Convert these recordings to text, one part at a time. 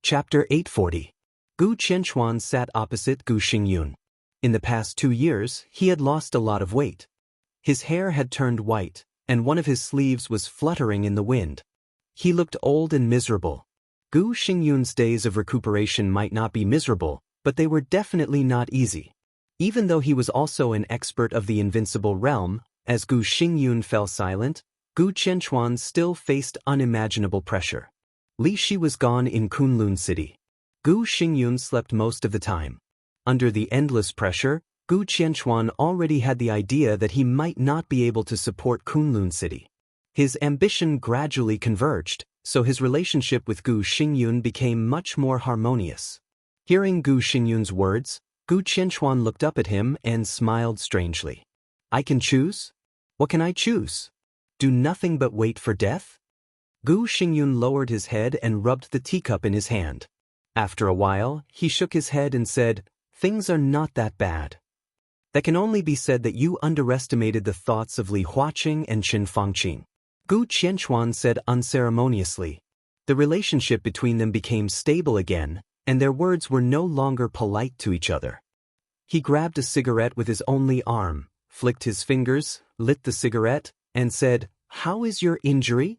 Chapter 840. Gu Qianchuan sat opposite Gu Xingyun. In the past 2 years, he had lost a lot of weight. His hair had turned white, and one of his sleeves was fluttering in the wind. He looked old and miserable. Gu Xingyun's days of recuperation might not be miserable, but they were definitely not easy. Even though he was also an expert of the invincible realm, as Gu Xingyun fell silent, Gu Qianchuan still faced unimaginable pressure. Li Shi was gone in Kunlun City. Gu Xingyun slept most of the time. Under the endless pressure, Gu Qianchuan already had the idea that he might not be able to support Kunlun City. His ambition gradually converged, so his relationship with Gu Xingyun became much more harmonious. Hearing Gu Xingyun's words, Gu Qianchuan looked up at him and smiled strangely. "I can choose? What can I choose? Do nothing but wait for death?" Gu Xingyun lowered his head and rubbed the teacup in his hand. After a while, he shook his head and said, "Things are not that bad. That can only be said that you underestimated the thoughts of Li Huaqing and Qin Fangqing." Gu Qianchuan said unceremoniously. The relationship between them became stable again, and their words were no longer polite to each other. He grabbed a cigarette with his only arm, flicked his fingers, lit the cigarette, and said, "How is your injury?"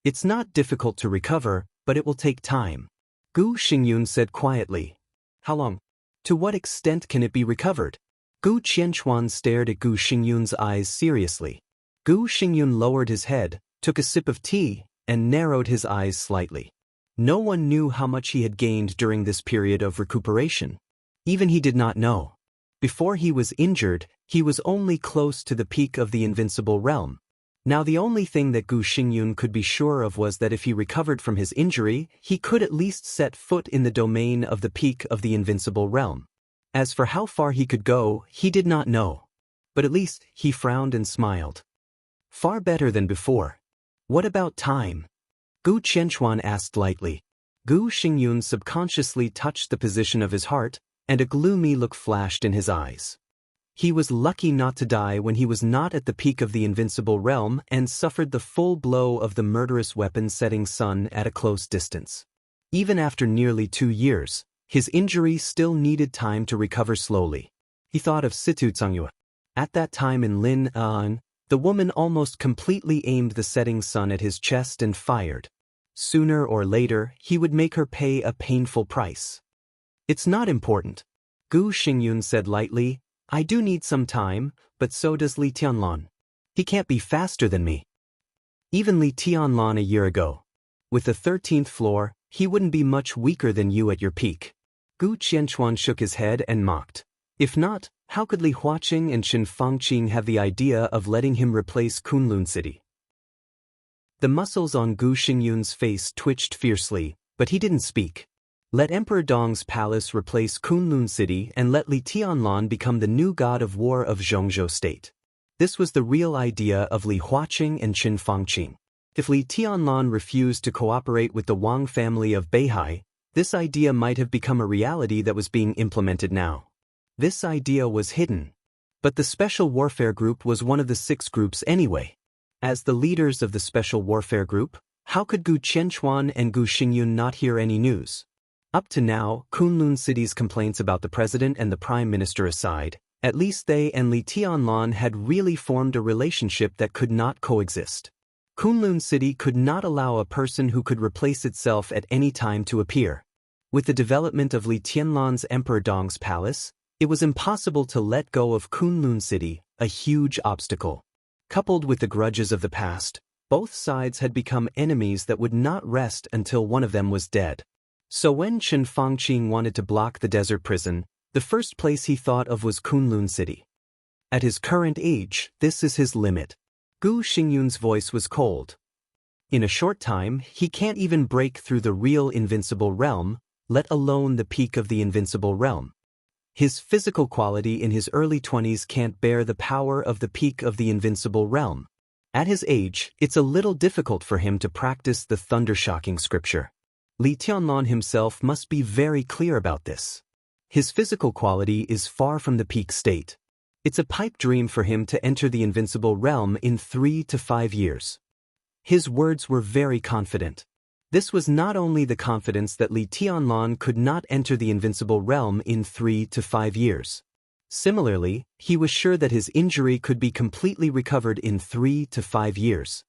"It's not difficult to recover, but it will take time." Gu Xingyun said quietly. "How long? To what extent can it be recovered?" Gu Qianchuan stared at Gu Xingyun's eyes seriously. Gu Xingyun lowered his head, took a sip of tea, and narrowed his eyes slightly. No one knew how much he had gained during this period of recuperation. Even he did not know. Before he was injured, he was only close to the peak of the invincible realm. Now the only thing that Gu Xingyun could be sure of was that if he recovered from his injury, he could at least set foot in the domain of the peak of the invincible realm. As for how far he could go, he did not know. But at least he frowned and smiled. Far better than before. "What about time?" Gu Qianchuan asked lightly. Gu Xingyun subconsciously touched the position of his heart, and a gloomy look flashed in his eyes. He was lucky not to die when he was not at the peak of the invincible realm and suffered the full blow of the murderous weapon-setting sun at a close distance. Even after nearly 2 years, his injury still needed time to recover slowly. He thought of Situ Tsangyue. At that time in Lin An, the woman almost completely aimed the setting sun at his chest and fired. Sooner or later, he would make her pay a painful price. "It's not important," Gu Xingyun said lightly. "I do need some time, but so does Li Tianlan. He can't be faster than me. Even Li Tianlan a year ago. With the 13th floor, he wouldn't be much weaker than you at your peak." Gu Qianchuan shook his head and mocked. If not, how could Li Huaqing and Qin Fangqing have the idea of letting him replace Kunlun City? The muscles on Gu Xingyun's face twitched fiercely, but he didn't speak. Let Emperor Dong's palace replace Kunlun City and let Li Tianlan become the new god of war of Zhongzhou State. This was the real idea of Li Huaqing and Qin Fangqing. If Li Tianlan refused to cooperate with the Wang family of Beihai, this idea might have become a reality that was being implemented now. This idea was hidden. But the Special Warfare Group was one of the 6 groups anyway. As the leaders of the Special Warfare Group, how could Gu Qianchuan and Gu Xingyun not hear any news? Up to now, Kunlun City's complaints about the president and the prime minister aside, at least they and Li Tianlan had really formed a relationship that could not coexist. Kunlun City could not allow a person who could replace itself at any time to appear. With the development of Li Tianlan's Emperor Dong's palace, it was impossible to let go of Kunlun City, a huge obstacle. Coupled with the grudges of the past, both sides had become enemies that would not rest until one of them was dead. So when Qin Fangqing wanted to block the desert prison, the first place he thought of was Kunlun City. At his current age, this is his limit. Gu Xingyun's voice was cold. In a short time, he can't even break through the real invincible realm, let alone the peak of the invincible realm. His physical quality in his early 20s can't bear the power of the peak of the invincible realm. At his age, it's a little difficult for him to practice the thunder-shocking scripture. Li Tianlan himself must be very clear about this. His physical quality is far from the peak state. It's a pipe dream for him to enter the invincible realm in 3 to 5 years. His words were very confident. This was not only the confidence that Li Tianlan could not enter the invincible realm in 3 to 5 years. Similarly, he was sure that his injury could be completely recovered in 3 to 5 years.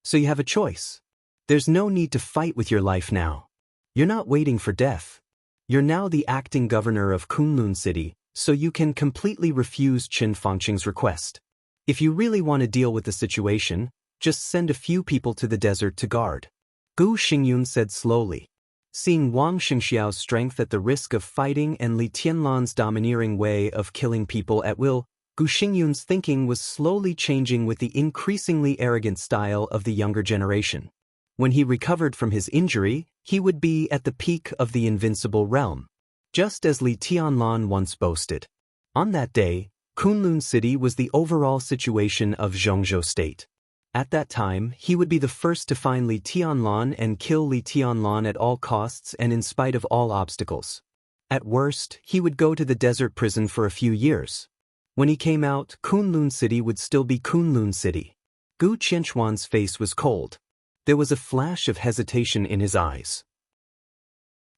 So you have a choice. There's no need to fight with your life now. You're not waiting for death. You're now the acting governor of Kunlun City, so you can completely refuse Qin Fangqing's request. If you really want to deal with the situation, just send a few people to the desert to guard. Gu Xingyun said slowly. Seeing Wang Xingxiao's strength at the risk of fighting and Li Tianlan's domineering way of killing people at will, Gu Xingyun's thinking was slowly changing with the increasingly arrogant style of the younger generation. When he recovered from his injury, he would be at the peak of the invincible realm, just as Li Tianlan once boasted. On that day, Kunlun City was the overall situation of Zhongzhou State. At that time, he would be the first to find Li Tianlan and kill Li Tianlan at all costs and in spite of all obstacles. At worst, he would go to the desert prison for a few years. When he came out, Kunlun City would still be Kunlun City. Gu Qianchuan's face was cold. There was a flash of hesitation in his eyes.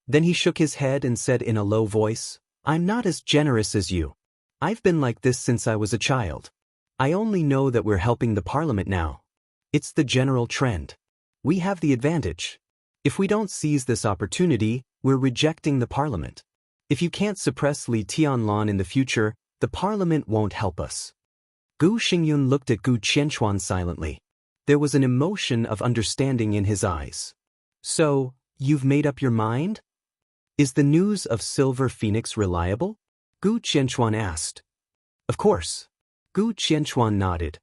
Then he shook his head and said in a low voice, "I'm not as generous as you. I've been like this since I was a child. I only know that we're helping the parliament now. It's the general trend. We have the advantage. If we don't seize this opportunity, we're rejecting the parliament. If you can't suppress Li Tianlan in the future, the parliament won't help us." Gu Xingyun looked at Gu Qianchuan silently. There was an emotion of understanding in his eyes. "So, you've made up your mind? Is the news of Silver Phoenix reliable?" Gu Qianchuan asked. "Of course." Gu Qianchuan nodded.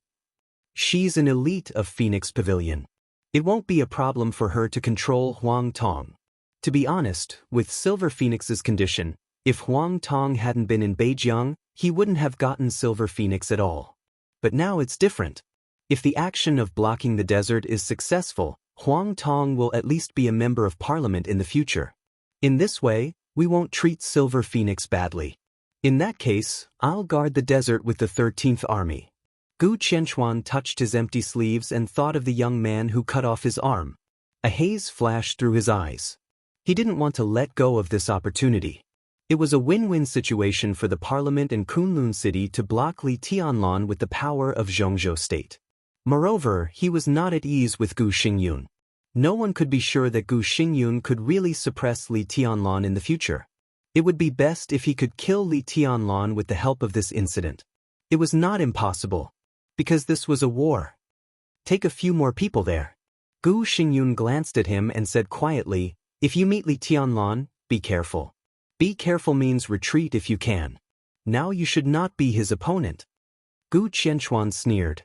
"She's an elite of Phoenix Pavilion. It won't be a problem for her to control Huang Tong. To be honest, with Silver Phoenix's condition, if Huang Tong hadn't been in Beijiang, he wouldn't have gotten Silver Phoenix at all. But now it's different. If the action of blocking the desert is successful, Huang Tong will at least be a member of parliament in the future. In this way, we won't treat Silver Phoenix badly. In that case, I'll guard the desert with the 13th Army." Gu Qianchuan touched his empty sleeves and thought of the young man who cut off his arm. A haze flashed through his eyes. He didn't want to let go of this opportunity. It was a win-win situation for the parliament and Kunlun City to block Li Tianlan with the power of Zhongzhou State. Moreover, he was not at ease with Gu Xingyun. No one could be sure that Gu Xingyun could really suppress Li Tianlan in the future. It would be best if he could kill Li Tianlan with the help of this incident. It was not impossible, because this was a war. Take a few more people there. Gu Xingyun glanced at him and said quietly, "If you meet Li Tianlan, be careful. Be careful means retreat if you can. Now you should not be his opponent." Gu Qianchuan sneered.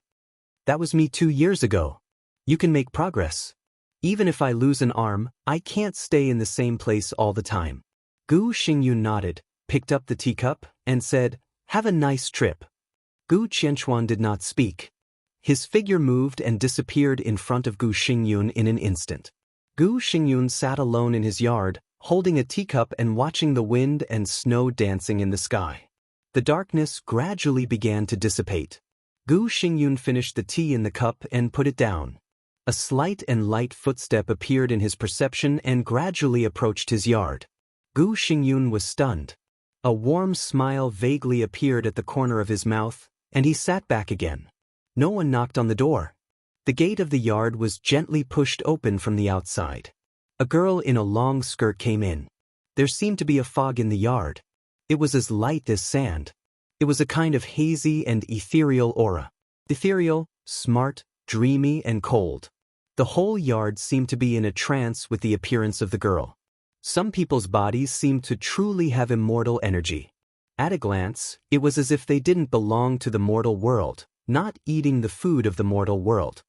"That was me 2 years ago. You can make progress. Even if I lose an arm, I can't stay in the same place all the time." Gu Xingyun nodded, picked up the teacup, and said, "Have a nice trip." Gu Qianchuan did not speak. His figure moved and disappeared in front of Gu Xingyun in an instant. Gu Xingyun sat alone in his yard, holding a teacup and watching the wind and snow dancing in the sky. The darkness gradually began to dissipate. Gu Xingyun finished the tea in the cup and put it down. A slight and light footstep appeared in his perception and gradually approached his yard. Gu Xingyun was stunned. A warm smile vaguely appeared at the corner of his mouth, and he sat back again. No one knocked on the door. The gate of the yard was gently pushed open from the outside. A girl in a long skirt came in. There seemed to be a fog in the yard. It was as light as sand. It was a kind of hazy and ethereal aura. Ethereal, smart, dreamy, and cold. The whole yard seemed to be in a trance with the appearance of the girl. Some people's bodies seemed to truly have immortal energy. At a glance, it was as if they didn't belong to the mortal world, not eating the food of the mortal world.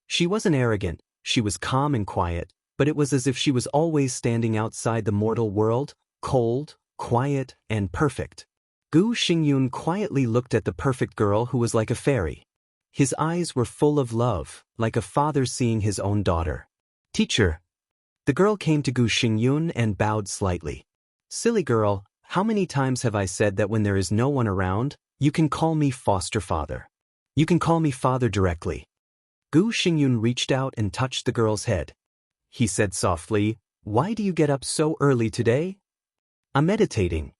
She wasn't arrogant, she was calm and quiet, but it was as if she was always standing outside the mortal world, cold, quiet, and perfect. Gu Xingyun quietly looked at the perfect girl who was like a fairy. His eyes were full of love, like a father seeing his own daughter. "Teacher." The girl came to Gu Xingyun and bowed slightly. "Silly girl, how many times have I said that when there is no one around, you can call me foster father. You can call me father directly." Gu Xingyun reached out and touched the girl's head. He said softly, "Why do you get up so early today?" "I'm meditating."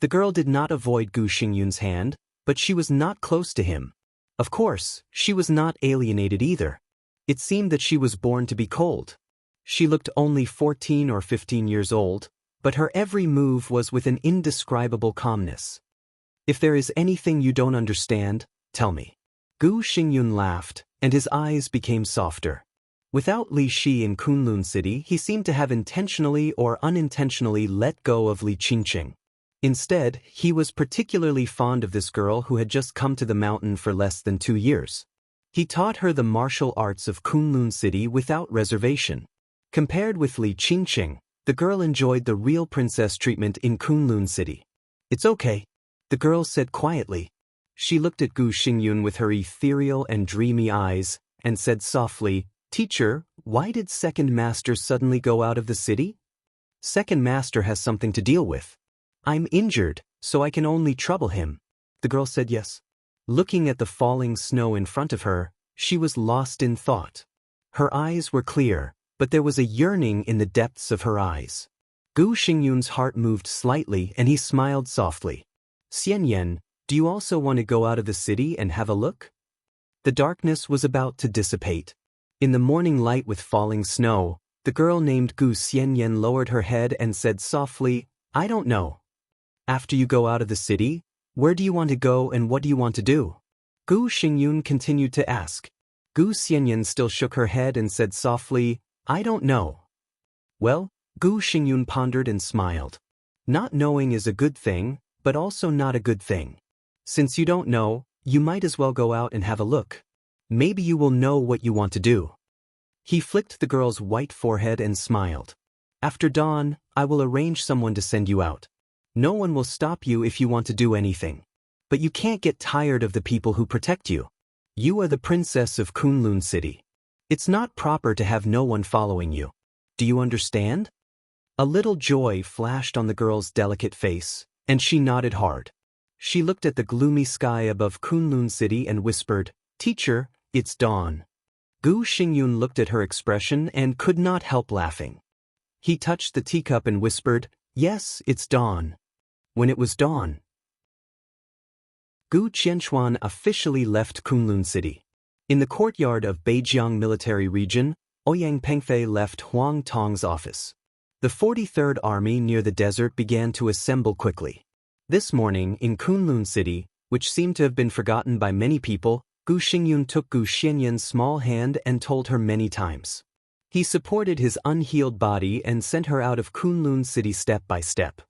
The girl did not avoid Gu Xingyun's hand, but she was not close to him. Of course, she was not alienated either. It seemed that she was born to be cold. She looked only 14 or 15 years old, but her every move was with an indescribable calmness. "If there is anything you don't understand, tell me." Gu Xingyun laughed, and his eyes became softer. Without Li Shi in Kunlun City, he seemed to have intentionally or unintentionally let go of Li Qingqing. Instead, he was particularly fond of this girl who had just come to the mountain for less than 2 years. He taught her the martial arts of Kunlun City without reservation. Compared with Li Qingqing, the girl enjoyed the real princess treatment in Kunlun City. "It's okay," the girl said quietly. She looked at Gu Xingyun with her ethereal and dreamy eyes, and said softly, "Teacher, why did Second Master suddenly go out of the city?" "Second Master has something to deal with. I'm injured, so I can only trouble him." The girl said yes. Looking at the falling snow in front of her, she was lost in thought. Her eyes were clear, but there was a yearning in the depths of her eyes. Gu Xingyun's heart moved slightly and he smiled softly. "Xianyan, do you also want to go out of the city and have a look?" The darkness was about to dissipate. In the morning light with falling snow, the girl named Gu Xianyan lowered her head and said softly, "I don't know." "After you go out of the city, where do you want to go and what do you want to do?" Gu Xingyun continued to ask. Gu Xianyan still shook her head and said softly, "I don't know." "Well," Gu Xingyun pondered and smiled. "Not knowing is a good thing, but also not a good thing. Since you don't know, you might as well go out and have a look. Maybe you will know what you want to do." He flicked the girl's white forehead and smiled. "After dawn, I will arrange someone to send you out. No one will stop you if you want to do anything. But you can't get tired of the people who protect you. You are the princess of Kunlun City. It's not proper to have no one following you. Do you understand?" A little joy flashed on the girl's delicate face, and she nodded hard. She looked at the gloomy sky above Kunlun City and whispered, "Teacher, it's dawn." Gu Xingyun looked at her expression and could not help laughing. He touched the teacup and whispered, "Yes, it's dawn." When it was dawn, Gu Qianxuan officially left Kunlun City. In the courtyard of Beijiang Military Region, Ouyang Pengfei left Huang Tong's office. The 43rd Army near the desert began to assemble quickly. This morning, in Kunlun City, which seemed to have been forgotten by many people, Gu Xingyun took Gu Xianyan's small hand and told her many times. He supported his unhealed body and sent her out of Kunlun City step by step.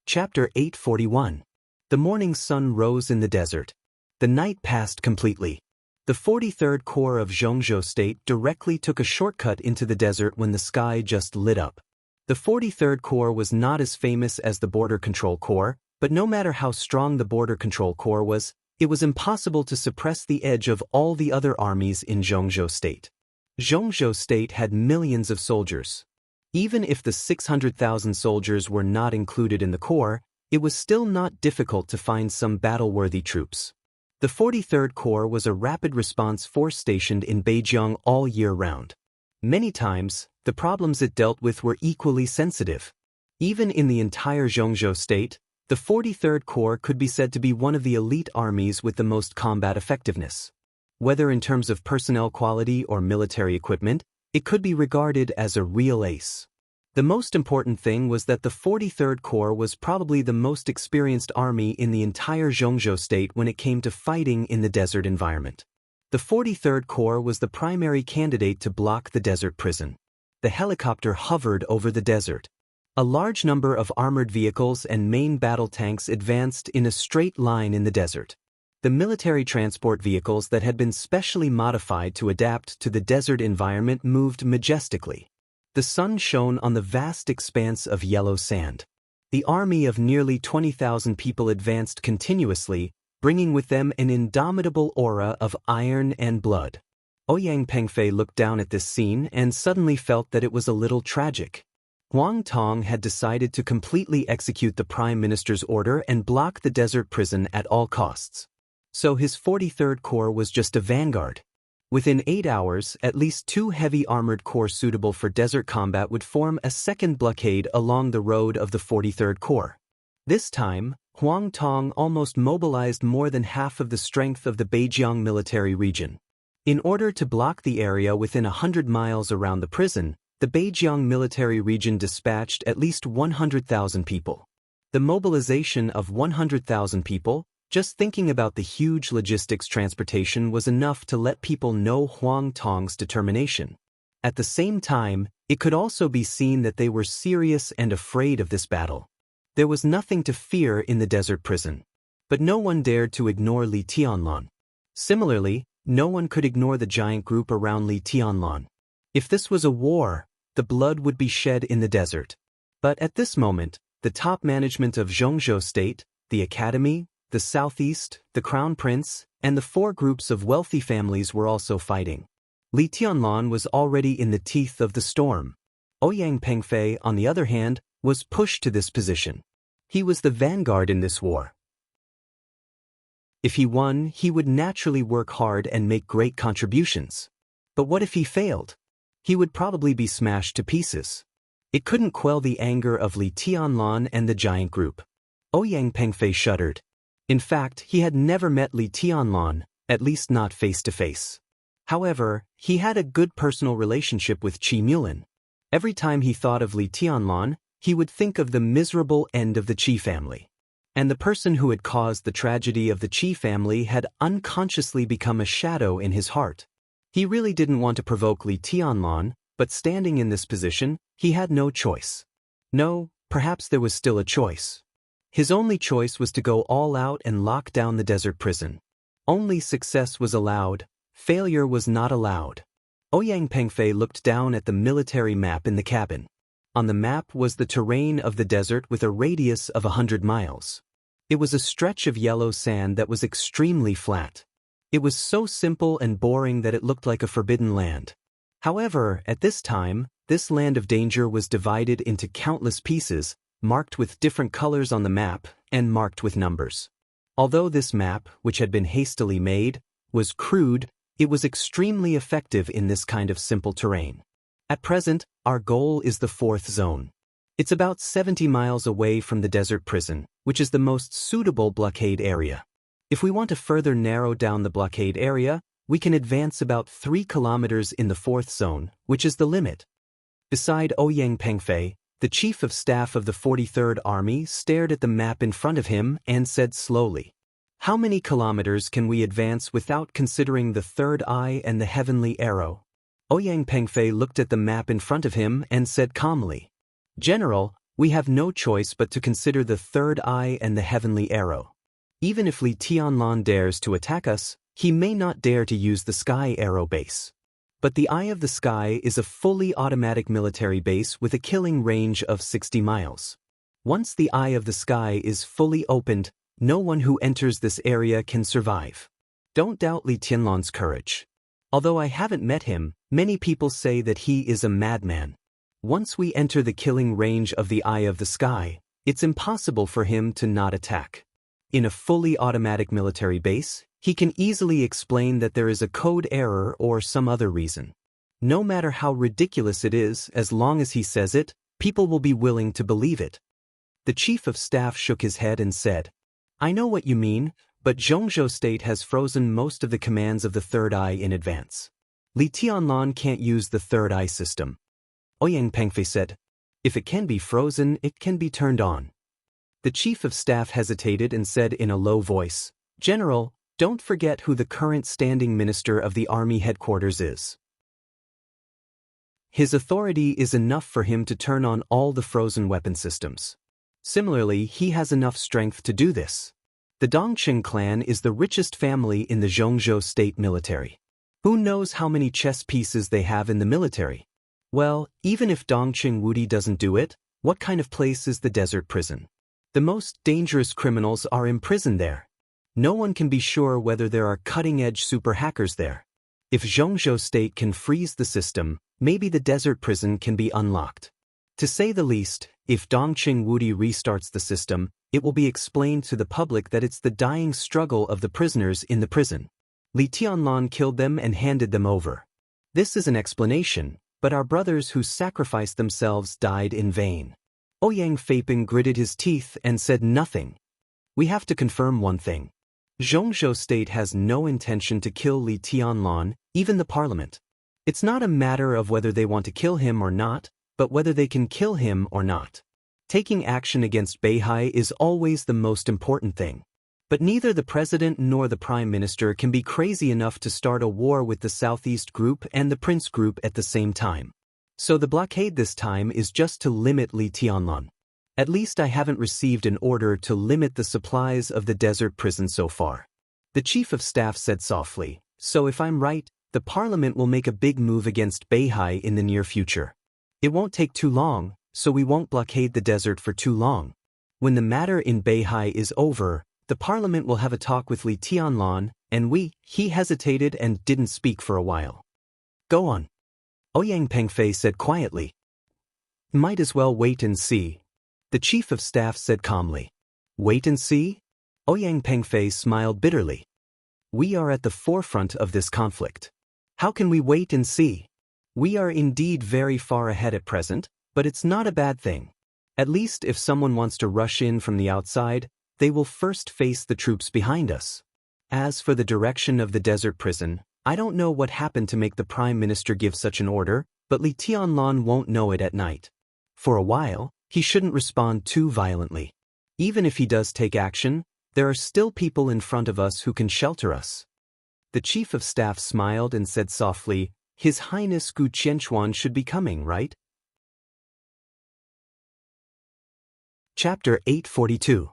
Chapter 841. The morning sun rose in the desert. The night passed completely. The 43rd Corps of Xianxia State directly took a shortcut into the desert when the sky just lit up. The 43rd Corps was not as famous as the Border Control Corps, but no matter how strong the Border Control Corps was, it was impossible to suppress the edge of all the other armies in Xianxia State. Xianxia State had millions of soldiers. Even if the 600,000 soldiers were not included in the Corps, it was still not difficult to find some battle-worthy troops. The 43rd Corps was a rapid response force stationed in Beijiang all year round. Many times, the problems it dealt with were equally sensitive. Even in the entire Xianxia State, the 43rd Corps could be said to be one of the elite armies with the most combat effectiveness. Whether in terms of personnel quality or military equipment, it could be regarded as a real ace. The most important thing was that the 43rd Corps was probably the most experienced army in the entire Xianxia State when it came to fighting in the desert environment. The 43rd Corps was the primary candidate to block the desert prison. The helicopter hovered over the desert. A large number of armored vehicles and main battle tanks advanced in a straight line in the desert. The military transport vehicles that had been specially modified to adapt to the desert environment moved majestically. The sun shone on the vast expanse of yellow sand. The army of nearly 20,000 people advanced continuously, bringing with them an indomitable aura of iron and blood. Ouyang Pengfei looked down at this scene and suddenly felt that it was a little tragic. Huang Tong had decided to completely execute the Prime Minister's order and block the desert prison at all costs. So his 43rd Corps was just a vanguard. Within 8 hours, at least 2 heavy armored corps suitable for desert combat would form a second blockade along the road of the 43rd Corps. This time, Huang Tong almost mobilized more than half of the strength of the Beijiang military region. In order to block the area within 100 miles around the prison, the Beijiang military region dispatched at least 100,000 people. The mobilization of 100,000 people, just thinking about the huge logistics transportation, was enough to let people know Huang Tong's determination. At the same time, it could also be seen that they were serious and afraid of this battle. There was nothing to fear in the desert prison. But no one dared to ignore Li Tianlan. Similarly, no one could ignore the giant group around Li Tianlan. If this was a war, the blood would be shed in the desert. But at this moment, the top management of Zhongzhou State, the Academy, the Southeast, the Crown Prince, and the 4 groups of wealthy families were also fighting. Li Tianlan was already in the teeth of the storm. Ouyang Pengfei, on the other hand, was pushed to this position. He was the vanguard in this war. If he won, he would naturally work hard and make great contributions. But what if he failed? He would probably be smashed to pieces. It couldn't quell the anger of Li Tianlan and the giant group. Ouyang Pengfei shuddered. In fact, he had never met Li Tianlan, at least not face to face. However, he had a good personal relationship with Qi Mulin. Every time he thought of Li Tianlan, he would think of the miserable end of the Qi family. And the person who had caused the tragedy of the Qi family had unconsciously become a shadow in his heart. He really didn't want to provoke Li Tianlan, but standing in this position, he had no choice. No, perhaps there was still a choice. His only choice was to go all out and lock down the desert prison. Only success was allowed, failure was not allowed. Ouyang Pengfei looked down at the military map in the cabin. On the map was the terrain of the desert with a radius of 100 miles. It was a stretch of yellow sand that was extremely flat. It was so simple and boring that it looked like a forbidden land. However, at this time, this land of danger was divided into countless pieces, marked with different colors on the map, and marked with numbers. Although this map, which had been hastily made, was crude, it was extremely effective in this kind of simple terrain. At present, our goal is the 4th zone. It's about 70 miles away from the desert prison, which is the most suitable blockade area. If we want to further narrow down the blockade area, we can advance about 3 kilometers in the 4th zone, which is the limit. Beside Ouyang Pengfei, the chief of staff of the 43rd Army stared at the map in front of him and said slowly, "How many kilometers can we advance without considering the third eye and the heavenly arrow?" Ouyang Pengfei looked at the map in front of him and said calmly, "General, we have no choice but to consider the third eye and the heavenly arrow. Even if Li Tianlan dares to attack us, he may not dare to use the sky arrow base. But the Eye of the Sky is a fully automatic military base with a killing range of 60 miles. Once the Eye of the Sky is fully opened, no one who enters this area can survive. Don't doubt Li Tianlan's courage. Although I haven't met him, many people say that he is a madman. Once we enter the killing range of the Eye of the Sky, it's impossible for him to not attack. In a fully automatic military base, he can easily explain that there is a code error or some other reason. No matter how ridiculous it is, as long as he says it, people will be willing to believe it." The chief of staff shook his head and said, "I know what you mean, but Zhongzhou State has frozen most of the commands of the Third Eye in advance. Li Tianlan can't use the Third Eye system." Ouyang Pengfei said, "If it can be frozen, it can be turned on." The chief of staff hesitated and said in a low voice, "General, don't forget who the current standing minister of the army headquarters is. His authority is enough for him to turn on all the frozen weapon systems. Similarly, he has enough strength to do this. The Dongqing clan is the richest family in the Zhongzhou state military. Who knows how many chess pieces they have in the military? Well, even if Dongqing Wudi doesn't do it, what kind of place is the desert prison? The most dangerous criminals are imprisoned there. No one can be sure whether there are cutting-edge super hackers there. If Zhongzhou State can freeze the system, maybe the desert prison can be unlocked. To say the least, if Dongqing Wudi restarts the system, It will be explained to the public that it's the dying struggle of the prisoners in the prison. Li Tianlan killed them and handed them over. This is an explanation, but our brothers who sacrificed themselves died in vain. Ouyang Feiping gritted his teeth and said nothing. We have to confirm one thing. Zhongzhou State has no intention to kill Li Tianlan, even the parliament. It's not a matter of whether they want to kill him or not, but whether they can kill him or not. Taking action against Beihai is always the most important thing. But neither the president nor the prime minister can be crazy enough to start a war with the Southeast Group and the Prince Group at the same time. So the blockade this time is just to limit Li Tianlan. At least I haven't received an order to limit the supplies of the desert prison so far. The chief of staff said softly, so if I'm right, the parliament will make a big move against Beihai in the near future. It won't take too long, so we won't blockade the desert for too long. When the matter in Beihai is over, the parliament will have a talk with Li Tianlan, and he hesitated and didn't speak for a while. Go on. Ouyang Pengfei said quietly. Might as well wait and see. The chief of staff said calmly. Wait and see? Ouyang Pengfei smiled bitterly. We are at the forefront of this conflict. How can we wait and see? We are indeed very far ahead at present, but it's not a bad thing. At least if someone wants to rush in from the outside, they will first face the troops behind us. As for the direction of the desert prison, I don't know what happened to make the prime minister give such an order, but Li Tianlan won't know it at night. For a while, he shouldn't respond too violently. Even if he does take action, there are still people in front of us who can shelter us. The chief of staff smiled and said softly, His Highness Gu Qianchuan should be coming, right? Chapter 842.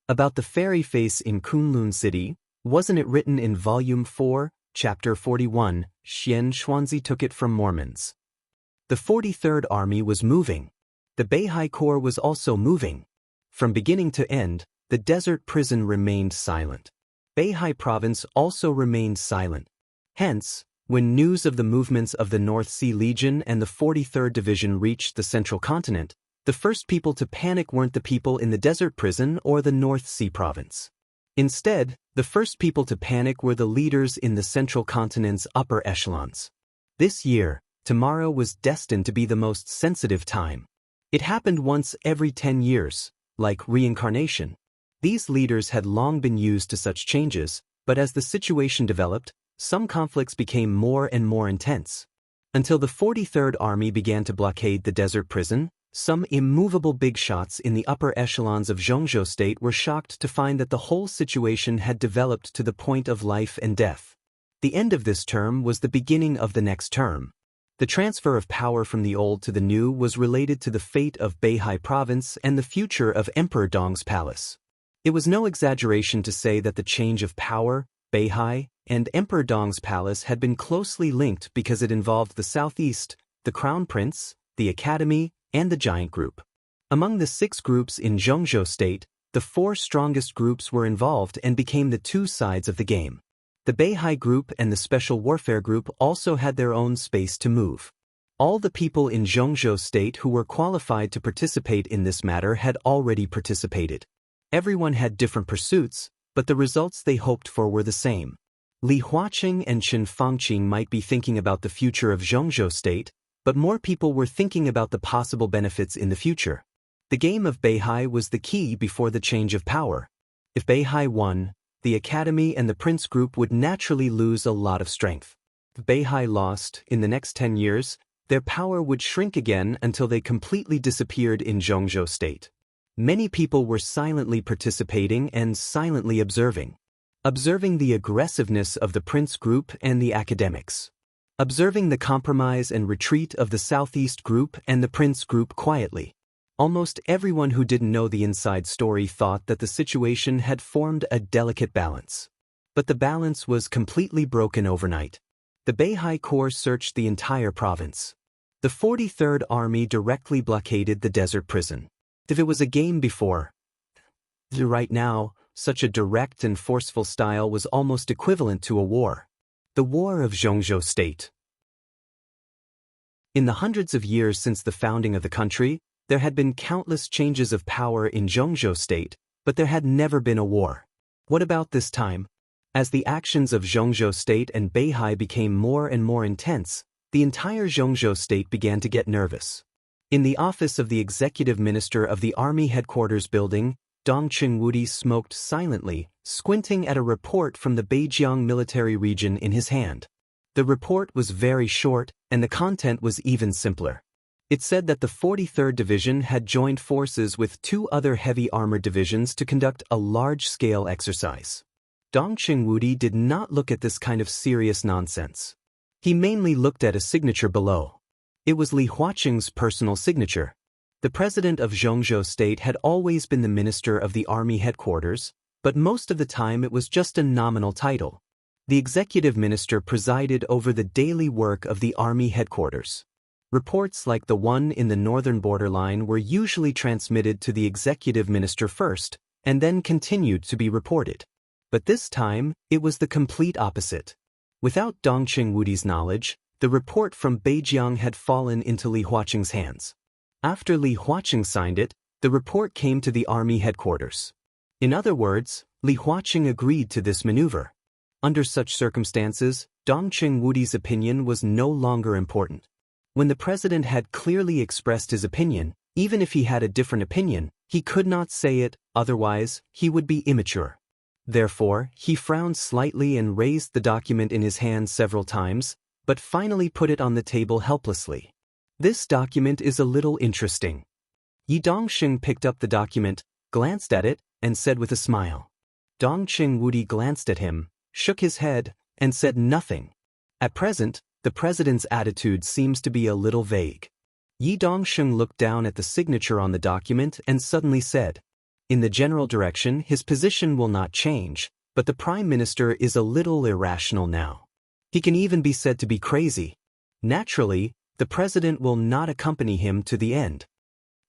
About the fairy face in Kunlun City, wasn't it written in Volume 4, Chapter 41, Xianxia took it from Mormons. The 43rd Army was moving. The Beihai Corps was also moving. From beginning to end, the desert prison remained silent. Beihai Province also remained silent. Hence, when news of the movements of the North Sea Legion and the 43rd Division reached the Central Continent, the first people to panic weren't the people in the desert prison or the North Sea Province. Instead, the first people to panic were the leaders in the Central Continent's upper echelons. This year, tomorrow was destined to be the most sensitive time. It happened once every 10 years, like reincarnation. These leaders had long been used to such changes, but as the situation developed, some conflicts became more and more intense. Until the 43rd Army began to blockade the desert prison, some immovable big shots in the upper echelons of Zhongzhou State were shocked to find that the whole situation had developed to the point of life and death. The end of this term was the beginning of the next term. The transfer of power from the old to the new was related to the fate of Beihai Province and the future of Emperor Dong's palace. It was no exaggeration to say that the change of power, Beihai, and Emperor Dong's palace had been closely linked because it involved the Southeast, the Crown Prince, the Academy, and the Giant Group. Among the 6 groups in Zhongzhou State, the 4 strongest groups were involved and became the 2 sides of the game. The Beihai Group and the Special Warfare Group also had their own space to move. All the people in Zhongzhou State who were qualified to participate in this matter had already participated. Everyone had different pursuits, but the results they hoped for were the same. Li Huaqing and Chen Fangqing might be thinking about the future of Zhongzhou State, but more people were thinking about the possible benefits in the future. The game of Beihai was the key before the change of power. If Beihai won, the Academy and the Prince Group would naturally lose a lot of strength. If Beihai lost, in the next 10 years, their power would shrink again until they completely disappeared in Zhongzhou State. Many people were silently participating and silently observing the aggressiveness of the Prince Group and the academics. Observing the compromise and retreat of the Southeast Group and the Prince Group quietly. Almost everyone who didn't know the inside story thought that the situation had formed a delicate balance. But the balance was completely broken overnight. The Beihai Corps searched the entire province. The 43rd Army directly blockaded the desert prison. If it was a game before, right now, such a direct and forceful style was almost equivalent to a war. The War of Zhongzhou State. In the hundreds of years since the founding of the country, there had been countless changes of power in Zhongzhou State, but there had never been a war. What about this time? As the actions of Xianxia state and Beihai became more and more intense, the entire Xianxia state began to get nervous. In the office of the executive minister of the army headquarters building, Dong Qingwudi smoked silently, squinting at a report from the Beijiang military region in his hand. The report was very short, and the content was even simpler. It said that the 43rd Division had joined forces with 2 other heavy armored divisions to conduct a large-scale exercise. Dong Qingwudi did not look at this kind of serious nonsense. He mainly looked at a signature below. It was Li Huaqing's personal signature. The president of Xianxia state had always been the minister of the army headquarters, but most of the time it was just a nominal title. The executive minister presided over the daily work of the army headquarters. Reports like the one in the northern borderline were usually transmitted to the executive minister first, and then continued to be reported. But this time, it was the complete opposite. Without Dong Qingwudi's knowledge, the report from Beijiang had fallen into Li Huaqing's hands. After Li Huaqing signed it, the report came to the army headquarters. In other words, Li Huaqing agreed to this maneuver. Under such circumstances, Dong Qingwudi's opinion was no longer important. When the president had clearly expressed his opinion, even if he had a different opinion, he could not say it, otherwise, he would be immature. Therefore, he frowned slightly and raised the document in his hand several times, but finally put it on the table helplessly. This document is a little interesting. Yi Dongxing picked up the document, glanced at it, and said with a smile. Dong Qingwudi glanced at him, shook his head, and said nothing. At present, the president's attitude seems to be a little vague. Yi Dongxing looked down at the signature on the document and suddenly said, "In the general direction, his position will not change, but the prime minister is a little irrational now. He can even be said to be crazy. Naturally, the president will not accompany him to the end."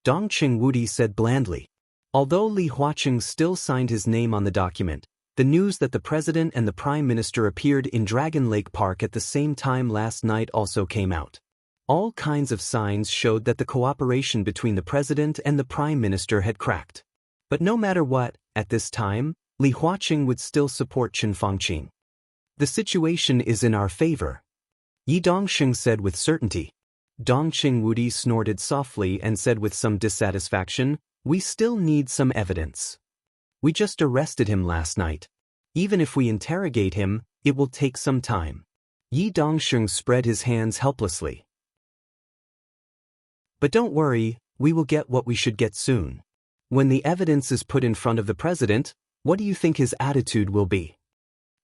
Dong Qingwudi said blandly. Although Li Huaqing still signed his name on the document, the news that the president and the prime minister appeared in Dragon Lake Park at the same time last night also came out. All kinds of signs showed that the cooperation between the president and the prime minister had cracked. But no matter what, at this time, Li Huaqing would still support Qin Fangqing. "The situation is in our favor," Yi Dongxing said with certainty. Dong Qingwudi snorted softly and said with some dissatisfaction, "We still need some evidence. We just arrested him last night. Even if we interrogate him, it will take some time." Yi Dongxing spread his hands helplessly. "But don't worry, we will get what we should get soon. When the evidence is put in front of the president, what do you think his attitude will be?"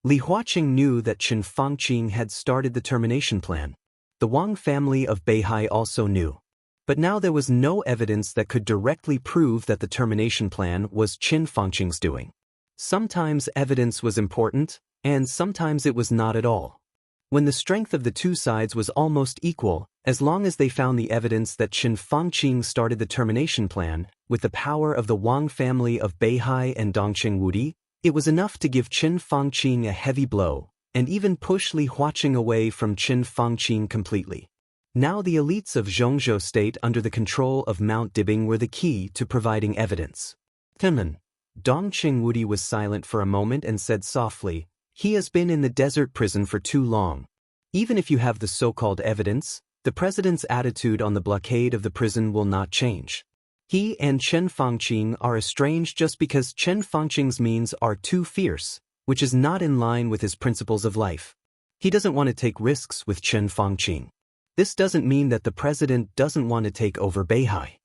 Li Huaqing knew that Qin Fangqing had started the termination plan. The Wang family of Beihai also knew. But now there was no evidence that could directly prove that the termination plan was Qin Fangqing's doing. Sometimes evidence was important, and sometimes it was not at all. When the strength of the two sides was almost equal, as long as they found the evidence that Qin Fangqing started the termination plan, with the power of the Wang family of Beihai and Dong Qingwudi, it was enough to give Qin Fangqing a heavy blow, and even push Li Huaqing away from Qin Fangqing completely. Now the elites of Xianxia state under the control of Mount Dibing were the key to providing evidence. "Dong Qingwudi was silent for a moment and said softly, "He has been in the desert prison for too long. Even if you have the so-called evidence, the president's attitude on the blockade of the prison will not change. He and Qin Fangqing are estranged just because Qin Fangqing's means are too fierce, which is not in line with his principles of life. He doesn't want to take risks with Qin Fangqing. This doesn't mean that the president doesn't want to take over Beihai.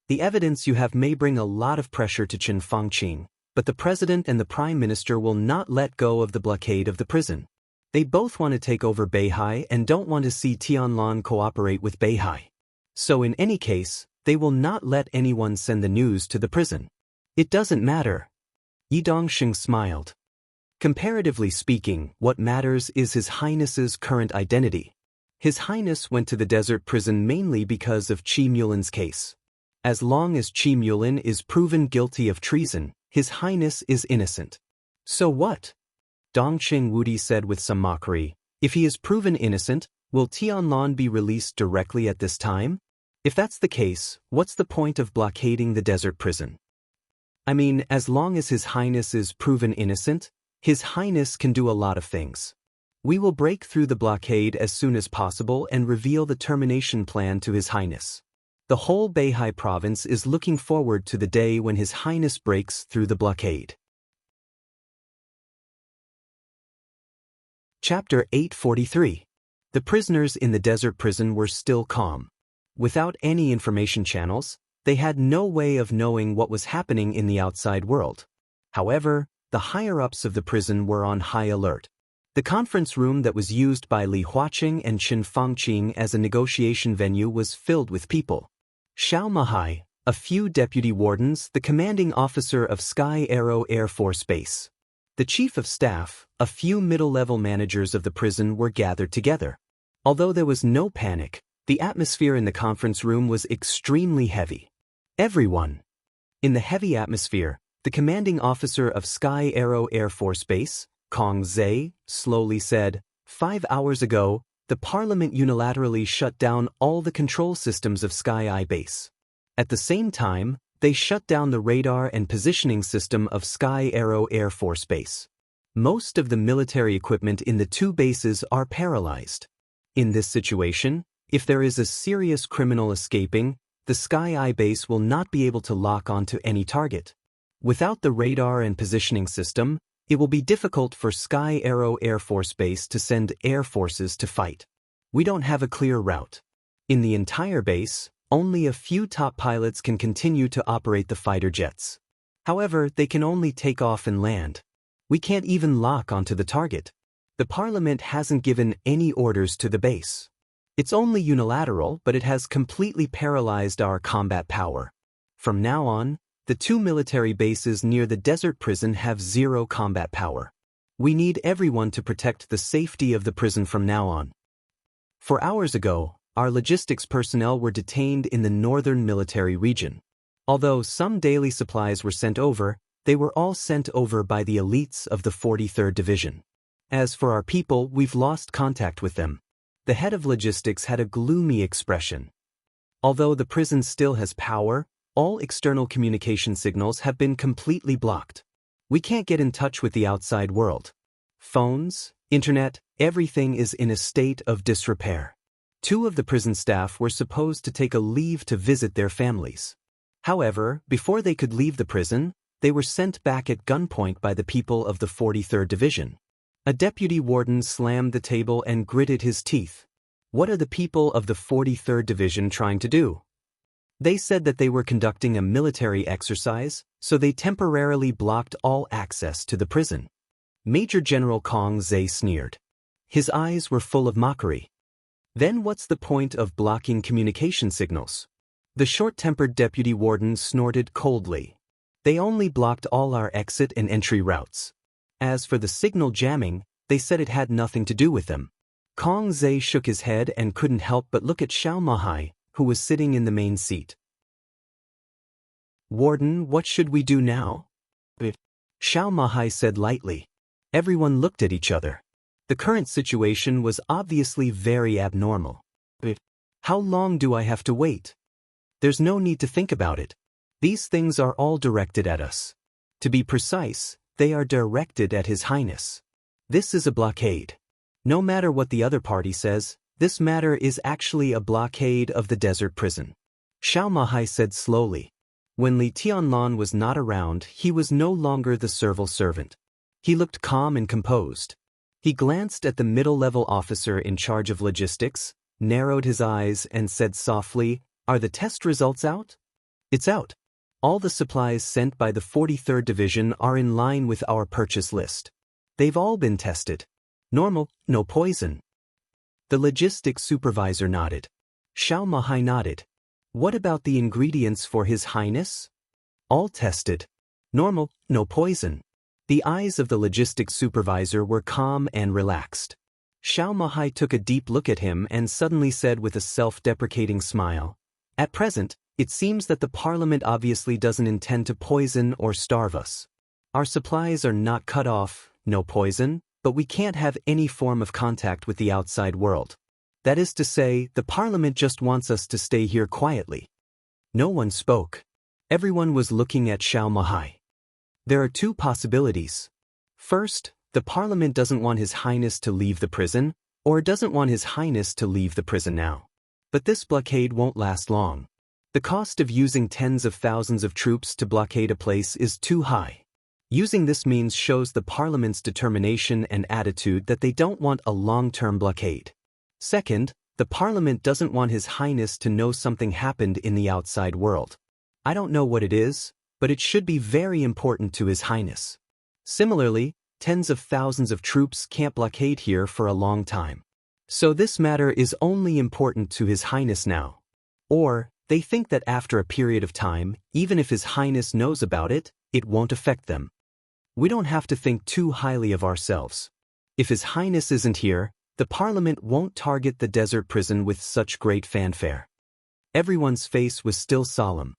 The evidence you have may bring a lot of pressure to Qin Fangqing, but the president and the prime minister will not let go of the blockade of the prison. They both want to take over Beihai and don't want to see Tianlan cooperate with Beihai. So in any case, they will not let anyone send the news to the prison. It doesn't matter." Yi Dongxing smiled. "Comparatively speaking, what matters is His Highness's current identity. His Highness went to the desert prison mainly because of Qi Mulin's case. As long as Qi Mulin is proven guilty of treason, His Highness is innocent." "So what?" Dong Qingwudi said with some mockery. "If he is proven innocent, will Tianlan be released directly at this time? If that's the case, what's the point of blockading the desert prison?" I mean, as long as His Highness is proven innocent, His Highness can do a lot of things. We will break through the blockade as soon as possible and reveal the termination plan to His Highness. The whole Beihai province is looking forward to the day when His Highness breaks through the blockade. Chapter 843. The prisoners in the desert prison were still calm. Without any information channels, they had no way of knowing what was happening in the outside world. However, the higher-ups of the prison were on high alert. The conference room that was used by Li Huaqing and Qin Fangqing as a negotiation venue was filled with people. Xiao Mahai, a few deputy wardens, the commanding officer of Sky Arrow Air Force Base, the chief of staff, a few middle-level managers of the prison were gathered together. Although there was no panic, the atmosphere in the conference room was extremely heavy. Everyone. In the heavy atmosphere, the commanding officer of Sky Arrow Air Force Base, Kong Zhe, slowly said, 5 hours ago, the Parliament unilaterally shut down all the control systems of Sky Eye Base. At the same time, they shut down the radar and positioning system of Sky Arrow Air Force Base. Most of the military equipment in the two bases are paralyzed. In this situation, if there is a serious criminal escaping, the Sky Eye Base will not be able to lock onto any target. Without the radar and positioning system, it will be difficult for Sky Arrow Air Force Base to send air forces to fight. We don't have a clear route. In the entire base, only a few top pilots can continue to operate the fighter jets. However, they can only take off and land. We can't even lock onto the target. The Parliament hasn't given any orders to the base. It's only unilateral, but it has completely paralyzed our combat power. From now on, the two military bases near the desert prison have zero combat power. We need everyone to protect the safety of the prison from now on. 4 hours ago, our logistics personnel were detained in the northern military region. Although some daily supplies were sent over, they were all sent over by the elites of the 43rd Division. As for our people, we've lost contact with them. The head of logistics had a gloomy expression. Although the prison still has power, all external communication signals have been completely blocked. We can't get in touch with the outside world. Phones, internet, everything is in a state of disrepair. 2 of the prison staff were supposed to take a leave to visit their families. However, before they could leave the prison, they were sent back at gunpoint by the people of the 43rd Division. A deputy warden slammed the table and gritted his teeth. What are the people of the 43rd Division trying to do? They said that they were conducting a military exercise, so they temporarily blocked all access to the prison. Major General Kong Zhe sneered. His eyes were full of mockery. Then what's the point of blocking communication signals? The short-tempered deputy warden snorted coldly. They only blocked all our exit and entry routes. As for the signal jamming, they said it had nothing to do with them. Kong Zhe shook his head and couldn't help but look at Xiao Mahai, who was sitting in the main seat. Warden, what should we do now? Xiao Mahai said lightly. Everyone looked at each other. The current situation was obviously very abnormal. How long do I have to wait? There's no need to think about it. These things are all directed at us. To be precise, they are directed at His Highness. This is a blockade. No matter what the other party says, this matter is actually a blockade of the desert prison. Xiao Mahai said slowly. When Li Tianlan was not around, he was no longer the servile servant. He looked calm and composed. He glanced at the middle-level officer in charge of logistics, narrowed his eyes and said softly, "Are the test results out?" "It's out. All the supplies sent by the 43rd Division are in line with our purchase list. They've all been tested. Normal, no poison." The logistics supervisor nodded. Xiao Mahai nodded. "What about the ingredients for His Highness?" "All tested. Normal, no poison." The eyes of the logistics supervisor were calm and relaxed. Xiao Mahai took a deep look at him and suddenly said with a self-deprecating smile, "At present, it seems that the Parliament obviously doesn't intend to poison or starve us. Our supplies are not cut off, no poison, but we can't have any form of contact with the outside world. That is to say, the Parliament just wants us to stay here quietly." No one spoke. Everyone was looking at Xiao Mahai. There are two possibilities. First, the Parliament doesn't want His Highness to leave the prison, or doesn't want His Highness to leave the prison now. But this blockade won't last long. The cost of using tens of thousands of troops to blockade a place is too high. Using this means shows the Parliament's determination and attitude that they don't want a long-term blockade. Second, the Parliament doesn't want His Highness to know something happened in the outside world. I don't know what it is, but it should be very important to His Highness. Similarly, tens of thousands of troops can't blockade here for a long time. So this matter is only important to His Highness now. Or, they think that after a period of time, even if His Highness knows about it, it won't affect them. We don't have to think too highly of ourselves. If His Highness isn't here, the Parliament won't target the desert prison with such great fanfare. Everyone's face was still solemn.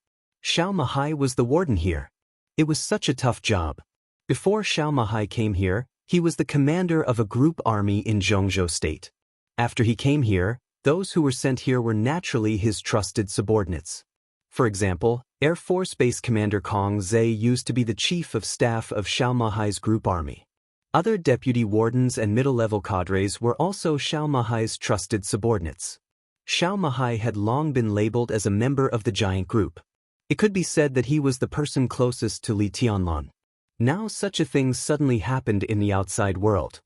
Xiao Mahai was the warden here. It was such a tough job. Before Xiao Mahai came here, he was the commander of a group army in Zhongzhou State. After he came here, those who were sent here were naturally his trusted subordinates. For example, Air Force Base Commander Kong Zhe used to be the chief of staff of Xiao Mahai's group army. Other deputy wardens and middle-level cadres were also Xiao Mahai's trusted subordinates. Xiao Mahai had long been labeled as a member of the giant group. It could be said that he was the person closest to Li Tianlan. Now such a thing suddenly happened in the outside world.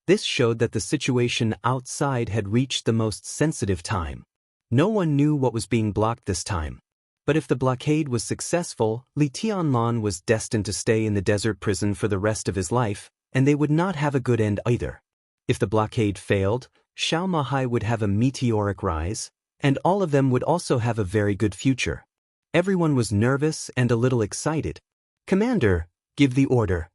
This showed that the situation outside had reached the most sensitive time. No one knew what was being blocked this time. But if the blockade was successful, Li Tianlan was destined to stay in the desert prison for the rest of his life, and they would not have a good end either. If the blockade failed, Xiao Mahai would have a meteoric rise, and all of them would also have a very good future. Everyone was nervous and a little excited. "Commander, give the order."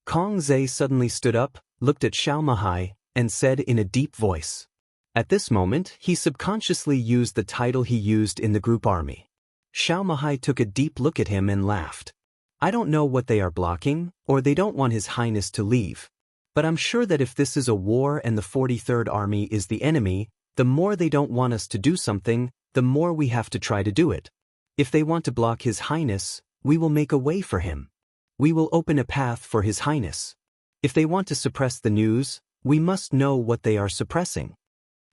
Kong Zhe suddenly stood up, looked at Xiao Mahai, and said in a deep voice. At this moment, he subconsciously used the title he used in the group army. Xiao Mahai took a deep look at him and laughed. "I don't know what they are blocking, or they don't want His Highness to leave. But I'm sure that if this is a war and the 43rd Army is the enemy, the more they don't want us to do something, the more we have to try to do it. If they want to block His Highness, we will make a way for him. We will open a path for His Highness. If they want to suppress the news, we must know what they are suppressing."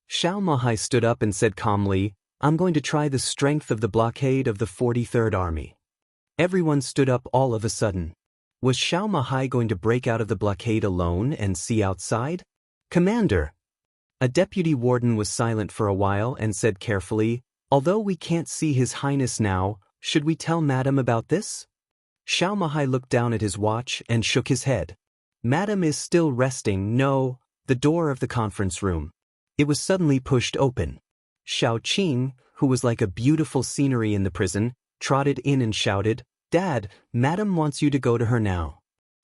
Xiao Mahai stood up and said calmly, "I'm going to try the strength of the blockade of the 43rd Army." Everyone stood up all of a sudden. Was Xiao Mahai going to break out of the blockade alone and see outside? "Commander." A deputy warden was silent for a while and said carefully, "Although we can't see His Highness now, should we tell Madam about this?" Xiao Mahai looked down at his watch and shook his head. "Madam is still resting." No. The door of the conference room. It was suddenly pushed open. Xiao Qing, who was like a beautiful scenery in the prison, trotted in and shouted, "Dad, Madam wants you to go to her now."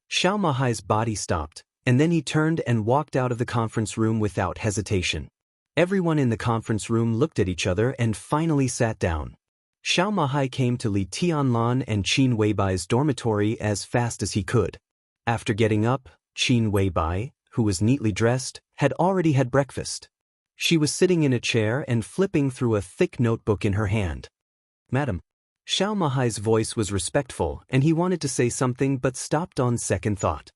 Xiao Mahai's body stopped, and then he turned and walked out of the conference room without hesitation. Everyone in the conference room looked at each other and finally sat down. Xiao Mahai came to Li Tianlan and Qin Weibai's dormitory as fast as he could. After getting up, Qin Weibai, who was neatly dressed, had already had breakfast. She was sitting in a chair and flipping through a thick notebook in her hand. "Madam." Xiao Mahai's voice was respectful and he wanted to say something but stopped on second thought.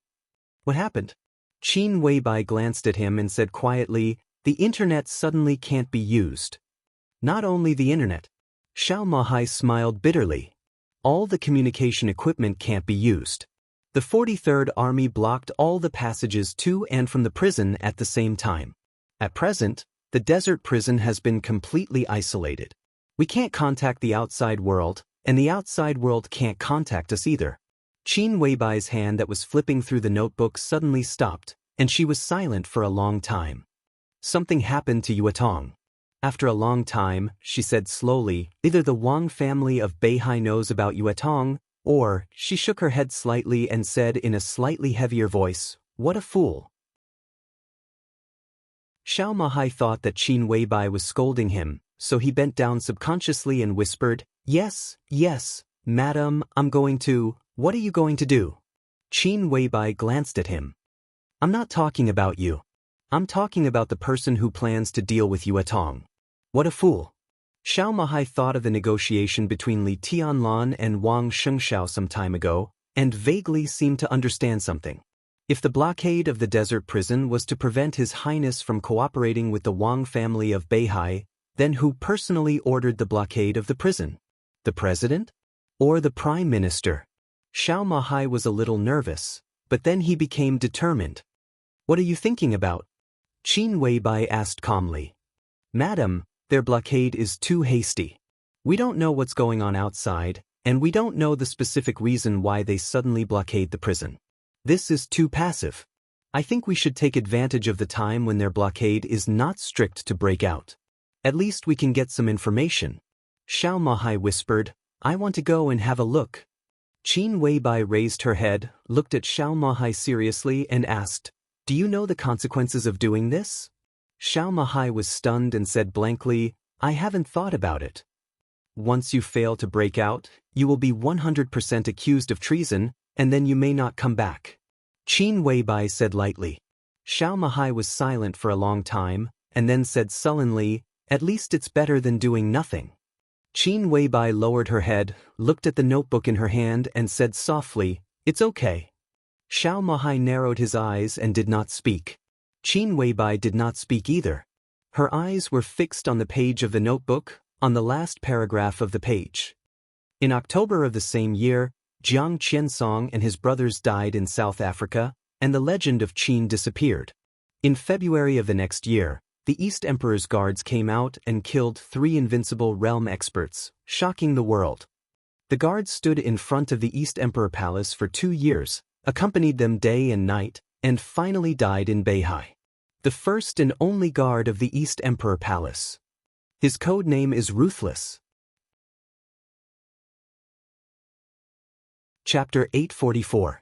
"What happened?" Qin Weibai glanced at him and said quietly, "The internet suddenly can't be used." "Not only the internet." Xiao Mahai smiled bitterly. "All the communication equipment can't be used. The 43rd Army blocked all the passages to and from the prison at the same time. At present, the desert prison has been completely isolated. We can't contact the outside world, and the outside world can't contact us either." Qin Weibai's hand that was flipping through the notebook suddenly stopped, and she was silent for a long time. "Something happened to Yuetong." After a long time, she said slowly, "Either the Wang family of Beihai knows about Yuetong, or," she shook her head slightly and said in a slightly heavier voice, "What a fool." Xiao Mahai thought that Qin Weibai was scolding him, so he bent down subconsciously and whispered, "Yes, yes, Madam, I'm going to." "What are you going to do?" Qin Weibai glanced at him. "I'm not talking about you. I'm talking about the person who plans to deal with Yuetong." "What a fool." Xiao Mahai thought of the negotiation between Li Tianlan and Wang Shengxiao some time ago, and vaguely seemed to understand something. If the blockade of the desert prison was to prevent His Highness from cooperating with the Wang family of Beihai, then who personally ordered the blockade of the prison? The president? Or the prime minister? Xiao Mahai was a little nervous, but then he became determined. What are you thinking about? Qin Weibai asked calmly. Madam, their blockade is too hasty. We don't know what's going on outside, and we don't know the specific reason why they suddenly blockade the prison. This is too passive. I think we should take advantage of the time when their blockade is not strict to break out. At least we can get some information. Xiao Mahai whispered, I want to go and have a look. Qin Weibai raised her head, looked at Xiao Mahai seriously and asked, Do you know the consequences of doing this? Xiao Mahai was stunned and said blankly, I haven't thought about it. Once you fail to break out, you will be 100% accused of treason, and then you may not come back. Qin Weibai said lightly. Xiao Mahai was silent for a long time, and then said sullenly, At least it's better than doing nothing. Qin Weibai lowered her head, looked at the notebook in her hand and said softly, It's okay. Xiao Mahai narrowed his eyes and did not speak. Qin Weibai did not speak either. Her eyes were fixed on the page of the notebook, on the last paragraph of the page. In October of the same year, Jiang Qiansong and his brothers died in South Africa, and the legend of Qin disappeared. In February of the next year, the East Emperor's guards came out and killed 3 invincible realm experts, shocking the world. The guards stood in front of the East Emperor Palace for 2 years, accompanied them day and night, and finally died in Beihai. The first and only guard of the East Emperor Palace. His code name is Ruthless. Chapter 844.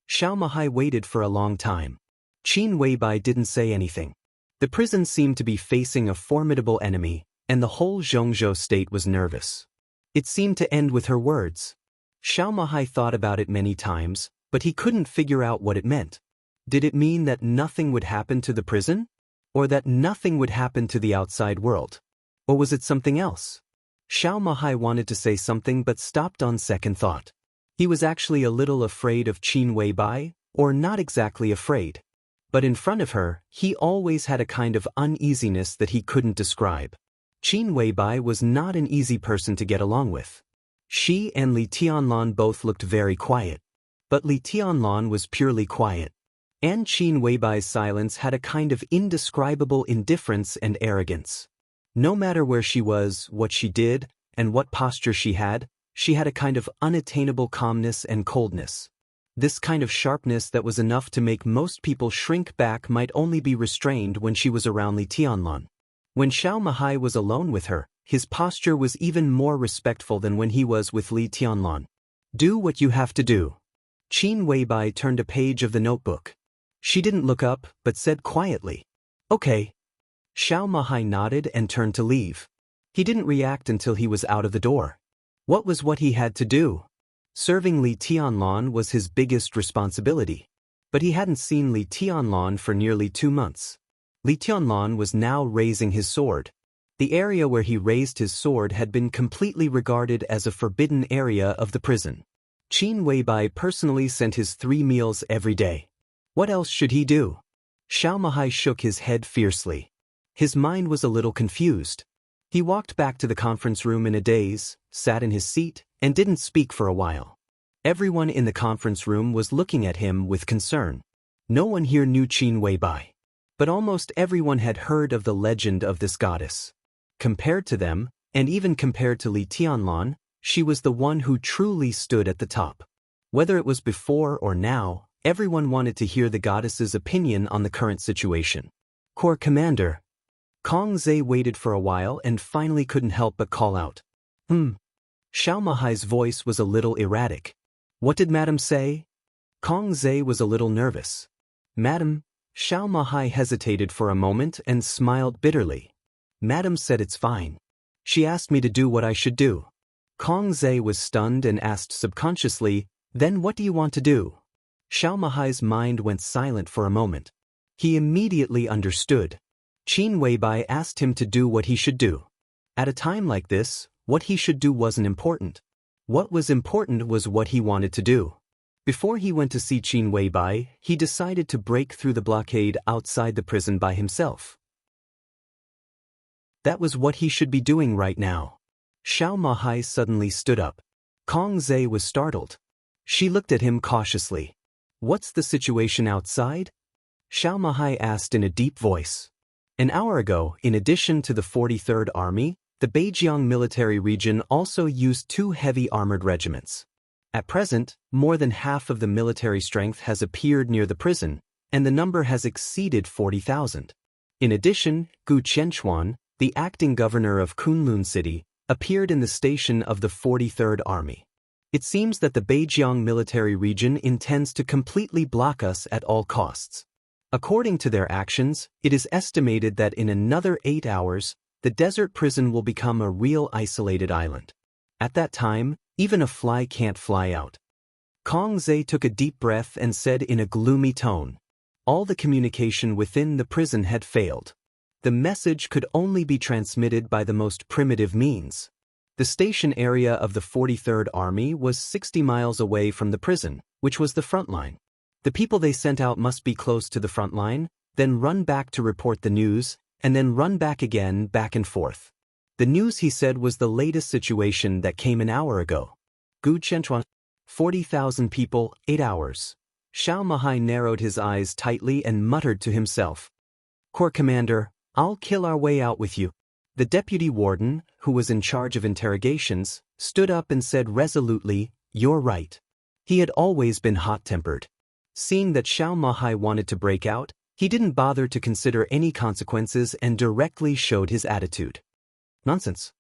Xiao Mahai waited for a long time. Qin Weibai didn't say anything. The prison seemed to be facing a formidable enemy, and the whole Zhongzhou state was nervous. It seemed to end with her words. Xiao Mahai thought about it many times, but he couldn't figure out what it meant. Did it mean that nothing would happen to the prison? Or that nothing would happen to the outside world? Or was it something else? Xiao Mahai wanted to say something but stopped on second thought. He was actually a little afraid of Qin Weibai, or not exactly afraid. But in front of her, he always had a kind of uneasiness that he couldn't describe. Qin Weibai was not an easy person to get along with. She and Li Tianlan both looked very quiet. But Li Tianlan was purely quiet. And Qin Weibai's silence had a kind of indescribable indifference and arrogance. No matter where she was, what she did, and what posture she had a kind of unattainable calmness and coldness. This kind of sharpness that was enough to make most people shrink back might only be restrained when she was around Li Tianlan. When Xiao Mahai was alone with her, his posture was even more respectful than when he was with Li Tianlan. Do what you have to do. Qin Weibai turned a page of the notebook. She didn't look up, but said quietly, Okay. Xiao Mahai nodded and turned to leave. He didn't react until he was out of the door. What he had to do? Serving Li Tianlan was his biggest responsibility. But he hadn't seen Li Tianlan for nearly 2 months. Li Tianlan was now raising his sword. The area where he raised his sword had been completely regarded as a forbidden area of the prison. Qin Weibai personally sent his 3 meals every day. What else should he do? Xiao Mahai shook his head fiercely. His mind was a little confused. He walked back to the conference room in a daze, sat in his seat, and didn't speak for a while. Everyone in the conference room was looking at him with concern. No one here knew Qin Weibai. But almost everyone had heard of the legend of this goddess. Compared to them, and even compared to Li Tianlan, she was the one who truly stood at the top. Whether it was before or now, everyone wanted to hear the goddess's opinion on the current situation. Corps Commander. Kong Zhe waited for a while and finally couldn't help but call out. Xiao Mahai's voice was a little erratic. What did Madam say? Kong Zhe was a little nervous. Madam, Xiao Mahai hesitated for a moment and smiled bitterly. Madam said it's fine. She asked me to do what I should do. Kong Zhe was stunned and asked subconsciously, Then what do you want to do? Xiao Mahai's mind went silent for a moment. He immediately understood. Qin Weibai asked him to do what he should do. At a time like this, what he should do wasn't important. What was important was what he wanted to do. Before he went to see Qin Weibai, he decided to break through the blockade outside the prison by himself. That was what he should be doing right now. Xiao Mahai suddenly stood up. Kong Zhe was startled. She looked at him cautiously. "What's the situation outside?" Xiao Mahai asked in a deep voice. An hour ago, in addition to the 43rd Army, the Beijiang military region also used 2 heavy armored regiments. At present, more than half of the military strength has appeared near the prison, and the number has exceeded 40,000. In addition, Gu Qianchuan, the acting governor of Kunlun City, appeared in the station of the 43rd Army. It seems that the Beijiang military region intends to completely block us at all costs. According to their actions, it is estimated that in another 8 hours, the desert prison will become a real isolated island. At that time, even a fly can't fly out. Kong Zhe took a deep breath and said in a gloomy tone, all the communication within the prison had failed. The message could only be transmitted by the most primitive means. The station area of the 43rd Army was 60 miles away from the prison, which was the front line. The people they sent out must be close to the front line, then run back to report the news, and then run back again, back and forth. The news, he said, was the latest situation that came an hour ago. Gu Qianchuan, 40,000 people, 8 hours. Xiao Mahai narrowed his eyes tightly and muttered to himself. Corps Commander, I'll kill our way out with you. The deputy warden, who was in charge of interrogations, stood up and said resolutely, you're right. He had always been hot-tempered. Seeing that Xiao Mahai wanted to break out, he didn't bother to consider any consequences and directly showed his attitude. Nonsense.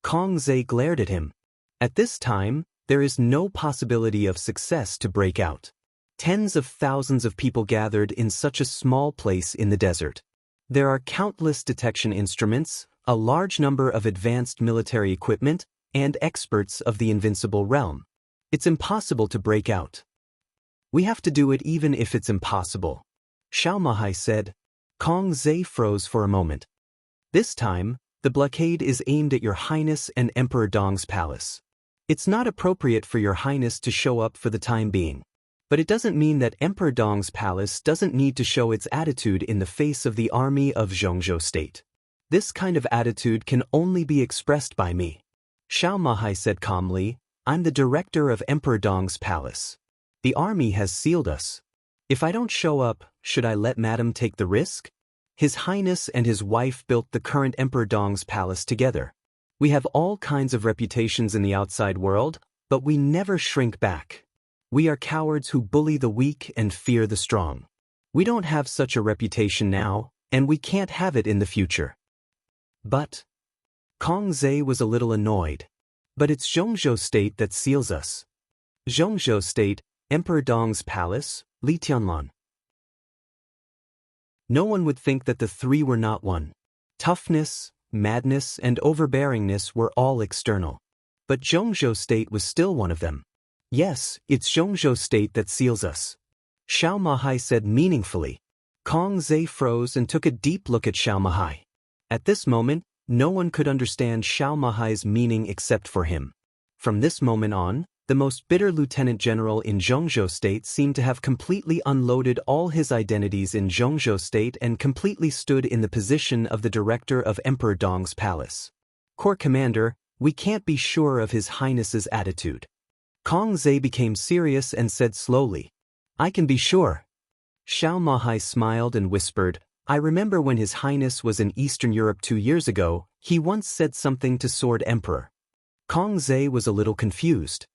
Kong Zhe glared at him. At this time, there is no possibility of success to break out. Tens of thousands of people gathered in such a small place in the desert. There are countless detection instruments, a large number of advanced military equipment, and experts of the invincible realm. It's impossible to break out. We have to do it even if it's impossible. Xiao Mahai said. Kong Zhe froze for a moment. This time, the blockade is aimed at Your Highness and Emperor Dong's palace. It's not appropriate for Your Highness to show up for the time being. But it doesn't mean that Emperor Dong's palace doesn't need to show its attitude in the face of the army of Zhongzhou State. This kind of attitude can only be expressed by me. Xiao Mahai said calmly, I'm the director of Emperor Dong's palace. The army has sealed us. If I don't show up, should I let Madam take the risk? His Highness and his wife built the current Emperor Dong's palace together. We have all kinds of reputations in the outside world, but we never shrink back. We are cowards who bully the weak and fear the strong. We don't have such a reputation now, and we can't have it in the future. But Kong Zhe was a little annoyed. But it's Zhongzhou State that seals us. Zhongzhou State, Emperor Dong's palace, Li Tianlan. No one would think that the three were not one. Toughness, madness, and overbearingness were all external. But Zhongzhou State was still one of them. Yes, it's Zhongzhou State that seals us. Xiao Mahai said meaningfully. Kong Zhe froze and took a deep look at Xiao Mahai. At this moment, no one could understand Xiao Mahai's meaning except for him. From this moment on, the most bitter lieutenant general in Zhongzhou State seemed to have completely unloaded all his identities in Zhongzhou State and completely stood in the position of the director of Emperor Dong's palace. Corps Commander, we can't be sure of His Highness's attitude. Kong Zhe became serious and said slowly, I can be sure. Xiao Mahai smiled and whispered, I remember when His Highness was in Eastern Europe 2 years ago, he once said something to Sword Emperor. Kong Zhe was a little confused.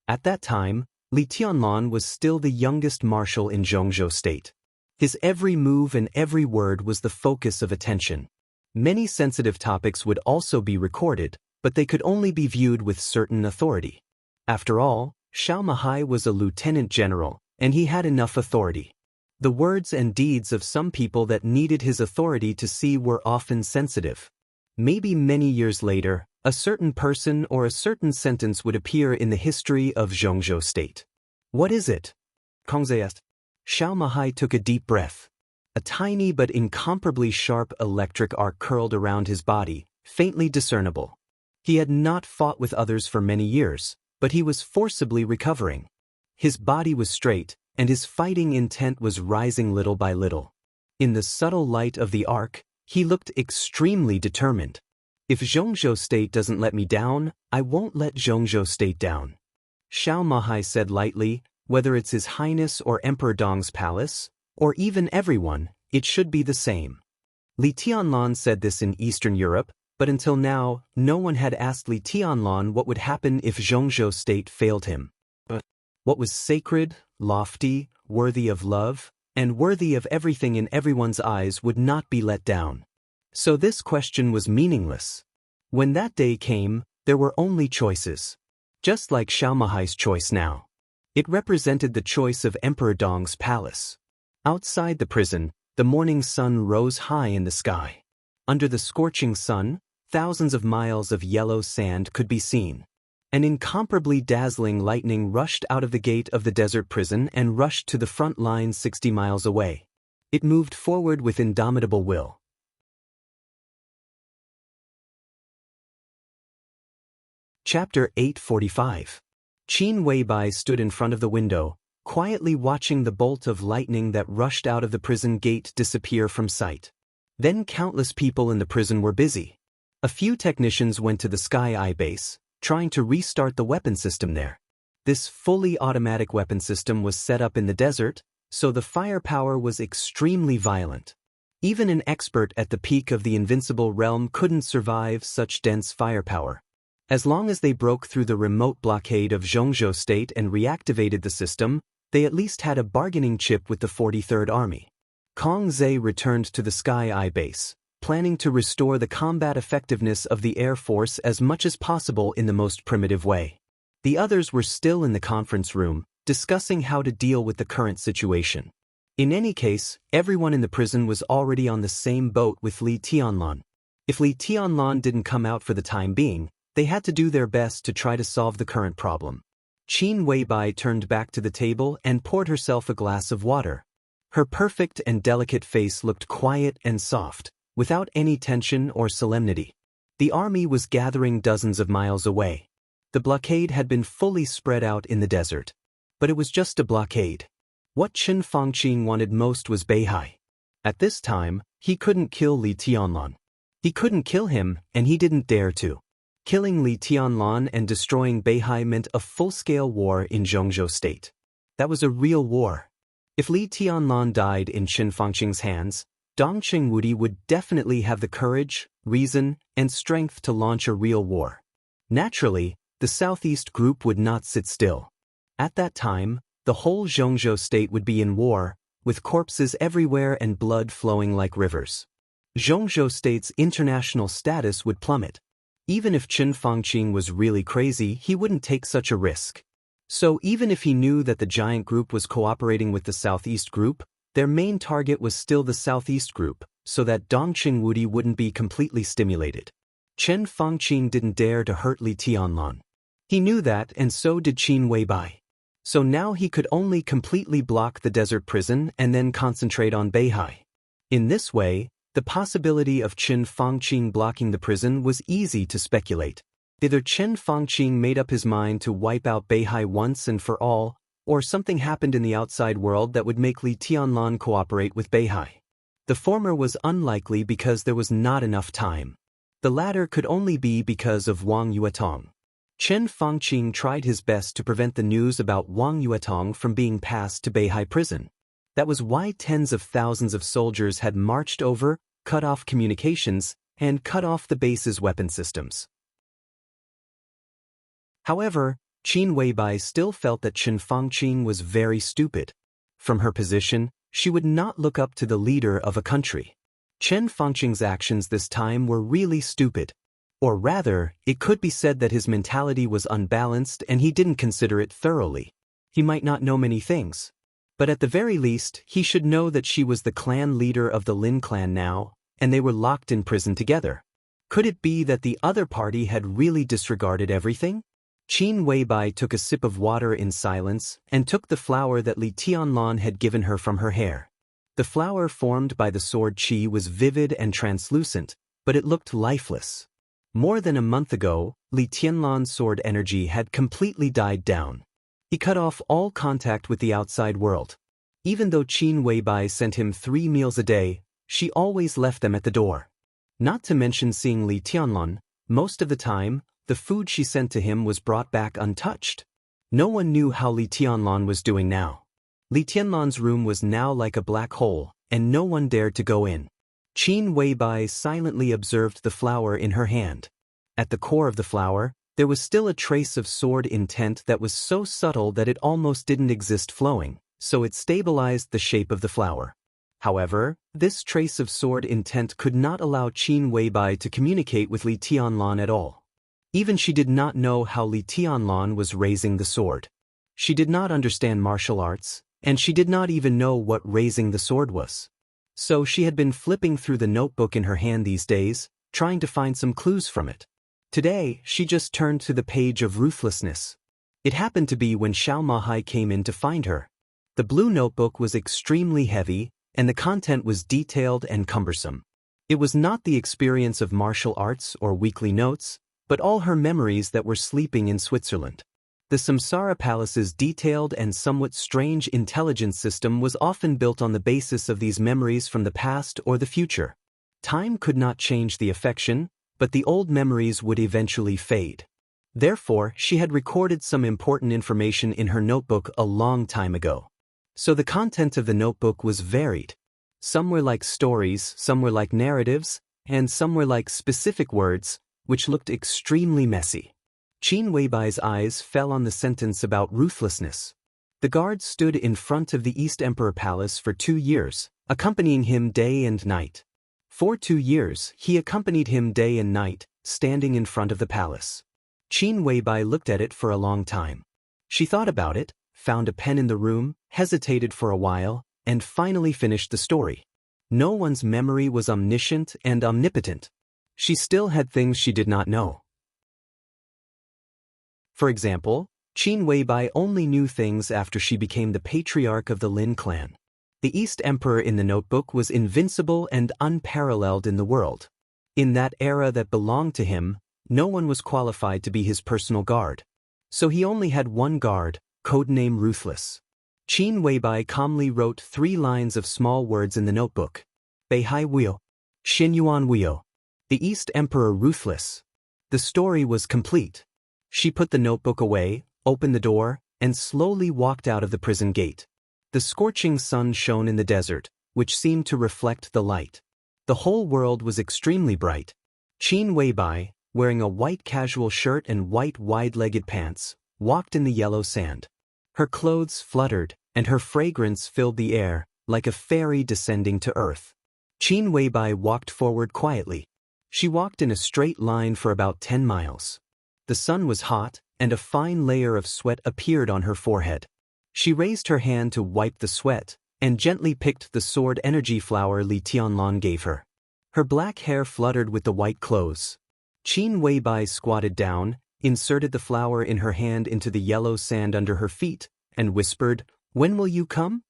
At that time, Li Tianlan was still the youngest marshal in Zhongzhou State. His every move and every word was the focus of attention. Many sensitive topics would also be recorded, but they could only be viewed with certain authority. After all, Xiao Mahai was a lieutenant general, and he had enough authority. The words and deeds of some people that needed his authority to see were often sensitive. Maybe many years later, a certain person or a certain sentence would appear in the history of Zhongzhou State. What is it? Kong Zhe asked. Xiao Mahai took a deep breath. A tiny but incomparably sharp electric arc curled around his body, faintly discernible. He had not fought with others for many years, but he was forcibly recovering. His body was straight, and his fighting intent was rising little by little. In the subtle light of the arc, he looked extremely determined. If Zhongzhou State doesn't let me down, I won't let Zhongzhou State down. Xiao Mahai said lightly, whether it's His Highness or Emperor Dong's palace, or even everyone, it should be the same. Li Tianlan said this in Eastern Europe, but until now, no one had asked Li Tianlan what would happen if Zhongzhou State failed him. But what was sacred, lofty, worthy of love, and worthy of everything in everyone's eyes would not be let down. So this question was meaningless. When that day came, there were only choices. Just like Xiao Mahai's choice now. It represented the choice of Emperor Dong's palace. Outside the prison, the morning sun rose high in the sky. Under the scorching sun, thousands of miles of yellow sand could be seen. An incomparably dazzling lightning rushed out of the gate of the desert prison and rushed to the front line 60 miles away. It moved forward with indomitable will. Chapter 845. Qin Weibai stood in front of the window, quietly watching the bolt of lightning that rushed out of the prison gate disappear from sight. Then countless people in the prison were busy. A few technicians went to the Sky Eye base, trying to restart the weapon system there. This fully automatic weapon system was set up in the desert, so the firepower was extremely violent. Even an expert at the peak of the invincible realm couldn't survive such dense firepower. As long as they broke through the remote blockade of Zhongzhou State and reactivated the system, they at least had a bargaining chip with the 43rd Army. Kong Zhe returned to the Sky Eye base, planning to restore the combat effectiveness of the Air Force as much as possible in the most primitive way. The others were still in the conference room, discussing how to deal with the current situation. In any case, everyone in the prison was already on the same boat with Li Tianlan. If Li Tianlan didn't come out for the time being, they had to do their best to try to solve the current problem. Qin Weibai turned back to the table and poured herself a glass of water. Her perfect and delicate face looked quiet and soft, without any tension or solemnity. The army was gathering dozens of miles away. The blockade had been fully spread out in the desert. But it was just a blockade. What Chen Fangqing wanted most was Beihai. At this time, he couldn't kill Li Tianlan. He couldn't kill him, and he didn't dare to. Killing Li Tianlan and destroying Beihai meant a full-scale war in Zhongzhou State. That was a real war. If Li Tianlan died in Chen Fangqing's hands, Dongqing Wudi would definitely have the courage, reason, and strength to launch a real war. Naturally, the Southeast Group would not sit still. At that time, the whole Zhongzhou State would be in war, with corpses everywhere and blood flowing like rivers. Zhongzhou State's international status would plummet. Even if Chen Fangqing was really crazy, he wouldn't take such a risk. So even if he knew that the giant group was cooperating with the Southeast Group, their main target was still the Southeast Group, so that Dongqing Wudi wouldn't be completely stimulated. Chen Fangqing didn't dare to hurt Li Tianlan. He knew that, and so did Qin Weibai. So now he could only completely block the desert prison and then concentrate on Beihai. In this way, the possibility of Chen Fangqing blocking the prison was easy to speculate. Either Chen Fangqing made up his mind to wipe out Beihai once and for all, or something happened in the outside world that would make Li Tianlan cooperate with Beihai. The former was unlikely because there was not enough time. The latter could only be because of Wang Yuetong. Chen Fangqing tried his best to prevent the news about Wang Yuetong from being passed to Beihai prison. That was why tens of thousands of soldiers had marched over, cut off communications, and cut off the base's weapon systems. However, Qin Weibai still felt that Chen Fangqing was very stupid. From her position, she would not look up to the leader of a country. Chen Fangqing's actions this time were really stupid. Or rather, it could be said that his mentality was unbalanced and he didn't consider it thoroughly. He might not know many things. But at the very least, he should know that she was the clan leader of the Lin clan now, and they were locked in prison together. Could it be that the other party had really disregarded everything? Qin Weibai took a sip of water in silence and took the flower that Li Tianlan had given her from her hair. The flower formed by the sword qi was vivid and translucent, but it looked lifeless. More than a month ago, Li Tianlan's sword energy had completely died down. He cut off all contact with the outside world. Even though Qin Weibai sent him 3 meals a day, she always left them at the door. Not to mention seeing Li Tianlan, most of the time, the food she sent to him was brought back untouched. No one knew how Li Tianlan was doing now. Li Tianlan's room was now like a black hole, and no one dared to go in. Qin Weibai silently observed the flower in her hand. At the core of the flower, there was still a trace of sword intent that was so subtle that it almost didn't exist flowing, so it stabilized the shape of the flower. However, this trace of sword intent could not allow Qin Weibai to communicate with Li Tianlan at all. Even she did not know how Li Tianlan was raising the sword. She did not understand martial arts, and she did not even know what raising the sword was. So she had been flipping through the notebook in her hand these days, trying to find some clues from it. Today, she just turned to the page of ruthlessness. It happened to be when Xiao Mahai came in to find her. The blue notebook was extremely heavy, and the content was detailed and cumbersome. It was not the experience of martial arts or weekly notes, but all her memories that were sleeping in Switzerland. The Samsara Palace's detailed and somewhat strange intelligence system was often built on the basis of these memories from the past or the future. Time could not change the affection, but the old memories would eventually fade. Therefore, she had recorded some important information in her notebook a long time ago. So the content of the notebook was varied. Some were like stories, some were like narratives, and some were like specific words, which looked extremely messy. Qin Weibai's eyes fell on the sentence about ruthlessness. The guard stood in front of the East Emperor Palace for 2 years, accompanying him day and night. For 2 years, he accompanied him day and night, standing in front of the palace. Qin Weibai looked at it for a long time. She thought about it, found a pen in the room, hesitated for a while, and finally finished the story. No one's memory was omniscient and omnipotent. She still had things she did not know. For example, Qin Weibai only knew things after she became the patriarch of the Lin clan. The East Emperor in the notebook was invincible and unparalleled in the world. In that era that belonged to him, no one was qualified to be his personal guard. So he only had one guard, codename Ruthless. Qin Weibai calmly wrote 3 lines of small words in the notebook. Beihai Wuyo. Xinyuan Wuyo. The East Emperor Ruthless. The story was complete. She put the notebook away, opened the door, and slowly walked out of the prison gate. The scorching sun shone in the desert, which seemed to reflect the light. The whole world was extremely bright. Qin Weibai, wearing a white casual shirt and white wide-legged pants, walked in the yellow sand. Her clothes fluttered, and her fragrance filled the air, like a fairy descending to earth. Qin Weibai walked forward quietly. She walked in a straight line for about 10 miles. The sun was hot, and a fine layer of sweat appeared on her forehead. She raised her hand to wipe the sweat, and gently picked the sword energy flower Li Tianlan gave her. Her black hair fluttered with the white clothes. Qin Weibai squatted down, inserted the flower in her hand into the yellow sand under her feet, and whispered, "When will you come?"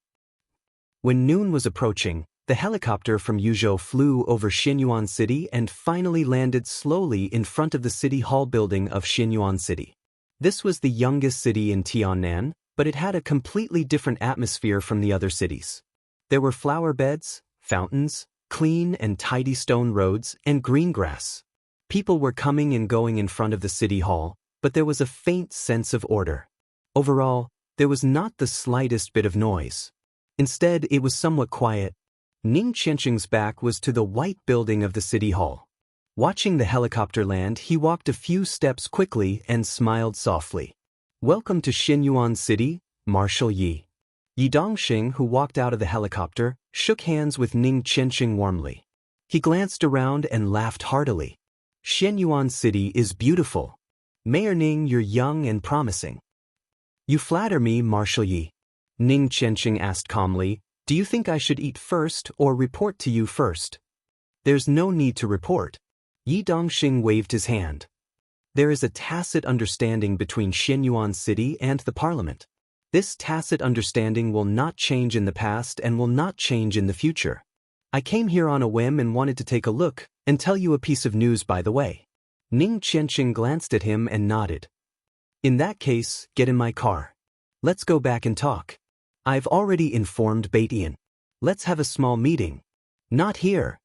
When noon was approaching, the helicopter from Yuzhou flew over Xinyuan City and finally landed slowly in front of the City Hall building of Xinyuan City. This was the youngest city in Tiannan, but it had a completely different atmosphere from the other cities. There were flower beds, fountains, clean and tidy stone roads, and green grass. People were coming and going in front of the City Hall, but there was a faint sense of order. Overall, there was not the slightest bit of noise. Instead, it was somewhat quiet. Ning Qianxing's back was to the white building of the City Hall. Watching the helicopter land, he walked a few steps quickly and smiled softly. "Welcome to Xinyuan City, Marshal Yi." Yi Dongxing, who walked out of the helicopter, shook hands with Ning Qianxing warmly. He glanced around and laughed heartily. "Xinyuan City is beautiful. Mayor Ning, you're young and promising." "You flatter me, Marshal Yi." Ning Qianxing asked calmly, "Do you think I should eat first or report to you first?" "There's no need to report." Yi Dongxing waved his hand. "There is a tacit understanding between Xinyuan City and the parliament. This tacit understanding will not change in the past and will not change in the future. I came here on a whim and wanted to take a look and tell you a piece of news by the way. Ning Qianqing glanced at him and nodded. In that case, get in my car. Let's go back and talk. I've already informed Baidian. Let's have a small meeting. Not here.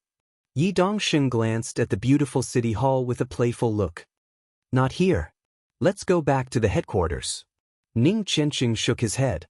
Yi Dongsheng glanced at the beautiful city hall with a playful look. Not here. Let's go back to the headquarters. Ning Qianqing shook his head.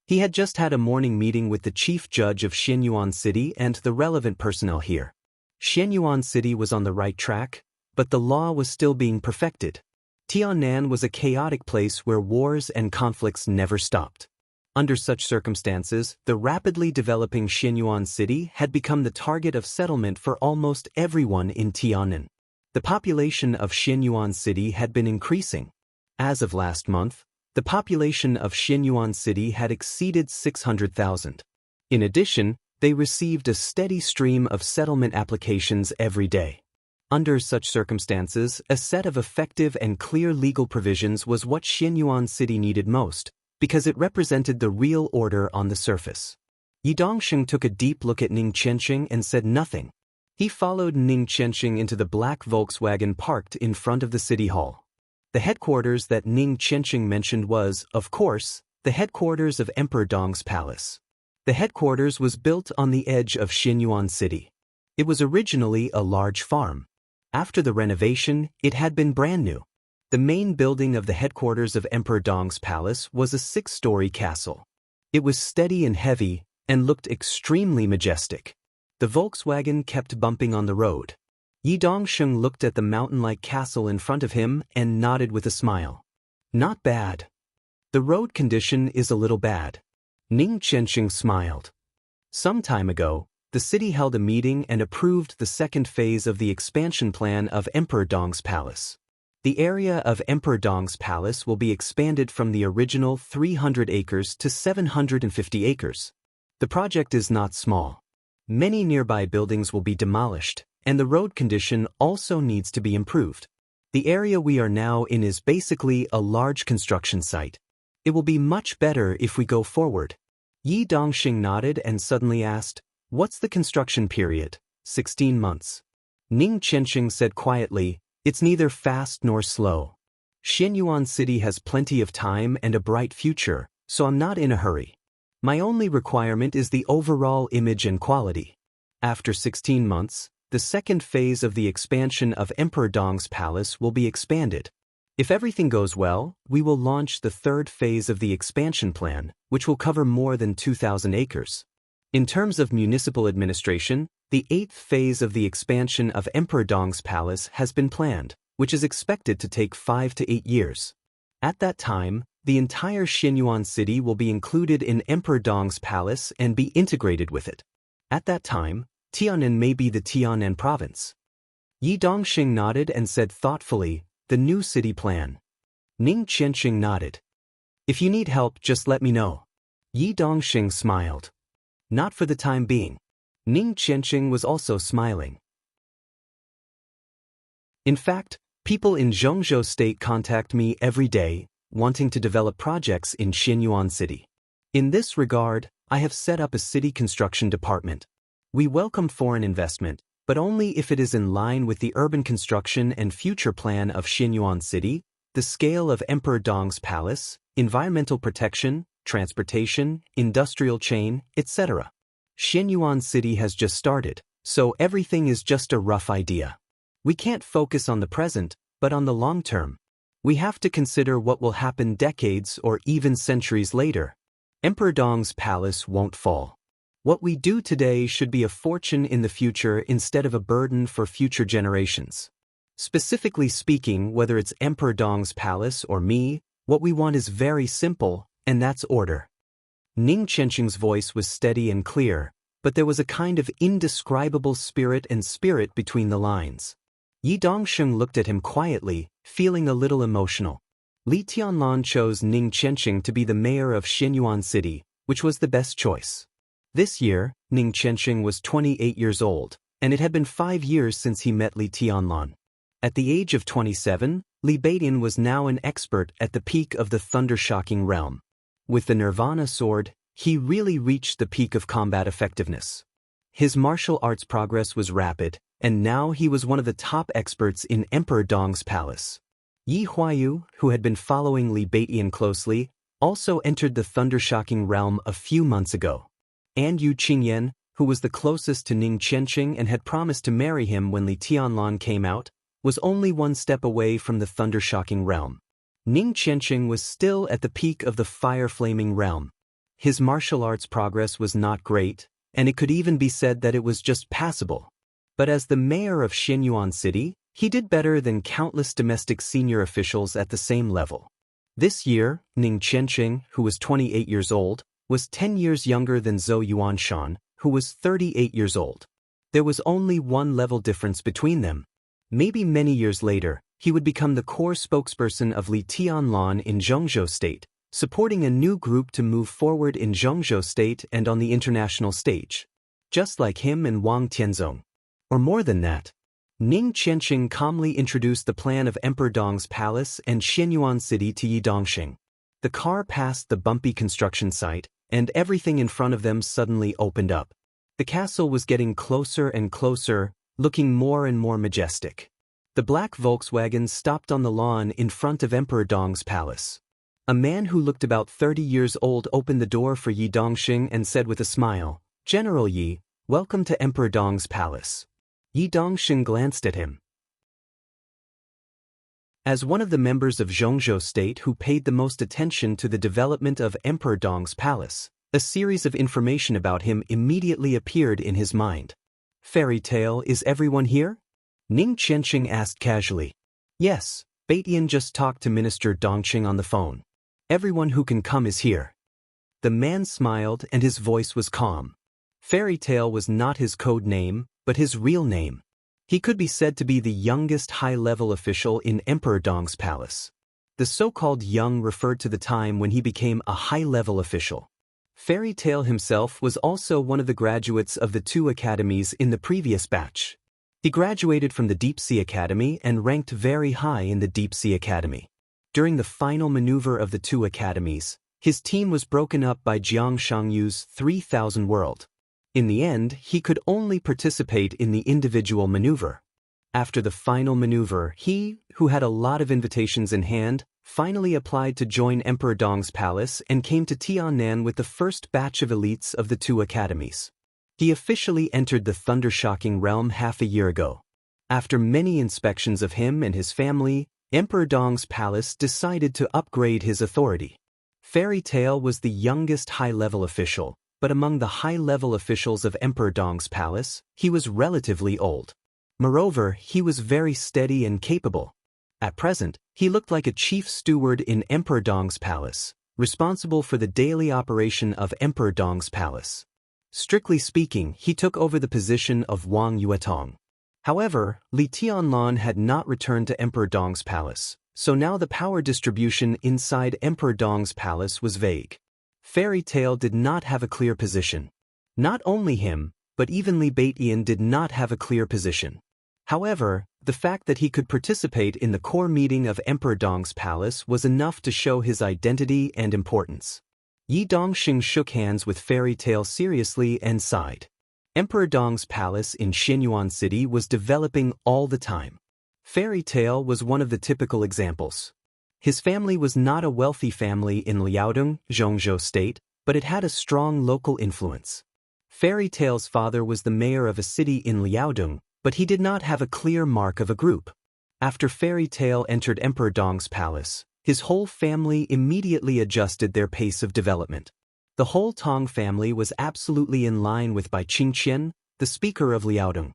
He had just had a morning meeting with the chief judge of Xianyuan City and the relevant personnel here. Xianyuan City was on the right track, but the law was still being perfected. Tianan was a chaotic place where wars and conflicts never stopped. Under such circumstances, the rapidly developing Xianyuan City had become the target of settlement for almost everyone in Tianan. The population of Xianyuan City had been increasing. As of last month, the population of Xianyuan City had exceeded 600,000. In addition, they received a steady stream of settlement applications every day. Under such circumstances, a set of effective and clear legal provisions was what Xianyuan City needed most, because it represented the real order on the surface. Yi Dongsheng took a deep look at Ning Qianqing and said nothing. He followed Ning Qianqing into the black Volkswagen parked in front of the city hall. The headquarters that Ning Qianqing mentioned was, of course, the headquarters of Emperor Dong's palace. The headquarters was built on the edge of Xianyuan City. It was originally a large farm. After the renovation, it had been brand new. The main building of the headquarters of Emperor Dong's palace was a 6-story castle. It was steady and heavy, and looked extremely majestic. The Volkswagen kept bumping on the road. Yi Dongsheng looked at the mountain-like castle in front of him and nodded with a smile. Not bad. The road condition is a little bad. Ning Qianqing smiled. Some time ago, the city held a meeting and approved the second phase of the expansion plan of Emperor Dong's palace. The area of Emperor Dong's palace will be expanded from the original 300 acres to 750 acres. The project is not small. Many nearby buildings will be demolished, and the road condition also needs to be improved. The area we are now in is basically a large construction site. It will be much better if we go forward. Yi Dongxing nodded and suddenly asked, "What's the construction period?" 16 months. Ning Qianqing said quietly, "It's neither fast nor slow. Xianyuan City has plenty of time and a bright future, so I'm not in a hurry. My only requirement is the overall image and quality." After 16 months, the second phase of the expansion of Emperor Dong's palace will be expanded. If everything goes well, we will launch the third phase of the expansion plan, which will cover more than 2,000 acres. In terms of municipal administration, the 8th phase of the expansion of Emperor Dong's palace has been planned, which is expected to take 5 to 8 years. At that time, the entire Xianyuan City will be included in Emperor Dong's palace and be integrated with it. At that time, Tianan may be the Tianan province. Yi Dongxing nodded and said thoughtfully, "The new city plan." Ning Qianqing nodded. "If you need help, just let me know." Yi Dongxing smiled. "Not for the time being." Ning Qianqing was also smiling. In fact, people in Zhengzhou State contact me every day, wanting to develop projects in Xianyuan City. In this regard, I have set up a city construction department. We welcome foreign investment, but only if it is in line with the urban construction and future plan of Xianyuan City, the scale of Emperor Dong's palace, environmental protection, transportation, industrial chain, etc. Xianyuan City has just started, so everything is just a rough idea. We can't focus on the present, but on the long term. We have to consider what will happen decades or even centuries later. Emperor Dong's palace won't fall. What we do today should be a fortune in the future instead of a burden for future generations. Specifically speaking, whether it's Emperor Dong's palace or me, what we want is very simple, and that's order. Ning Qianqing's voice was steady and clear, but there was a kind of indescribable spirit between the lines. Yi Dongsheng looked at him quietly, feeling a little emotional. Li Tianlan chose Ning Qianqing to be the mayor of Xianyuan City, which was the best choice. This year, Ning Qianqing was 28 years old, and it had been 5 years since he met Li Tianlan. At the age of 27, Li Baidian was now an expert at the peak of the thunder-shocking realm. With the Nirvana sword, he really reached the peak of combat effectiveness. His martial arts progress was rapid, and now he was one of the top experts in Emperor Dong's palace. Yi Huayu, who had been following Li Baitian closely, also entered the thundershocking realm a few months ago. And Yu Qingyan, who was the closest to Ning Qianqing and had promised to marry him when Li Tianlan came out, was only one step away from the thundershocking realm. Ning Qianqing was still at the peak of the fire-flaming realm. His martial arts progress was not great, and it could even be said that it was just passable. But as the mayor of Xianyuan City, he did better than countless domestic senior officials at the same level. This year, Ning Qianqing, who was 28 years old, was 10 years younger than Zhou Yuanshan, who was 38 years old. There was only one level difference between them. Maybe many years later, he would become the core spokesperson of Li Tianlan in Zhengzhou State, supporting a new group to move forward in Zhengzhou State and on the international stage. Just like him and Wang Tianzong. Or more than that. Ning Qianqing calmly introduced the plan of Emperor Dong's palace and Xianyuan City to Yi Dongxing. The car passed the bumpy construction site, and everything in front of them suddenly opened up. The castle was getting closer and closer, looking more and more majestic. The black Volkswagen stopped on the lawn in front of Emperor Dong's palace. A man who looked about 30 years old opened the door for Yi Dongxing and said with a smile, "General Yi, welcome to Emperor Dong's palace." Yi Dongxing glanced at him. As one of the members of Zhengzhou State who paid the most attention to the development of Emperor Dong's palace, a series of information about him immediately appeared in his mind. "Fairy tale, is everyone here?" Ning Qianqing asked casually. "Yes, Baitian just talked to Minister Dongqing on the phone. Everyone who can come is here." The man smiled and his voice was calm. Fairy tale was not his code name, but his real name. He could be said to be the youngest high-level official in Emperor Dong's palace. The so-called young referred to the time when he became a high-level official. Fairy tale himself was also one of the graduates of the two academies in the previous batch. He graduated from the Deep Sea Academy and ranked very high in the Deep Sea Academy. During the final maneuver of the two academies, his team was broken up by Jiang Shangyu's 3,000 World. In the end, he could only participate in the individual maneuver. After the final maneuver, he, who had a lot of invitations in hand, finally applied to join Emperor Dong's palace and came to Tiannan with the first batch of elites of the two academies. He officially entered the thundershocking realm half a year ago. After many inspections of him and his family, Emperor Dong's palace decided to upgrade his authority. Fairy Tale was the youngest high-level official, but among the high-level officials of Emperor Dong's palace, he was relatively old. Moreover, he was very steady and capable. At present, he looked like a chief steward in Emperor Dong's palace, responsible for the daily operation of Emperor Dong's palace. Strictly speaking, he took over the position of Wang Yuetong. However, Li Tianlan had not returned to Emperor Dong's palace, so now the power distribution inside Emperor Dong's palace was vague. Fairy Tale did not have a clear position. Not only him, but even Li Baitian did not have a clear position. However, the fact that he could participate in the core meeting of Emperor Dong's palace was enough to show his identity and importance. Yi Dongxing shook hands with Fairy Tale seriously and sighed. Emperor Dong's palace in Xianyuan City was developing all the time. Fairy Tale was one of the typical examples. His family was not a wealthy family in Liaodong, Zhengzhou State, but it had a strong local influence. Fairy Tale's father was the mayor of a city in Liaodong, but he did not have a clear mark of a group. After Fairy Tale entered Emperor Dong's palace, his whole family immediately adjusted their pace of development. The whole Tong family was absolutely in line with Bai Qingqian, the speaker of Liaodong.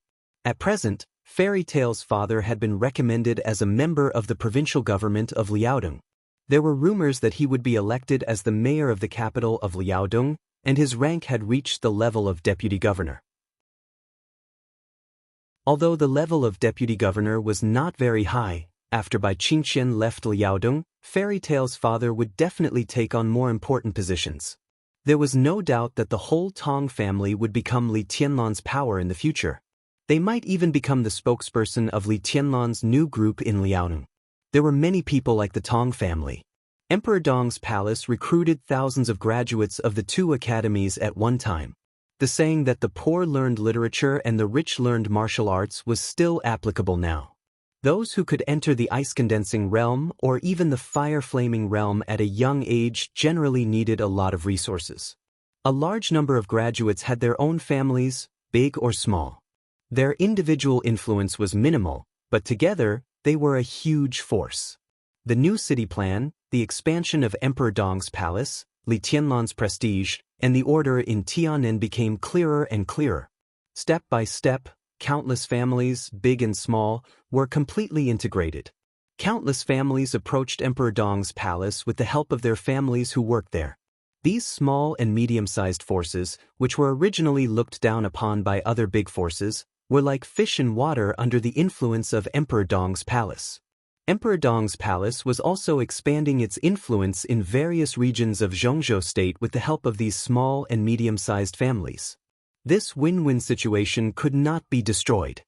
At present, Fairy Tale's father had been recommended as a member of the provincial government of Liaodong. There were rumors that he would be elected as the mayor of the capital of Liaodong, and his rank had reached the level of deputy governor. Although the level of deputy governor was not very high, after Bai Qingqian left Liaodong, Fairy Tale's father would definitely take on more important positions. There was no doubt that the whole Tong family would become Li Tianlan's power in the future. They might even become the spokesperson of Li Tianlan's new group in Liaodong. There were many people like the Tong family. Emperor Dong's palace recruited thousands of graduates of the two academies at one time. The The saying that the poor learned literature and the rich learned martial arts was still applicable now. Those who could enter the ice-condensing realm or even the fire-flaming realm at a young age generally needed a lot of resources. A large number of graduates had their own families, big or small. Their individual influence was minimal, but together, they were a huge force. The new city plan, the expansion of Emperor Dong's palace, Li Tianlan's prestige, and the order in Tian'an became clearer and clearer. Step by step, countless families, big and small, were completely integrated. Countless families approached Emperor Dong's palace with the help of their families who worked there. These small and medium-sized forces, which were originally looked down upon by other big forces, were like fish in water under the influence of Emperor Dong's palace. Emperor Dong's palace was also expanding its influence in various regions of Xianxia state with the help of these small and medium-sized families. This win-win situation could not be destroyed.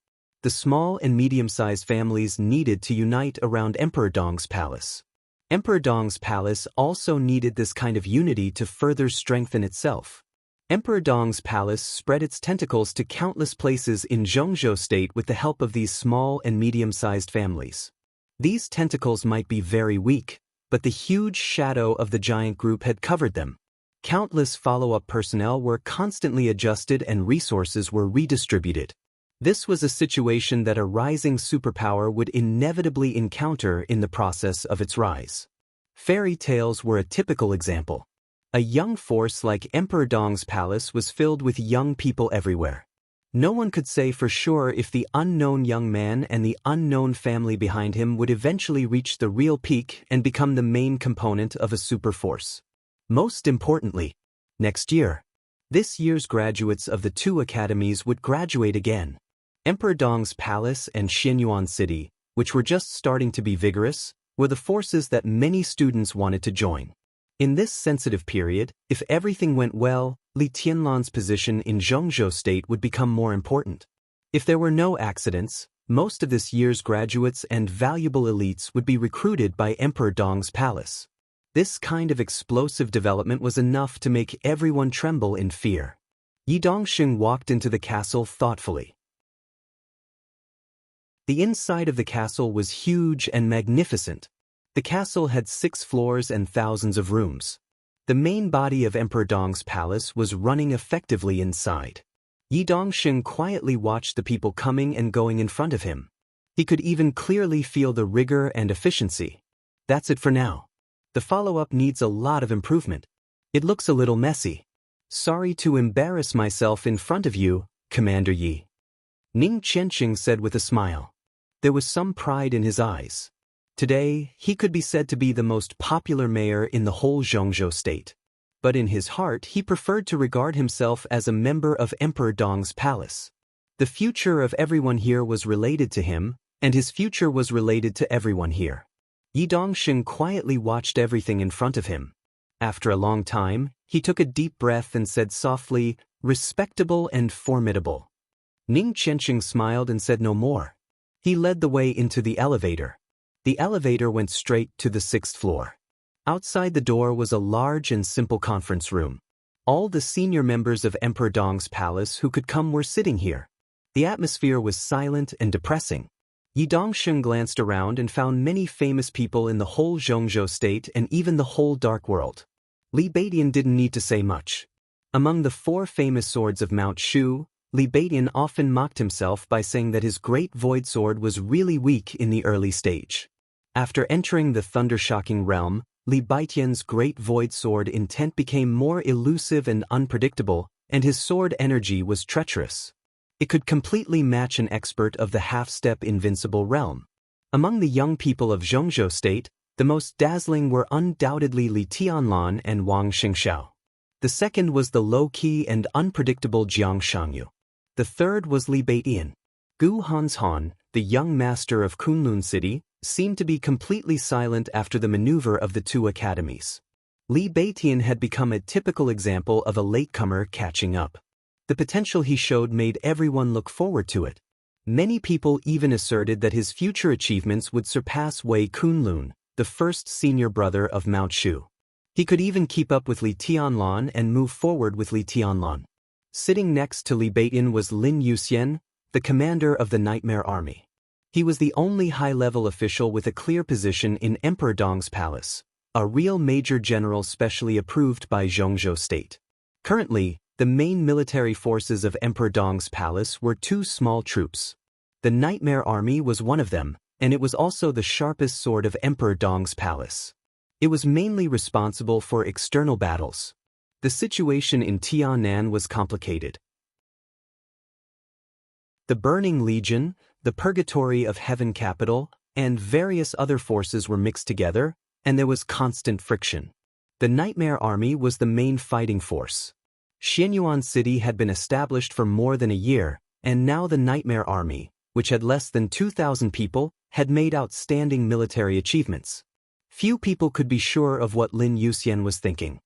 The small and medium-sized families needed to unite around Emperor Dong's palace. Emperor Dong's palace also needed this kind of unity to further strengthen itself. Emperor Dong's palace spread its tentacles to countless places in Xianxia state with the help of these small and medium-sized families. These tentacles might be very weak, but the huge shadow of the giant group had covered them. Countless follow-up personnel were constantly adjusted and resources were redistributed. This was a situation that a rising superpower would inevitably encounter in the process of its rise. Fairy tales were a typical example. A young force like Emperor Dong's palace was filled with young people everywhere. No one could say for sure if the unknown young man and the unknown family behind him would eventually reach the real peak and become the main component of a super force. Most importantly, next year, this year's graduates of the two academies would graduate again. Emperor Dong's palace and Xianyuan city, which were just starting to be vigorous, were the forces that many students wanted to join. In this sensitive period, if everything went well, Li Tianlan's position in Xianxia state would become more important. If there were no accidents, most of this year's graduates and valuable elites would be recruited by Emperor Dong's palace. This kind of explosive development was enough to make everyone tremble in fear. Yi Dongxing walked into the castle thoughtfully. The inside of the castle was huge and magnificent. The castle had 6 floors and thousands of rooms. The main body of Emperor Dong's palace was running effectively inside. Yi Dongxing quietly watched the people coming and going in front of him. He could even clearly feel the rigor and efficiency. That's it for now. The follow-up needs a lot of improvement. It looks a little messy. Sorry to embarrass myself in front of you, Commander Yi. Ning Qianqing said with a smile. There was some pride in his eyes. Today, he could be said to be the most popular mayor in the whole Xianxia state. But in his heart, he preferred to regard himself as a member of Emperor Dong's palace. The future of everyone here was related to him, and his future was related to everyone here. Yi Dongxing quietly watched everything in front of him. After a long time, he took a deep breath and said softly, "Respectable and formidable." Ning Qianqing smiled and said no more. He led the way into the elevator. The elevator went straight to the 6th floor. Outside the door was a large and simple conference room. All the senior members of Emperor Dong's palace who could come were sitting here. The atmosphere was silent and depressing. Yi Dongxing glanced around and found many famous people in the whole Xianxia state and even the whole dark world. Li Baidian didn't need to say much. Among the 4 famous swords of Mount Shu, Li Baidian often mocked himself by saying that his great void sword was really weak in the early stage. After entering the thunder-shocking realm, Li Baidian's great void sword intent became more elusive and unpredictable, and his sword energy was treacherous. It could completely match an expert of the half-step invincible realm. Among the young people of Xianxia state, the most dazzling were undoubtedly Li Tianlan and Wang Xingxiao. The second was the low-key and unpredictable Jiang Shangyu. The third was Li Baidian. Gu Hanshan, the young master of Kunlun City, seemed to be completely silent after the maneuver of the 2 academies. Li Baidian had become a typical example of a latecomer catching up. The potential he showed made everyone look forward to it. Many people even asserted that his future achievements would surpass Wei Kunlun, the first senior brother of Mount Shu. He could even keep up with Li Tianlan and move forward with Li Tianlan. Sitting next to Li Beitin was Lin Yuxian, the commander of the Nightmare Army. He was the only high-level official with a clear position in Emperor Dong's palace, a real major general specially approved by Zhongzhou state. Currently, the main military forces of Emperor Dong's palace were two small troops. The Nightmare Army was one of them, and it was also the sharpest sword of Emperor Dong's palace. It was mainly responsible for external battles. The situation in Tianan was complicated. The Burning Legion, the Purgatory of Heaven capital, and various other forces were mixed together, and there was constant friction. The Nightmare Army was the main fighting force. Xianyuan City had been established for more than a year, and now the Nightmare Army, which had less than 2,000 people, had made outstanding military achievements. Few people could be sure of what Lin Yuxian was thinking.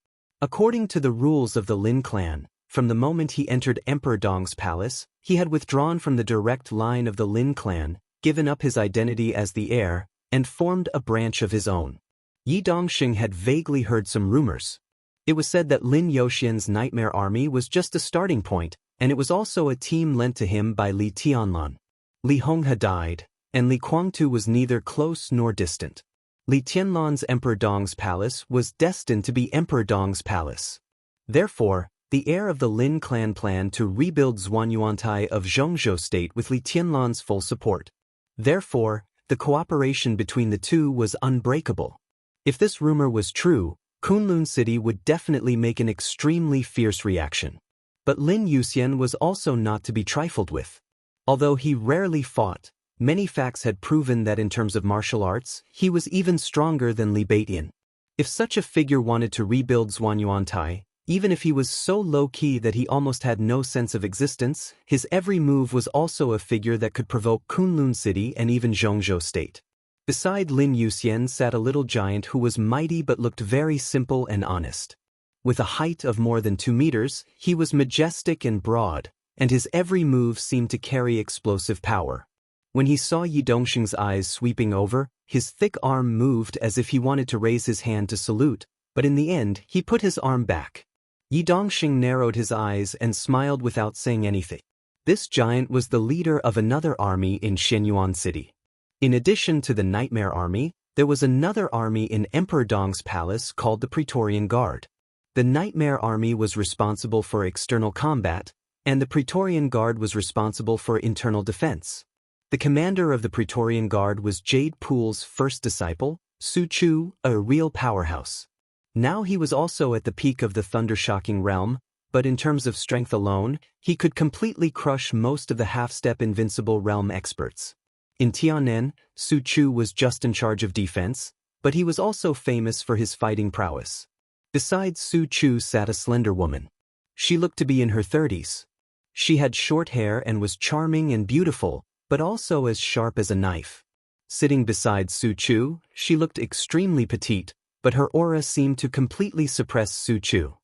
According to the rules of the Lin clan, from the moment he entered Emperor Dong's palace, he had withdrawn from the direct line of the Lin clan, given up his identity as the heir, and formed a branch of his own. Yi Dongxing had vaguely heard some rumors. It was said that Lin Yuxian's Nightmare Army was just a starting point, and it was also a team lent to him by Li Tianlan. Li Honghe died, and Li Guangtu was neither close nor distant. Li Tianlan's Emperor Dong's palace was destined to be Emperor Dong's palace. Therefore, the heir of the Lin clan planned to rebuild Zhuanyuantai of Zhongzhou state with Li Tianlan's full support. Therefore, the cooperation between the two was unbreakable. If this rumor was true, Kunlun City would definitely make an extremely fierce reaction. But Lin Yuxian was also not to be trifled with. Although he rarely fought, many facts had proven that in terms of martial arts, he was even stronger than Li Beitin. If such a figure wanted to rebuild Zhuanyuantai, even if he was so low-key that he almost had no sense of existence, his every move was also a figure that could provoke Kunlun City and even Zhongzhou state. Beside Lin Yuxian sat a little giant who was mighty but looked very simple and honest. With a height of more than 2 meters, he was majestic and broad, and his every move seemed to carry explosive power. When he saw Yi Dongxing's eyes sweeping over, his thick arm moved as if he wanted to raise his hand to salute, but in the end he put his arm back. Yi Dongxing narrowed his eyes and smiled without saying anything. This giant was the leader of another army in Xianyuan City. In addition to the Nightmare Army, there was another army in Emperor Dong's palace called the Praetorian Guard. The Nightmare Army was responsible for external combat, and the Praetorian Guard was responsible for internal defense. The commander of the Praetorian Guard was Jade Pool's first disciple, Su Chu, a real powerhouse. Now he was also at the peak of the thunder-shocking realm, but in terms of strength alone, he could completely crush most of the half-step invincible realm experts. In Tianan, Su Chu was just in charge of defense, but he was also famous for his fighting prowess. Beside Su Chu sat a slender woman. She looked to be in her 30s. She had short hair and was charming and beautiful, but also as sharp as a knife. Sitting beside Su Chu, she looked extremely petite, but her aura seemed to completely suppress Su Chu.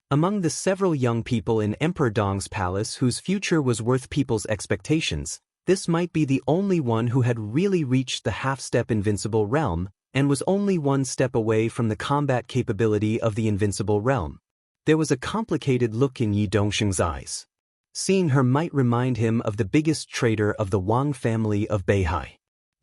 Among the several young people in Emperor Dong's palace whose future was worth people's expectations, this might be the only one who had really reached the half-step invincible realm, and was only one step away from the combat capability of the invincible realm. There was a complicated look in Yi Dongxing's eyes. Seeing her might remind him of the biggest traitor of the Wang family of Beihai.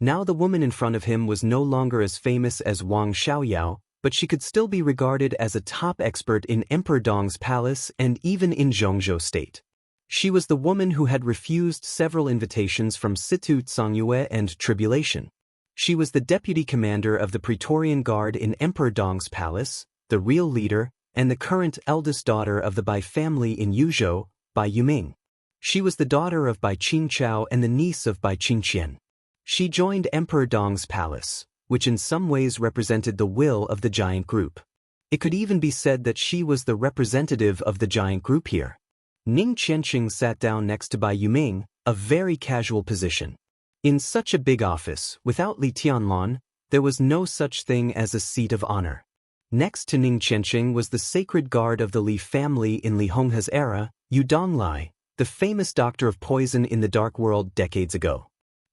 Now the woman in front of him was no longer as famous as Wang Xiaoyao, but she could still be regarded as a top expert in Emperor Dong's palace and even in Zhongzhou state. She was the woman who had refused several invitations from Situ Tsangyue and Tribulation. She was the deputy commander of the Praetorian Guard in Emperor Dong's palace, the real leader, and the current eldest daughter of the Bai family in Yuzhou, Bai Yuming. She was the daughter of Bai Qingqiao and the niece of Bai Qingqian. She joined Emperor Dong's palace, which in some ways represented the will of the giant group. It could even be said that she was the representative of the giant group here. Ning Qianqing sat down next to Bai Yuming, a very casual position. In such a big office, without Li Tianlan, there was no such thing as a seat of honor. Next to Ning Qianqing was the sacred guard of the Li family in Li Honghe's era, Yu Donglai, the famous doctor of poison in the Dark World decades ago.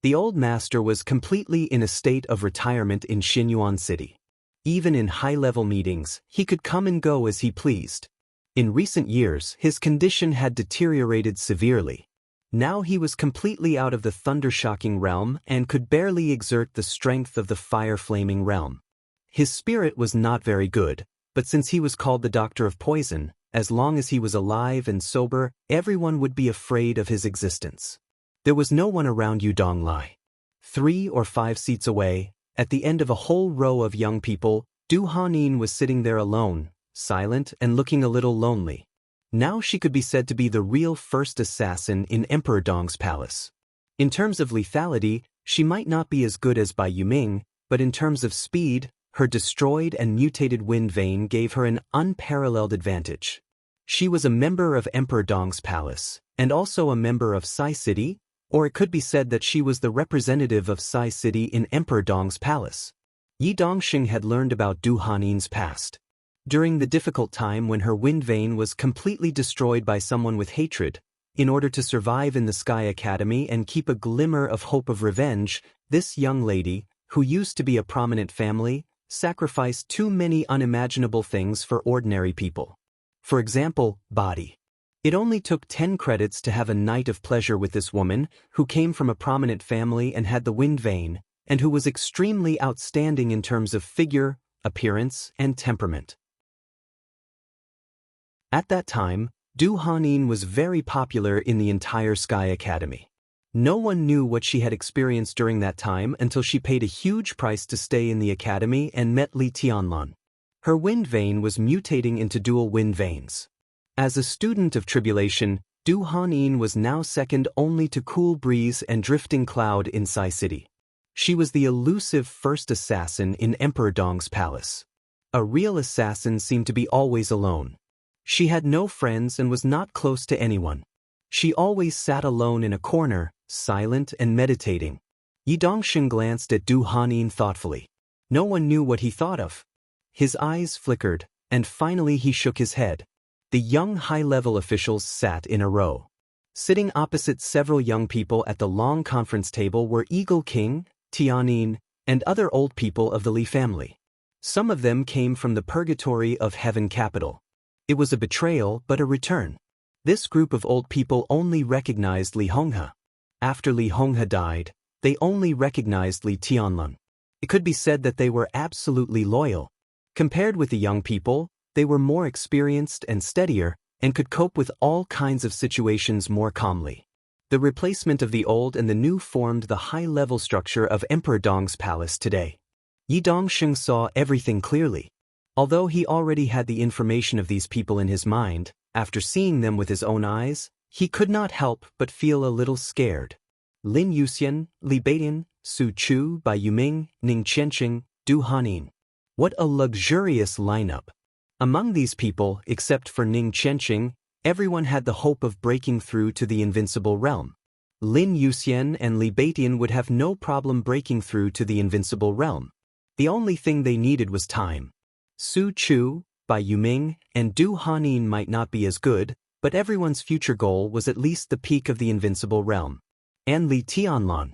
The old master was completely in a state of retirement in Xianyuan City. Even in high-level meetings, he could come and go as he pleased. In recent years, his condition had deteriorated severely. Now he was completely out of the thunder-shocking realm and could barely exert the strength of the fire-flaming realm. His spirit was not very good, but since he was called the Doctor of Poison, as long as he was alive and sober, everyone would be afraid of his existence. There was no one around Yudong Lai. 3 or 5 seats away, at the end of a whole row of young people, Du Hanin was sitting there alone, silent and looking a little lonely. Now she could be said to be the real first assassin in Emperor Dong's palace. In terms of lethality, she might not be as good as Bai Yuming, but in terms of speed, her destroyed and mutated wind vein gave her an unparalleled advantage. She was a member of Emperor Dong's palace, and also a member of Sai City, or it could be said that she was the representative of Sai City in Emperor Dong's palace. Yi Dongxing had learned about Du Hanin's past. During the difficult time when her wind vein was completely destroyed by someone with hatred, in order to survive in the Sky Academy and keep a glimmer of hope of revenge, this young lady, who used to be a prominent family, sacrificed too many unimaginable things for ordinary people. For example, body. It only took 10 credits to have a night of pleasure with this woman, who came from a prominent family and had the wind vein, and who was extremely outstanding in terms of figure, appearance, and temperament. At that time, Du Hanin was very popular in the entire Sky Academy. No one knew what she had experienced during that time until she paid a huge price to stay in the academy and met Li Tianlan. Her wind vein was mutating into dual wind veins. As a student of tribulation, Du Hanin was now second only to Cool Breeze and Drifting Cloud in Sai City. She was the elusive first assassin in Emperor Dong's palace. A real assassin seemed to be always alone. She had no friends and was not close to anyone. She always sat alone in a corner, silent and meditating. Yi Dongxing glanced at Du Hanin thoughtfully. No one knew what he thought of. His eyes flickered, and finally he shook his head. The young high-level officials sat in a row. Sitting opposite several young people at the long conference table were Eagle King, Tianin, and other old people of the Li family. Some of them came from the purgatory of Heaven Capital. It was a betrayal but a return. This group of old people only recognized Li Honghe. After Li Honghe died, they only recognized Li Tianlan. It could be said that they were absolutely loyal. Compared with the young people, they were more experienced and steadier, and could cope with all kinds of situations more calmly. The replacement of the old and the new formed the high-level structure of Emperor Dong's palace today. Yi Dongxing saw everything clearly. Although he already had the information of these people in his mind, after seeing them with his own eyes, he could not help but feel a little scared. Lin Yuxian, Li Beidian, Su Chu, Bai Yuming, Ning Qianqing, Du Hanin. What a luxurious lineup! Among these people, except for Ning Qianqing, everyone had the hope of breaking through to the invincible realm. Lin Yuxian and Li Beidian would have no problem breaking through to the invincible realm. The only thing they needed was time. Su Chu, Bai Yuming, and Du Hanin might not be as good, but everyone's future goal was at least the peak of the invincible realm. And Li Tianlan.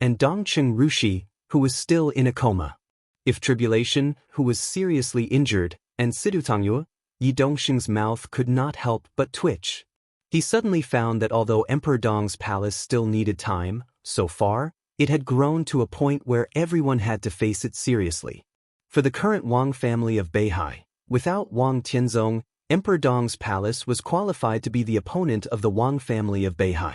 And Dongcheng Rushi, who was still in a coma. If Tribulation, who was seriously injured, and Sidu Tangyue, Yi Dongxing's mouth could not help but twitch. He suddenly found that although Emperor Dong's palace still needed time, so far, it had grown to a point where everyone had to face it seriously. For the current Wang family of Beihai, without Wang Tianzong, Emperor Dong's palace was qualified to be the opponent of the Wang family of Beihai.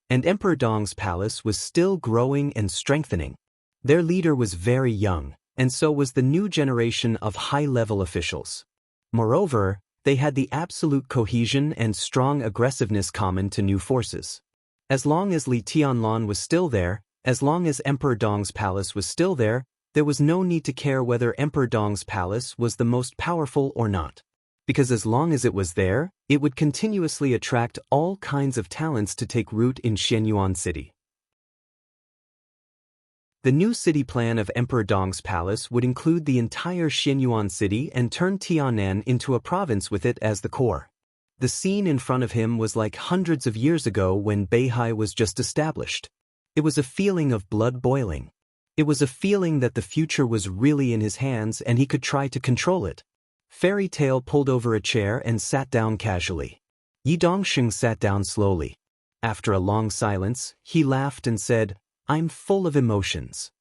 And Emperor Dong's palace was still growing and strengthening. Their leader was very young, and so was the new generation of high-level officials. Moreover, they had the absolute cohesion and strong aggressiveness common to new forces. As long as Li Tianlan was still there, as long as Emperor Dong's palace was still there was no need to care whether Emperor Dong's palace was the most powerful or not. Because as long as it was there, it would continuously attract all kinds of talents to take root in Xianyuan City. The new city plan of Emperor Dong's palace would include the entire Xianyuan City and turn Tianan into a province with it as the core. The scene in front of him was like hundreds of years ago when Beihai was just established. It was a feeling of blood boiling. It was a feeling that the future was really in his hands and he could try to control it. Fairy Tale pulled over a chair and sat down casually. Yi Dongsheng sat down slowly. After a long silence, he laughed and said, "I'm full of emotions."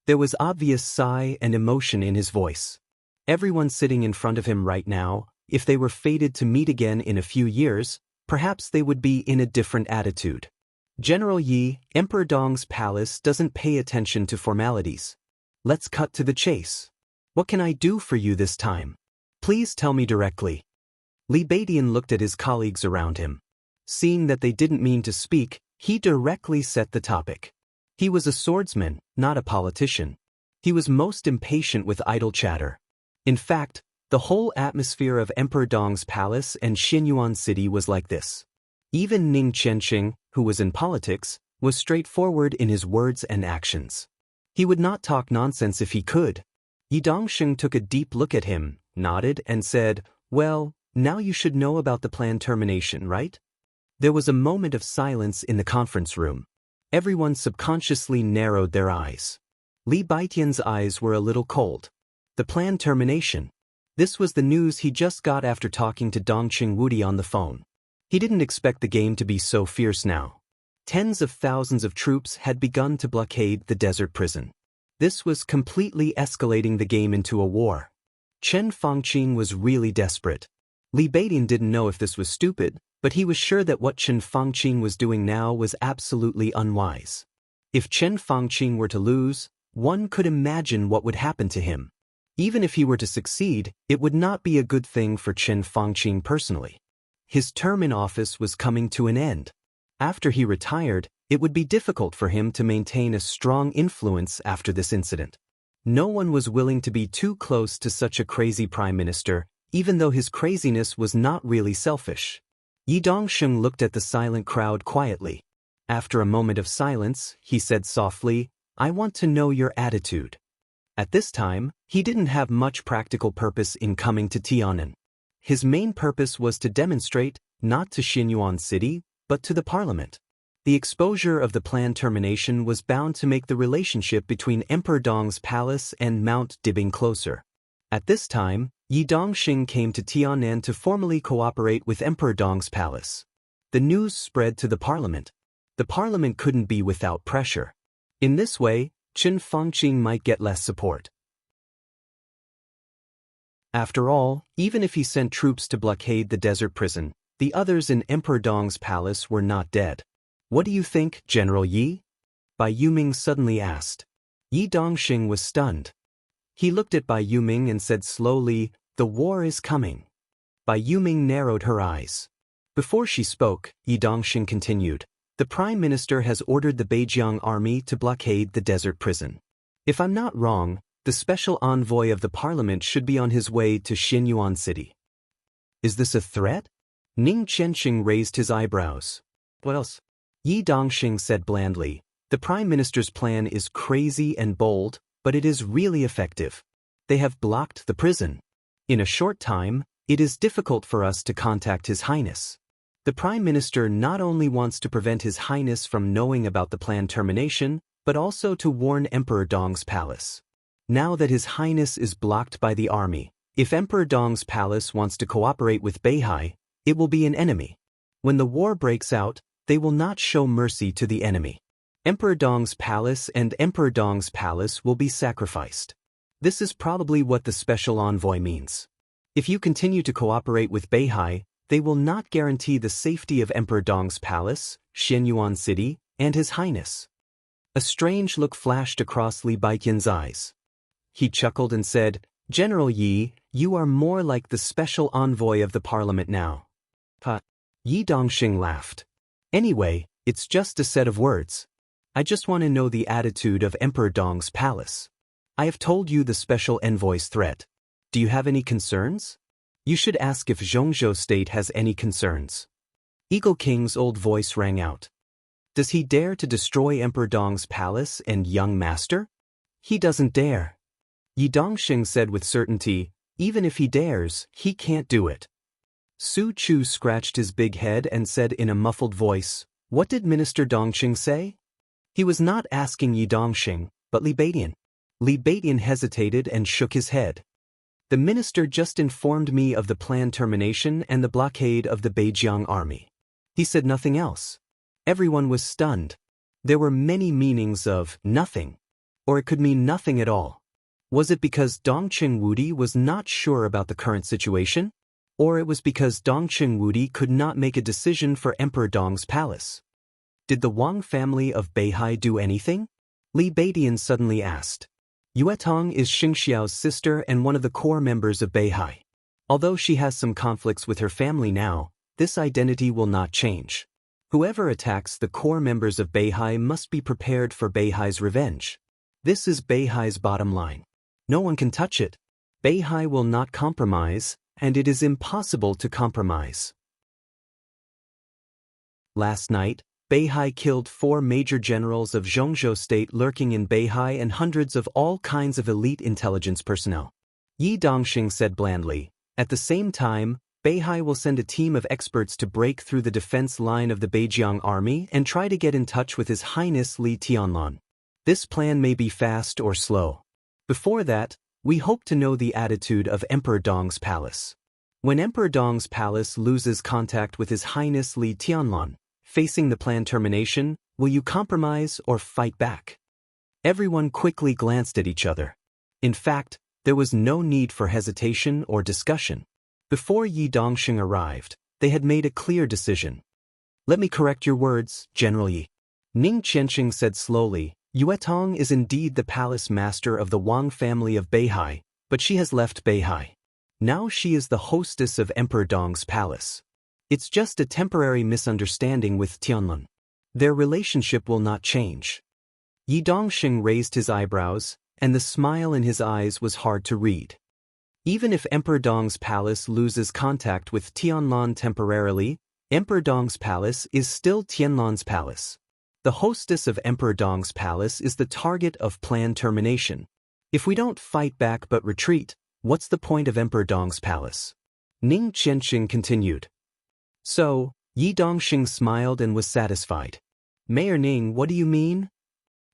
There was obvious sigh and emotion in his voice. Everyone sitting in front of him right now, if they were fated to meet again in a few years, perhaps they would be in a different attitude. General Yi, Emperor Dong's palace doesn't pay attention to formalities. Let's cut to the chase. What can I do for you this time? Please tell me directly. Li Beidian looked at his colleagues around him. Seeing that they didn't mean to speak, he directly set the topic. He was a swordsman, not a politician. He was most impatient with idle chatter. In fact, the whole atmosphere of Emperor Dong's palace and Xianyuan city was like this. Even Ning Qianxing, who was in politics, was straightforward in his words and actions. He would not talk nonsense if he could. Yi Dongsheng took a deep look at him, nodded, and said, "Well, now you should know about the planned termination, right?" There was a moment of silence in the conference room. Everyone subconsciously narrowed their eyes. Li Beidian's eyes were a little cold. The planned termination. This was the news he just got after talking to Dongqing Wudi on the phone. He didn't expect the game to be so fierce now. Tens of thousands of troops had begun to blockade the desert prison. This was completely escalating the game into a war. Chen Fangqing was really desperate. Li Beidian didn't know if this was stupid, but he was sure that what Chen Fangqing was doing now was absolutely unwise. If Chen Fangqing were to lose, one could imagine what would happen to him. Even if he were to succeed, it would not be a good thing for Chen Fangqing personally. His term in office was coming to an end. After he retired, it would be difficult for him to maintain a strong influence after this incident. No one was willing to be too close to such a crazy prime minister, even though his craziness was not really selfish. Yi Dongsheng looked at the silent crowd quietly. After a moment of silence, he said softly, "I want to know your attitude." At this time, he didn't have much practical purpose in coming to Tianan. His main purpose was to demonstrate, not to Xianyuan City, but to the parliament. The exposure of the planned termination was bound to make the relationship between Emperor Dong's palace and Mount Dibing closer. At this time, Yi Dongxing came to Tianan to formally cooperate with Emperor Dong's palace. The news spread to the parliament. The parliament couldn't be without pressure. In this way, Chen Fangqing might get less support. After all, even if he sent troops to blockade the desert prison, the others in Emperor Dong's palace were not dead. "What do you think, General Yi?" Bai Yuming suddenly asked. Yi Dongxing was stunned. He looked at Bai Yuming and said slowly, "The war is coming." Bai Yuming narrowed her eyes. Before she spoke, Yi Dongxing continued, "The Prime Minister has ordered the Beijiang army to blockade the desert prison. If I'm not wrong, the special envoy of the parliament should be on his way to Xianyuan City." "Is this a threat?" Ning Qianxing raised his eyebrows. "What else?" Yi Dongxing said blandly, "The Prime Minister's plan is crazy and bold, but it is really effective. They have blocked the prison. In a short time, it is difficult for us to contact His Highness. The Prime Minister not only wants to prevent His Highness from knowing about the planned termination, but also to warn Emperor Dong's palace. Now that His Highness is blocked by the army, if Emperor Dong's palace wants to cooperate with Beihai, it will be an enemy. When the war breaks out, they will not show mercy to the enemy. Emperor Dong's palace and Emperor Dong's palace will be sacrificed. This is probably what the special envoy means. If you continue to cooperate with Beihai, they will not guarantee the safety of Emperor Dong's palace, Xianyuan City, and His Highness." A strange look flashed across Li Baiqian's eyes. He chuckled and said, "General Yi, you are more like the special envoy of the parliament now." Yi Dongxing laughed. "Anyway, it's just a set of words. I just want to know the attitude of Emperor Dong's palace. I have told you the special envoy's threat. Do you have any concerns? You should ask if Zhongzhou State has any concerns." Eagle King's old voice rang out. "Does he dare to destroy Emperor Dong's palace and young master?" "He doesn't dare." Yi Dongxing said with certainty, "Even if he dares, he can't do it." Su Chu scratched his big head and said in a muffled voice, "What did Minister Dongxing say?" He was not asking Yi Dongxing, but Li Beidian. Li Beidian hesitated and shook his head. The minister just informed me of the planned termination and the blockade of the Beijiang army. He said nothing else. Everyone was stunned. There were many meanings of nothing, or it could mean nothing at all. Was it because Dongqing Wudi was not sure about the current situation? Or it was because Dongqing Wudi could not make a decision for Emperor Dong's palace? Did the Wang family of Beihai do anything? Li Beidian suddenly asked. Yuetong is Xianxiao's sister and one of the core members of Beihai. Although she has some conflicts with her family now, this identity will not change. Whoever attacks the core members of Beihai must be prepared for Beihai's revenge. This is Beihai's bottom line. No one can touch it. Beihai will not compromise, and it is impossible to compromise. Last night, Beihai killed 4 major generals of Zhongzhou state lurking in Beihai and hundreds of all kinds of elite intelligence personnel. Yi Dongxing said blandly. At the same time, Beihai will send a team of experts to break through the defense line of the Beijiang army and try to get in touch with His Highness Li Tianlan. This plan may be fast or slow. Before that, we hope to know the attitude of Emperor Dong's palace. When Emperor Dong's palace loses contact with His Highness Li Tianlan, facing the planned termination, will you compromise or fight back? Everyone quickly glanced at each other. In fact, there was no need for hesitation or discussion. Before Yi Dongxing arrived, they had made a clear decision. Let me correct your words, General Yi. Ning Qianxing said slowly. Yuetong is indeed the palace master of the Wang family of Beihai, but she has left Beihai. Now she is the hostess of Emperor Dong's palace. It's just a temporary misunderstanding with Tianlan. Their relationship will not change. Yi Dongxing raised his eyebrows, and the smile in his eyes was hard to read. Even if Emperor Dong's palace loses contact with Tianlan temporarily, Emperor Dong's palace is still Tianlan's palace. The hostess of Emperor Dong's palace is the target of planned termination. If we don't fight back but retreat, what's the point of Emperor Dong's palace? Ning Qianxing continued. So, Yi Dongxing smiled and was satisfied. Mayor Ning, what do you mean?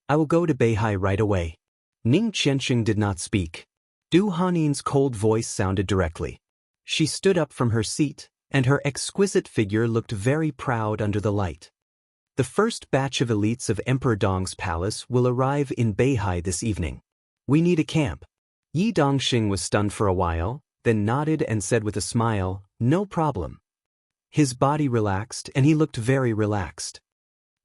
I will go to Beihai right away. Ning Qianxing did not speak. Du Hanin's cold voice sounded directly. She stood up from her seat, and her exquisite figure looked very proud under the light. The first batch of elites of Emperor Dong's palace will arrive in Beihai this evening. We need a camp. Yi Dongxing was stunned for a while, then nodded and said with a smile, no problem. His body relaxed and he looked very relaxed.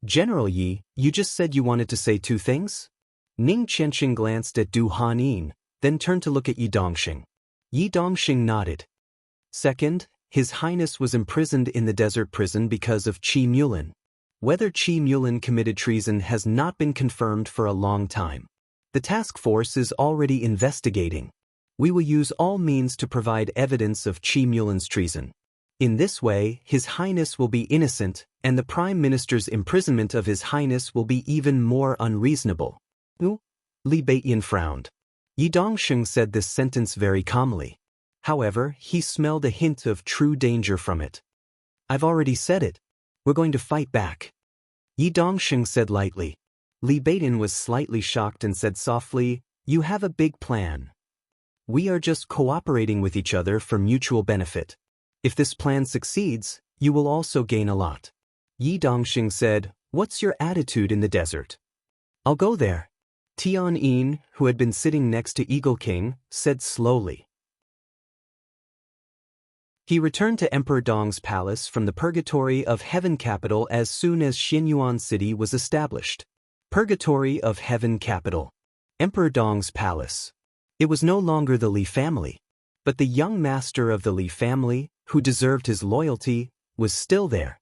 General Yi, you just said you wanted to say 2 things? Ning Qianxing glanced at Du Hanin, then turned to look at Yi Dongxing. Yi Dongxing nodded. Second, His Highness was imprisoned in the desert prison because of Qi Mulin. Whether Qi Mulin committed treason has not been confirmed for a long time. The task force is already investigating. We will use all means to provide evidence of Qi Mulin's treason. In this way, His Highness will be innocent, and the Prime Minister's imprisonment of His Highness will be even more unreasonable. Li Beiyan frowned. Yi Dongxing said this sentence very calmly. However, he smelled a hint of true danger from it. I've already said it. We're going to fight back. Yi Dongxing said lightly. Li Beiyan was slightly shocked and said softly, you have a big plan. We are just cooperating with each other for mutual benefit. If this plan succeeds, you will also gain a lot. Yi Dongxing said, what's your attitude in the desert? I'll go there. Tian Yin, who had been sitting next to Eagle King, said slowly. He returned to Emperor Dong's palace from the Purgatory of Heaven capital as soon as Xianyuan city was established. Purgatory of Heaven capital. Emperor Dong's palace. It was no longer the Li family, but the young master of the Li family, who deserved his loyalty, was still there.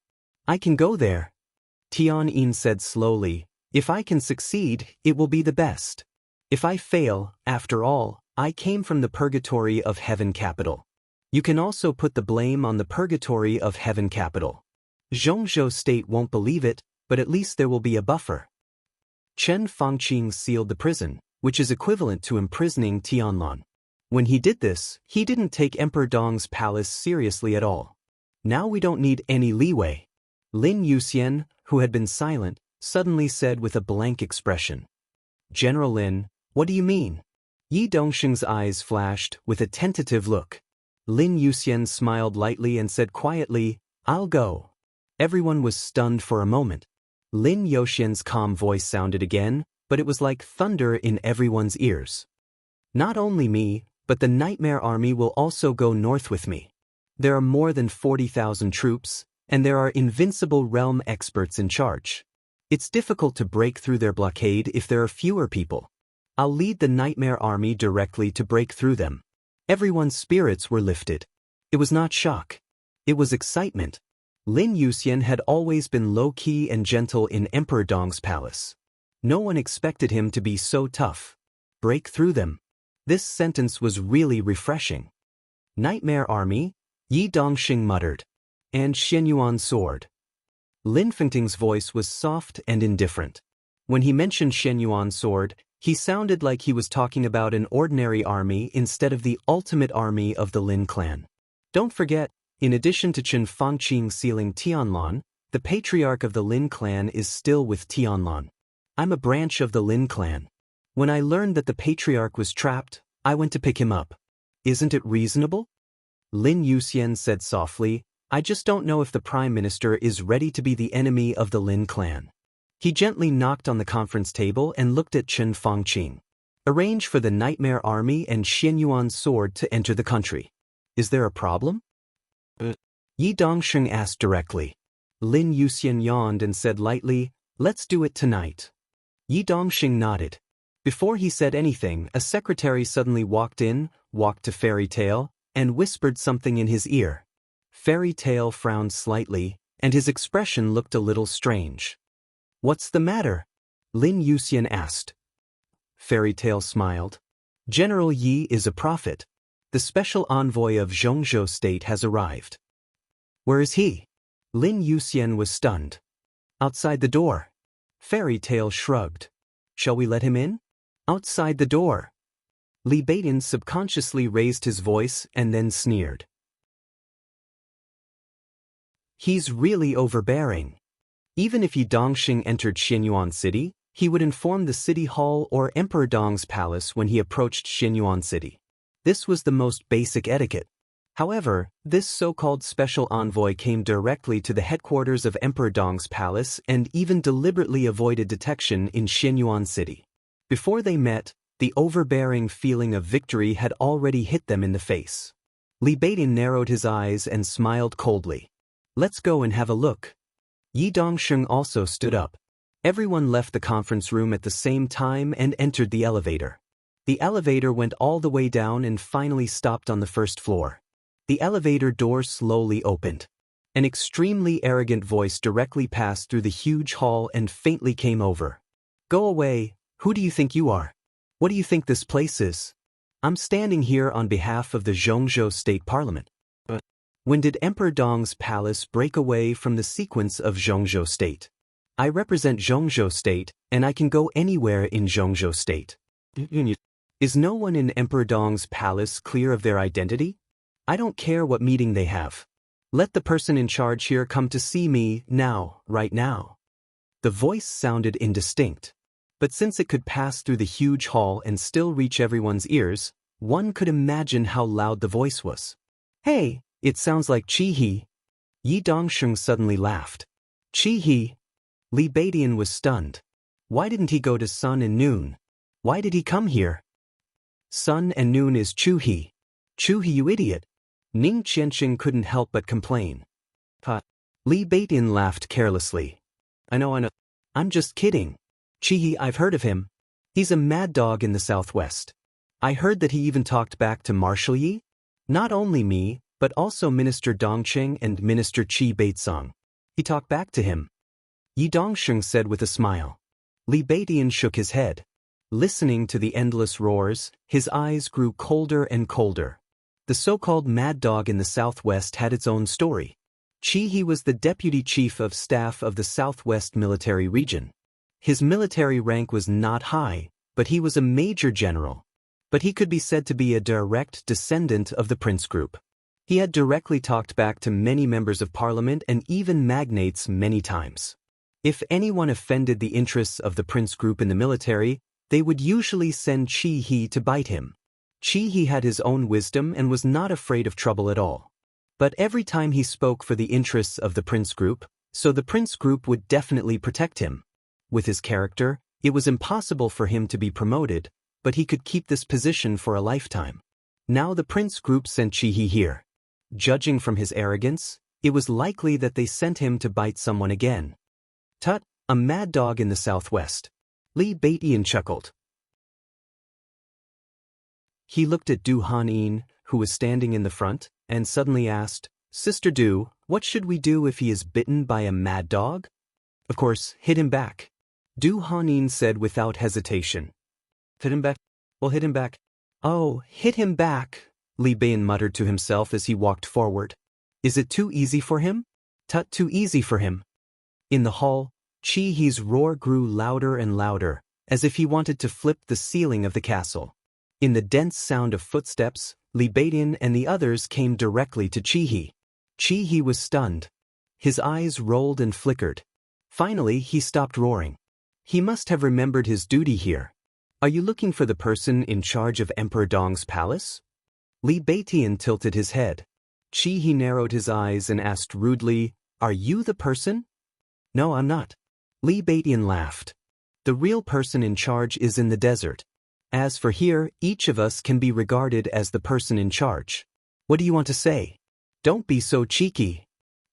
I can go there. Tian Yin said slowly, if I can succeed, it will be the best. If I fail, after all, I came from the Purgatory of Heaven capital. You can also put the blame on the Purgatory of Heaven capital. Zhongzhou state won't believe it, but at least there will be a buffer. Chen Fangqing sealed the prison, which is equivalent to imprisoning Tianlan. When he did this, he didn't take Emperor Dong's palace seriously at all. Now we don't need any leeway. Lin Yuxian, who had been silent, suddenly said with a blank expression. General Lin, what do you mean? Yi Dongsheng's eyes flashed with a tentative look. Lin Yuxian smiled lightly and said quietly, "I'll go." Everyone was stunned for a moment. Lin Yuxian's calm voice sounded again, but it was like thunder in everyone's ears. "Not only me, but the Nightmare Army will also go north with me. There are more than 40,000 troops, and there are invincible realm experts in charge. It's difficult to break through their blockade if there are fewer people. I'll lead the Nightmare Army directly to break through them." Everyone's spirits were lifted. It was not shock. It was excitement. Lin Yuxian had always been low-key and gentle in Emperor Dong's palace. No one expected him to be so tough. Break through them. This sentence was really refreshing. Nightmare Army, Yi Dongxing muttered. And Xianyuan's sword. Lin Fengting's voice was soft and indifferent. When he mentioned Xianyuan's sword, he sounded like he was talking about an ordinary army instead of the ultimate army of the Lin clan. Don't forget, in addition to Chen Fangqing sealing Tianlan, the patriarch of the Lin clan is still with Tianlan. I'm a branch of the Lin clan. When I learned that the patriarch was trapped, I went to pick him up. Isn't it reasonable? Lin Yuxian said softly, "I just don't know if the prime minister is ready to be the enemy of the Lin clan." He gently knocked on the conference table and looked at Chen Fangqing. "Arrange for the Nightmare Army and Xianyuan's sword to enter the country. Is there a problem?" Yi Dongsheng asked directly. Lin Yuxian yawned and said lightly, "Let's do it tonight." Yi Dongsheng nodded. Before he said anything, a secretary suddenly walked to Fairy Tale, and whispered something in his ear. Fairy Tale frowned slightly, and his expression looked a little strange. "What's the matter?" Lin Yuxian asked. Fairy Tale smiled. "General Yi is a prophet. The special envoy of Zhongzhou State has arrived." "Where is he?" Lin Yuxian was stunned. "Outside the door." Fairy Tale shrugged. "Shall we let him in?" "Outside the door." Li Beidan subconsciously raised his voice and then sneered. "He's really overbearing. Even if Yi Dongxing entered Xianyuan City, he would inform the city hall or Emperor Dong's palace when he approached Xianyuan City. This was the most basic etiquette. However, this so-called special envoy came directly to the headquarters of Emperor Dong's palace and even deliberately avoided detection in Xianyuan City. Before they met, the overbearing feeling of victory had already hit them in the face. Li Beidan narrowed his eyes and smiled coldly. "Let's go and have a look." Yi Dongsheng also stood up. Everyone left the conference room at the same time and entered the elevator. The elevator went all the way down and finally stopped on the first floor. The elevator door slowly opened. An extremely arrogant voice directly passed through the huge hall and faintly came over. "Go away, who do you think you are? What do you think this place is? I'm standing here on behalf of the Zhongzhou State Parliament." When did Emperor Dong's palace break away from the sequence of Zhongzhou State? "I represent Zhongzhou State, and I can go anywhere in Zhongzhou State." Is no one in Emperor Dong's palace clear of their identity? I don't care what meeting they have. Let the person in charge here come to see me now, right now. The voice sounded indistinct. But since it could pass through the huge hall and still reach everyone's ears, one could imagine how loud the voice was. "Hey, it sounds like Chi-He." Yi Dongsheng suddenly laughed. "Chi-He?" Li Beidan was stunned. Why didn't he go to Sun and Noon? Why did he come here? Sun and Noon is Chu-He. Chu-He, you idiot. Ning Qianxing couldn't help but complain. Li Beidan laughed carelessly. I know. I'm just kidding. Chi-He, I've heard of him. He's a mad dog in the southwest. I heard that he even talked back to Marshal Yi. Not only me, but also Minister Dongcheng and Minister Qi Baitsong. He talked back to him. Yi Dongsheng said with a smile. Li Beidan shook his head. Listening to the endless roars, his eyes grew colder and colder. The so-called mad dog in the southwest had its own story. Chi-He was the deputy chief of staff of the southwest military region. His military rank was not high, but he was a major general. But he could be said to be a direct descendant of the Prince Group. He had directly talked back to many members of parliament and even magnates many times. If anyone offended the interests of the Prince Group in the military, they would usually send Chi He to bite him. Chi He had his own wisdom and was not afraid of trouble at all. But every time he spoke for the interests of the Prince Group, so the Prince Group would definitely protect him. With his character, it was impossible for him to be promoted, but he could keep this position for a lifetime. Now the Prince Group sent Chi He here. Judging from his arrogance, it was likely that they sent him to bite someone again. Tut, a mad dog in the southwest. Li Baitian chuckled. He looked at Du Hanyin, who was standing in the front, and suddenly asked, Sister Du, what should we do if he is bitten by a mad dog? Of course, hit him back. Du Hanyin said without hesitation. Hit him back? Well, hit him back. Oh, hit him back, Li Baiyan muttered to himself as he walked forward. Is it too easy for him? Tut, too easy for him. In the hall, Chi He's roar grew louder and louder, as if he wanted to flip the ceiling of the castle. In the dense sound of footsteps, Li Baiyan and the others came directly to Chi He. Chi He was stunned. His eyes rolled and flickered. Finally, he stopped roaring. He must have remembered his duty here. Are you looking for the person in charge of Emperor Dong's palace? Li Baiyan tilted his head. Chi He narrowed his eyes and asked rudely, Are you the person? No, I'm not. Li Baiyan laughed. The real person in charge is in the desert. As for here, each of us can be regarded as the person in charge. What do you want to say? Don't be so cheeky.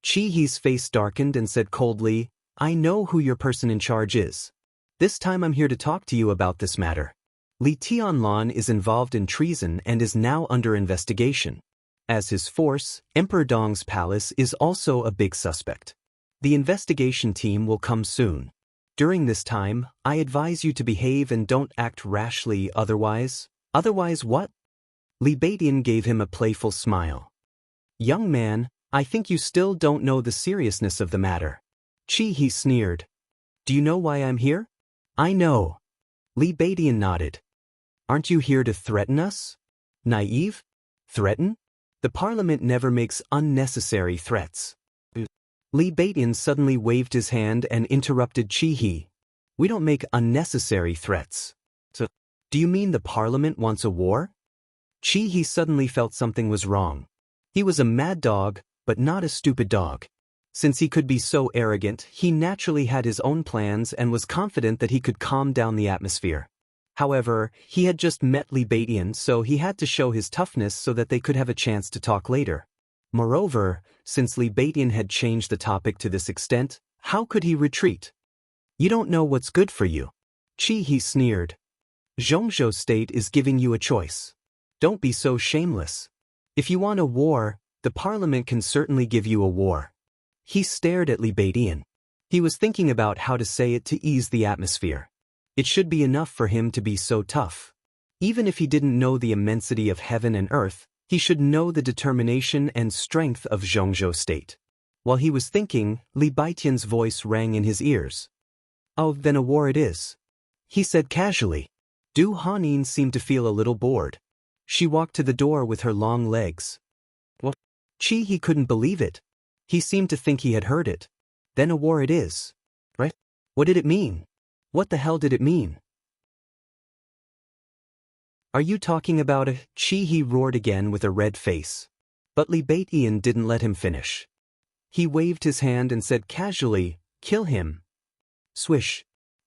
Chi He's face darkened and said coldly, I know who your person in charge is. This time I'm here to talk to you about this matter. Li Tianlan is involved in treason and is now under investigation. As his force, Emperor Dong's palace is also a big suspect. The investigation team will come soon. During this time, I advise you to behave and don't act rashly otherwise. Otherwise what? Li Baiyan gave him a playful smile. Young man, I think you still don't know the seriousness of the matter. Chi He sneered. Do you know why I'm here? I know. Li Baiyan nodded. Aren't you here to threaten us? Naive? Threaten? The parliament never makes unnecessary threats. Li Baiyan suddenly waved his hand and interrupted Chi He. We don't make unnecessary threats. So, do you mean the parliament wants a war? Chi He suddenly felt something was wrong. He was a mad dog, but not a stupid dog. Since he could be so arrogant, he naturally had his own plans and was confident that he could calm down the atmosphere. However, he had just met Li Baiyan, so he had to show his toughness so that they could have a chance to talk later. Moreover, since Li Baiyan had changed the topic to this extent, how could he retreat? You don't know what's good for you. Chi He sneered. Zhongzhou State is giving you a choice. Don't be so shameless. If you want a war, the parliament can certainly give you a war. He stared at Li Baiyan. He was thinking about how to say it to ease the atmosphere. It should be enough for him to be so tough. Even if he didn't know the immensity of heaven and earth, he should know the determination and strength of Zhongzhou State. While he was thinking, Li Baiyan's voice rang in his ears. Oh, then a war it is, he said casually. Du Hanyin seemed to feel a little bored. She walked to the door with her long legs. What? Chi He couldn't believe it. He seemed to think he had heard it. Then a war it is. Right? What did it mean? What the hell did it mean? Are you talking about a? Chi He roared again with a red face. But Li Baiyan didn't let him finish. He waved his hand and said casually, Kill him. Swish.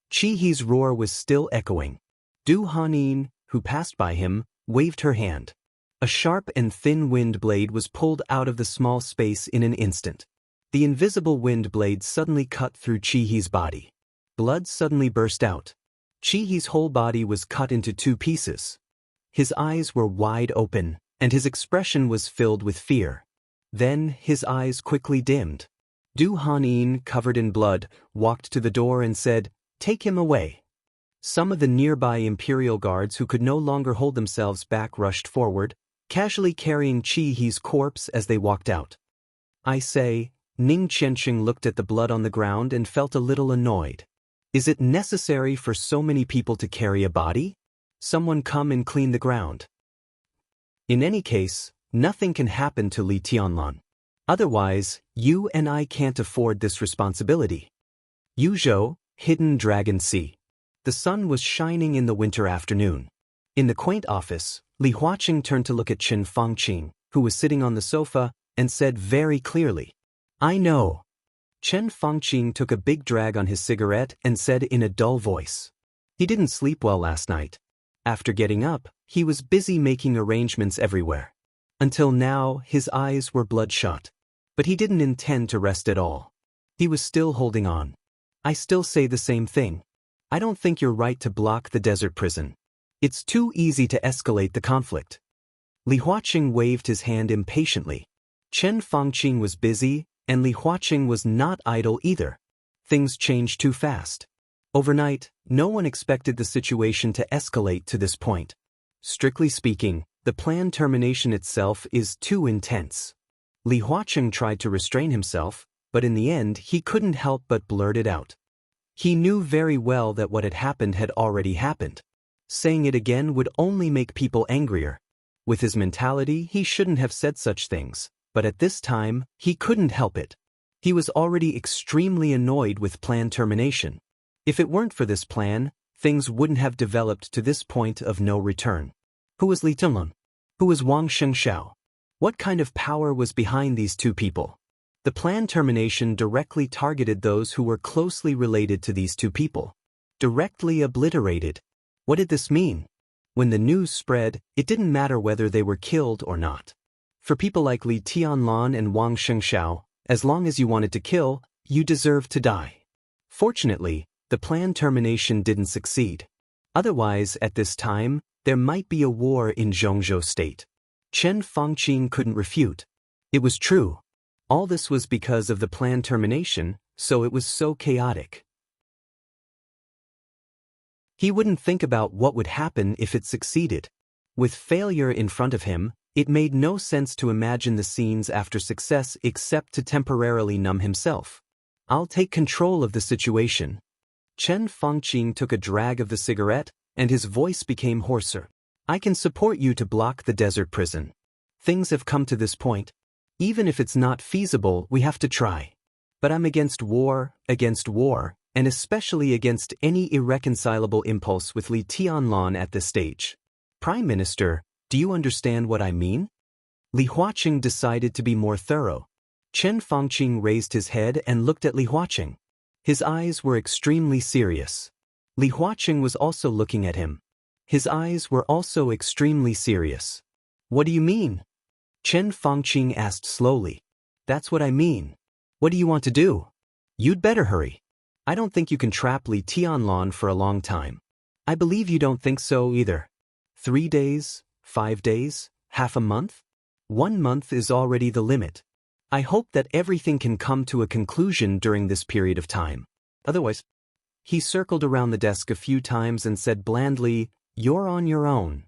Chi He's roar was still echoing. Du Hanyin, who passed by him, waved her hand. A sharp and thin wind blade was pulled out of the small space in an instant. The invisible wind blade suddenly cut through Chi He's body. Blood suddenly burst out. Chi He's whole body was cut into 2 pieces. His eyes were wide open, and his expression was filled with fear. Then his eyes quickly dimmed. Du Hanyin, covered in blood, walked to the door and said, Take him away. Some of the nearby imperial guards who could no longer hold themselves back rushed forward, casually carrying Chi He's corpse as they walked out. I say, Ning Qianxing looked at the blood on the ground and felt a little annoyed. Is it necessary for so many people to carry a body? Someone come and clean the ground. In any case, nothing can happen to Li Tianlan. Otherwise, you and I can't afford this responsibility. Yuzhou, Hidden Dragon Sea. The sun was shining in the winter afternoon. In the quaint office, Li Huaqing turned to look at Chen Fangqing, who was sitting on the sofa, and said very clearly, "I know." Chen Fangqing took a big drag on his cigarette and said in a dull voice, "He didn't sleep well last night. After getting up, he was busy making arrangements everywhere. Until now, his eyes were bloodshot. But he didn't intend to rest at all. He was still holding on. I still say the same thing. I don't think you're right to block the desert prison. It's too easy to escalate the conflict." Li Huaqing waved his hand impatiently. Chen Fangqing was busy, and Li Huaqing was not idle either. Things changed too fast. Overnight, no one expected the situation to escalate to this point. Strictly speaking, the planned termination itself is too intense. Li Huaqing tried to restrain himself, but in the end he couldn't help but blurt it out. He knew very well that what had already happened. Saying it again would only make people angrier. With his mentality, he shouldn't have said such things, but at this time, he couldn't help it. He was already extremely annoyed with planned termination. If it weren't for this plan, things wouldn't have developed to this point of no return. Who was Li Tianlun? Who was Wang Shengxiao? What kind of power was behind these two people? The planned termination directly targeted those who were closely related to these two people. Directly obliterated. What did this mean? When the news spread, it didn't matter whether they were killed or not. For people like Li Tianlun and Wang Shengxiao, as long as you wanted to kill, you deserved to die. Fortunately, the planned termination didn't succeed. Otherwise, at this time, there might be a war in Zhongzhou State. Chen Fangqing couldn't refute. It was true. All this was because of the planned termination, so it was so chaotic. He wouldn't think about what would happen if it succeeded. With failure in front of him, it made no sense to imagine the scenes after success except to temporarily numb himself. "I'll take control of the situation." Chen Fangqing took a drag of the cigarette, and his voice became hoarser. "I can support you to block the desert prison. Things have come to this point. Even if it's not feasible, we have to try. But I'm against war, and especially against any irreconcilable impulse with Li Tianlun at this stage. Prime Minister, do you understand what I mean?" Li Huaqing decided to be more thorough. Chen Fangqing raised his head and looked at Li Huaqing. His eyes were extremely serious. Li Huaqing was also looking at him. His eyes were also extremely serious. "What do you mean?" Chen Fangqing asked slowly. "That's what I mean. What do you want to do? You'd better hurry. I don't think you can trap Li Tianlun for a long time. I believe you don't think so either. 3 days, 5 days, half a month? 1 month is already the limit. I hope that everything can come to a conclusion during this period of time. Otherwise..." He circled around the desk a few times and said blandly, "You're on your own.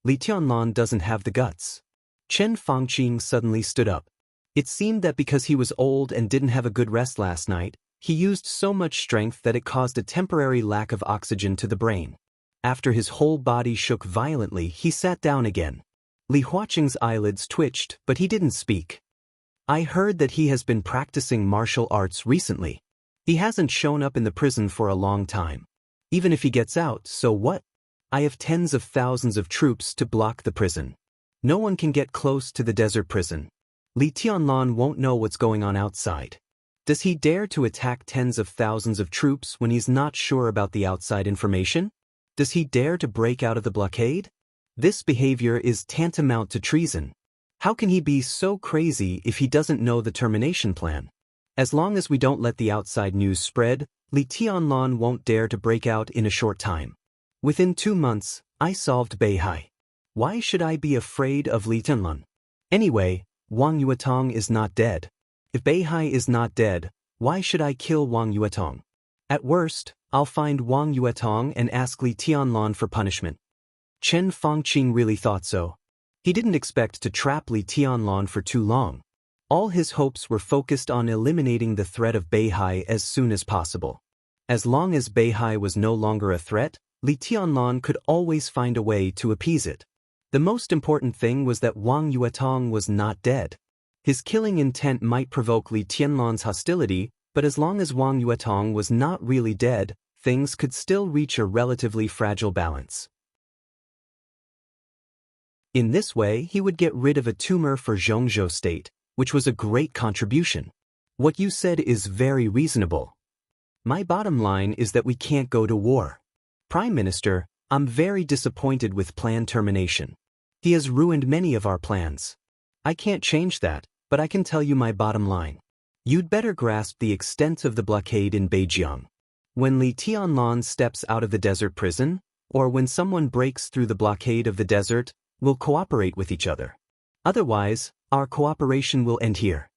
Li Tianlun doesn't have the guts." Chen Fangqing suddenly stood up. It seemed that because he was old and didn't have a good rest last night, he used so much strength that it caused a temporary lack of oxygen to the brain. After his whole body shook violently, he sat down again. Li Huaqing's eyelids twitched, but he didn't speak. "I heard that he has been practicing martial arts recently. He hasn't shown up in the prison for a long time. Even if he gets out, so what? I have tens of thousands of troops to block the prison. No one can get close to the desert prison. Li Tianlun won't know what's going on outside. Does he dare to attack tens of thousands of troops when he's not sure about the outside information? Does he dare to break out of the blockade? This behavior is tantamount to treason. How can he be so crazy if he doesn't know the termination plan? As long as we don't let the outside news spread, Li Tianlun won't dare to break out in a short time. Within 2 months, I solved Beihai. Why should I be afraid of Li Tianlun? Anyway, Wang Yuetong is not dead. If Beihai is not dead, why should I kill Wang Yuetong? At worst, I'll find Wang Yuetong and ask Li Tianlun for punishment." Chen Fangqing really thought so. He didn't expect to trap Li Tianlun for too long. All his hopes were focused on eliminating the threat of Beihai as soon as possible. As long as Beihai was no longer a threat, Li Tianlun could always find a way to appease it. The most important thing was that Wang Yuetong was not dead. His killing intent might provoke Li Tianlun's hostility, but as long as Wang Yuetong was not really dead, things could still reach a relatively fragile balance. In this way, he would get rid of a tumor for Xianxia state, which was a great contribution. What you said is very reasonable. My bottom line is that we can't go to war. Prime Minister, I'm very disappointed with plan termination. He has ruined many of our plans. I can't change that, but I can tell you my bottom line. You'd better grasp the extent of the blockade in Beijing. When Li Tianlan steps out of the desert prison, or when someone breaks through the blockade of the desert, we'll cooperate with each other. Otherwise, our cooperation will end here.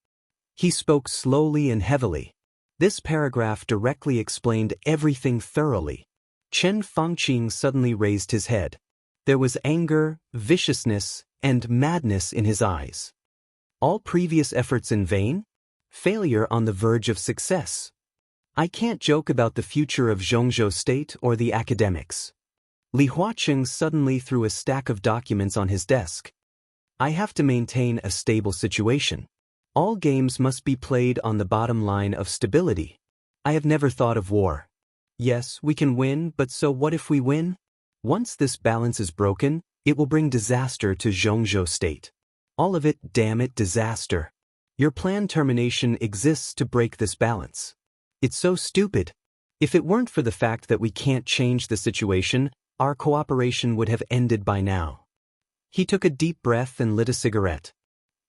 He spoke slowly and heavily. This paragraph directly explained everything thoroughly. Chen Fangqing suddenly raised his head. There was anger, viciousness, and madness in his eyes. All previous efforts in vain? Failure on the verge of success. I can't joke about the future of Xianxia State or the academics. Li Huaqing suddenly threw a stack of documents on his desk. I have to maintain a stable situation. All games must be played on the bottom line of stability. I have never thought of war. Yes, we can win, but so what if we win? Once this balance is broken, it will bring disaster to Xianxia State. All of it, damn it, disaster. Your plan termination exists to break this balance. It's so stupid. If it weren't for the fact that we can't change the situation, our cooperation would have ended by now. He took a deep breath and lit a cigarette.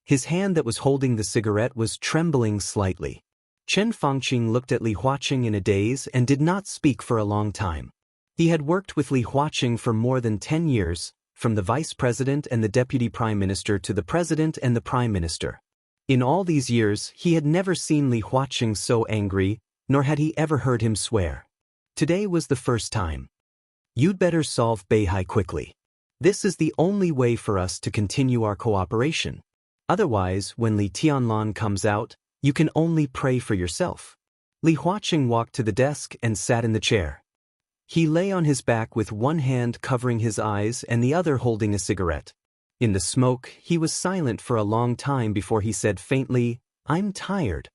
His hand that was holding the cigarette was trembling slightly. Chen Fangqing looked at Li Huaqing in a daze and did not speak for a long time. He had worked with Li Huaqing for more than 10 years, from the vice president and the deputy prime minister to the president and the prime minister. In all these years, he had never seen Li Huaqing so angry, nor had he ever heard him swear. Today was the first time. You'd better solve Beihai quickly. This is the only way for us to continue our cooperation. Otherwise, when Li Tianlan comes out, you can only pray for yourself. Li Huaqing walked to the desk and sat in the chair. He lay on his back with one hand covering his eyes and the other holding a cigarette. In the smoke, he was silent for a long time before he said faintly, "I'm tired."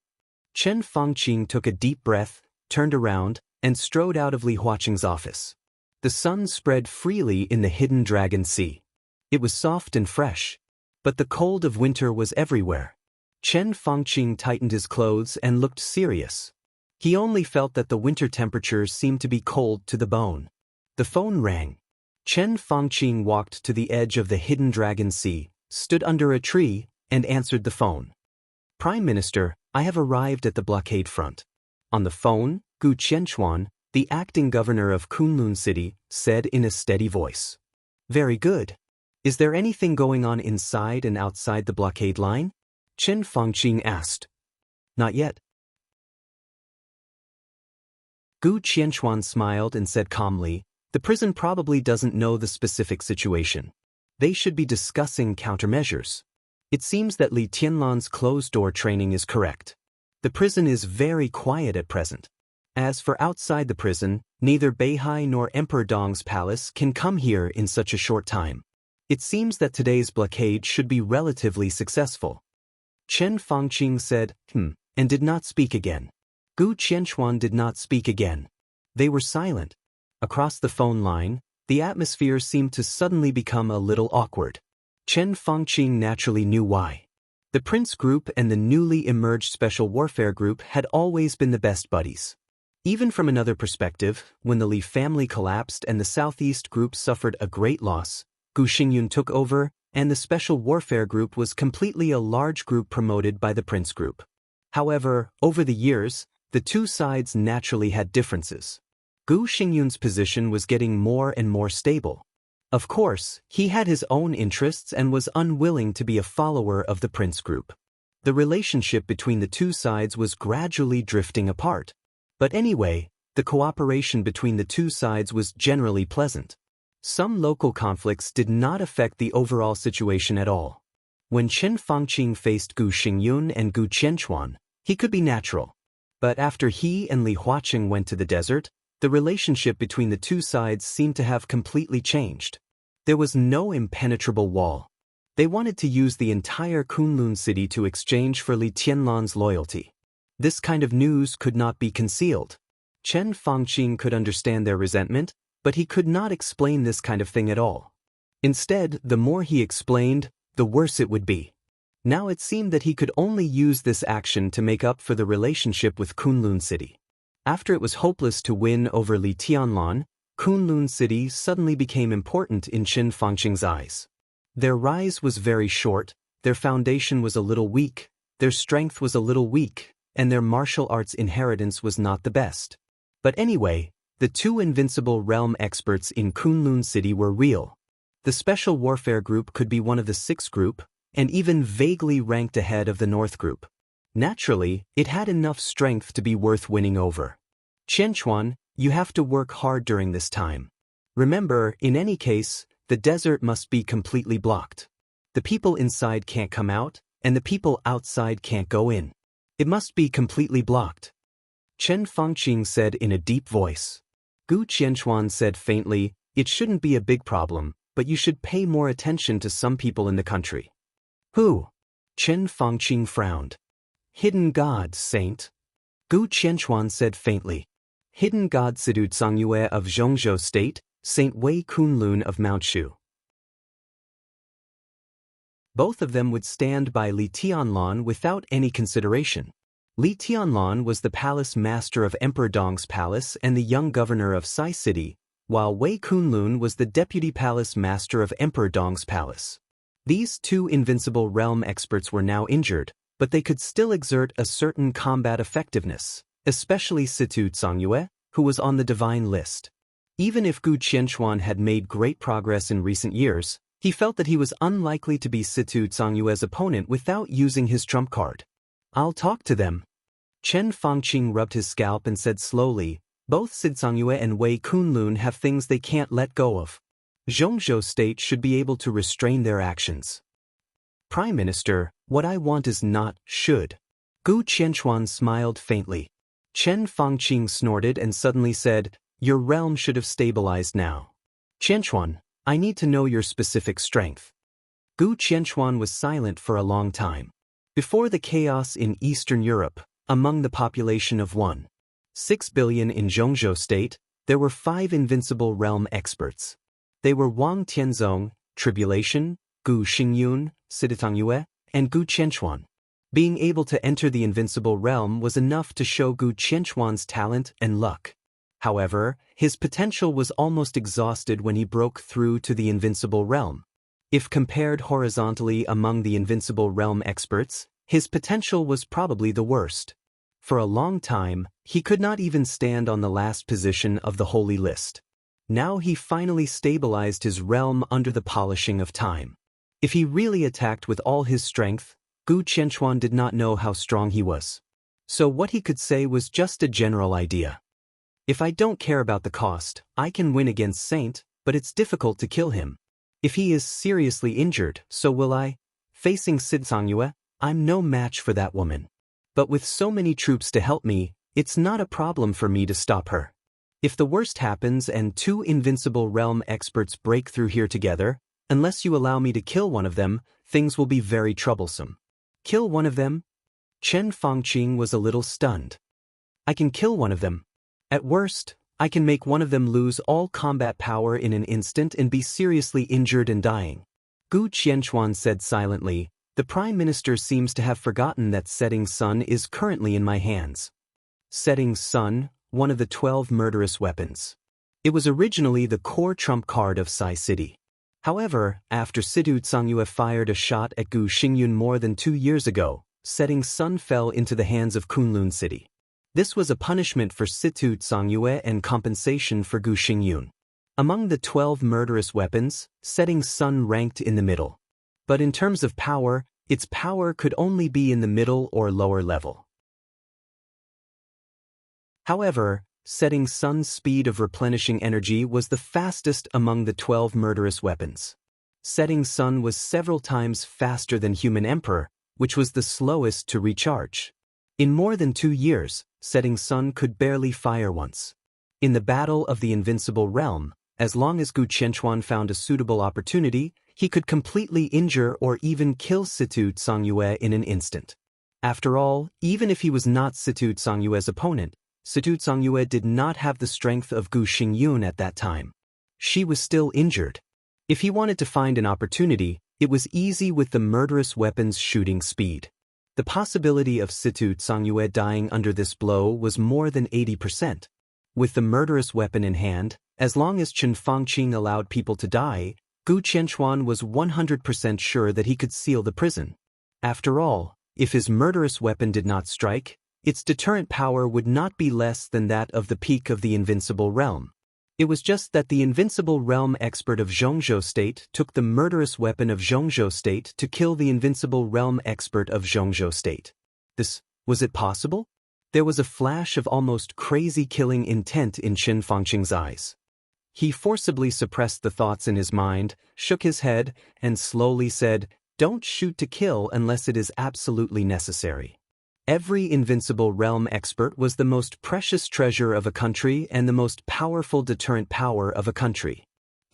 Chen Fangqing took a deep breath, turned around, and strode out of Li Huaqing's office. The sun spread freely in the hidden Dragon Sea. It was soft and fresh. But the cold of winter was everywhere. Chen Fangqing tightened his clothes and looked serious. He only felt that the winter temperatures seemed to be cold to the bone. The phone rang. Chen Fangqing walked to the edge of the hidden Dragon Sea, stood under a tree, and answered the phone. "Prime Minister, I have arrived at the blockade front." On the phone, Gu Qianchuan, the acting governor of Kunlun City, said in a steady voice. "Very good. Is there anything going on inside and outside the blockade line?" Chen Fangqing asked. "Not yet." Gu Qianchuan smiled and said calmly, "The prison probably doesn't know the specific situation. They should be discussing countermeasures. It seems that Li Tianlan's closed-door training is correct. The prison is very quiet at present. As for outside the prison, neither Beihai nor Emperor Dong's palace can come here in such a short time. It seems that today's blockade should be relatively successful." Chen Fangqing said, and did not speak again. Gu Qianchuan did not speak again. They were silent. Across the phone line, the atmosphere seemed to suddenly become a little awkward. Chen Fangqing naturally knew why. The Prince Group and the newly emerged Special Warfare Group had always been the best buddies. Even from another perspective, when the Li family collapsed and the Southeast Group suffered a great loss, Gu Xingyun took over, and the Special Warfare Group was completely a large group promoted by the Prince Group. However, over the years, the two sides naturally had differences. Gu Xingyun's position was getting more and more stable. Of course, he had his own interests and was unwilling to be a follower of the Prince Group. The relationship between the two sides was gradually drifting apart. But anyway, the cooperation between the two sides was generally pleasant. Some local conflicts did not affect the overall situation at all. When Chen Fangqing faced Gu Xingyun and Gu Qianchuan, he could be natural. But after he and Li Huaqing went to the desert, the relationship between the two sides seemed to have completely changed. There was no impenetrable wall. They wanted to use the entire Kunlun city to exchange for Li Tianlan's loyalty. This kind of news could not be concealed. Chen Fangqing could understand their resentment, but he could not explain this kind of thing at all. Instead, the more he explained, the worse it would be. Now it seemed that he could only use this action to make up for the relationship with Kunlun City. After it was hopeless to win over Li Tianlan, Kunlun City suddenly became important in Chen Fangqing's eyes. Their rise was very short, their foundation was a little weak, their strength was a little weak, and their martial arts inheritance was not the best. But anyway, the two invincible realm experts in Kunlun City were real. The Special Warfare Group could be one of the 6 group, and even vaguely ranked ahead of the North Group. Naturally, it had enough strength to be worth winning over. Qianquan, you have to work hard during this time. Remember, in any case, the desert must be completely blocked. The people inside can't come out, and the people outside can't go in. It must be completely blocked. Chen Fangqing said in a deep voice. Gu Qianquan said faintly, it shouldn't be a big problem, but you should pay more attention to some people in the country. Who? Chen Fangqing frowned. Hidden God, Saint. Gu Qianquan said faintly. Hidden God Sidu Tsangyue of Zhongzhou State, Saint Wei Kunlun of Mount Shu. Both of them would stand by Li Tianlan without any consideration. Li Tianlan was the palace master of Emperor Dong's palace and the young governor of Sai City, while Wei Kunlun was the deputy palace master of Emperor Dong's palace. These two invincible realm experts were now injured, but they could still exert a certain combat effectiveness, especially Situ Tsangyue, who was on the divine list. Even if Gu Qianquan had made great progress in recent years, he felt that he was unlikely to be Situ Tsangyue's opponent without using his trump card. I'll talk to them. Chen Fangqing rubbed his scalp and said slowly, both Sid Tsangyue and Wei Kunlun have things they can't let go of. Zhongzhou State should be able to restrain their actions. Prime Minister, what I want is not should. Gu Qianquan smiled faintly. Chen Fangqing snorted and suddenly said, your realm should have stabilized now. Qianquan, I need to know your specific strength. Gu Qianquan was silent for a long time. Before the chaos in Eastern Europe, among the population of 1.6 billion in Zhongzhou State, there were 5 invincible realm experts. They were Wang Tianzong, Tribulation, Gu Xingyun, Siditangyue, and Gu Qianquan. Being able to enter the invincible realm was enough to show Gu Qianquan's talent and luck. However, his potential was almost exhausted when he broke through to the invincible realm. If compared horizontally among the invincible realm experts, his potential was probably the worst. For a long time, he could not even stand on the last position of the holy list. Now he finally stabilized his realm under the polishing of time. If he really attacked with all his strength, Gu Qianquan did not know how strong he was. So what he could say was just a general idea. If I don't care about the cost, I can win against Saint, but it's difficult to kill him. If he is seriously injured, so will I. Facing Sid Tsangyue, I'm no match for that woman. But with so many troops to help me, it's not a problem for me to stop her. If the worst happens and 2 invincible realm experts break through here together, unless you allow me to kill one of them, things will be very troublesome. Kill one of them? Chen Fangqing was a little stunned. I can kill one of them. At worst, I can make one of them lose all combat power in an instant and be seriously injured and dying. Gu Qianquan said silently, the Prime Minister seems to have forgotten that Setting Sun is currently in my hands. Setting Sun, one of the 12 murderous weapons. It was originally the core trump card of Sai City. However, after Sidu Tsangyue fired a shot at Gu Xingyun more than 2 years ago, Setting Sun fell into the hands of Kunlun City. This was a punishment for Situ Tsangyue and compensation for Gu Xingyun. Among the 12 murderous weapons, Setting Sun ranked in the middle. But in terms of power, its power could only be in the middle or lower level. However, Setting Sun's speed of replenishing energy was the fastest among the 12 murderous weapons. Setting Sun was several times faster than Human Emperor, which was the slowest to recharge. In more than 2 years, Setting Sun could barely fire once. In the Battle of the Invincible Realm, as long as Gu Qianquan found a suitable opportunity, he could completely injure or even kill Situ Tsangyue in an instant. After all, even if he was not Situ Tsangyue's opponent, Situ Zhongyue did not have the strength of Gu Xingyun at that time. She was still injured. If he wanted to find an opportunity, it was easy with the murderous weapon's shooting speed. The possibility of Situ Zhongyue dying under this blow was more than 80%. With the murderous weapon in hand, as long as Chen Fangqing allowed people to die, Gu Qianchuan was 100% sure that he could seal the prison. After all, if his murderous weapon did not strike, its deterrent power would not be less than that of the peak of the Invincible Realm. It was just that the Invincible Realm expert of Zhongzhou State took the murderous weapon of Zhongzhou State to kill the Invincible Realm expert of Zhongzhou State. Was it possible? There was a flash of almost crazy killing intent in Chen Fangqing's eyes. He forcibly suppressed the thoughts in his mind, shook his head, and slowly said, "Don't shoot to kill unless it is absolutely necessary." Every Invincible Realm expert was the most precious treasure of a country and the most powerful deterrent power of a country.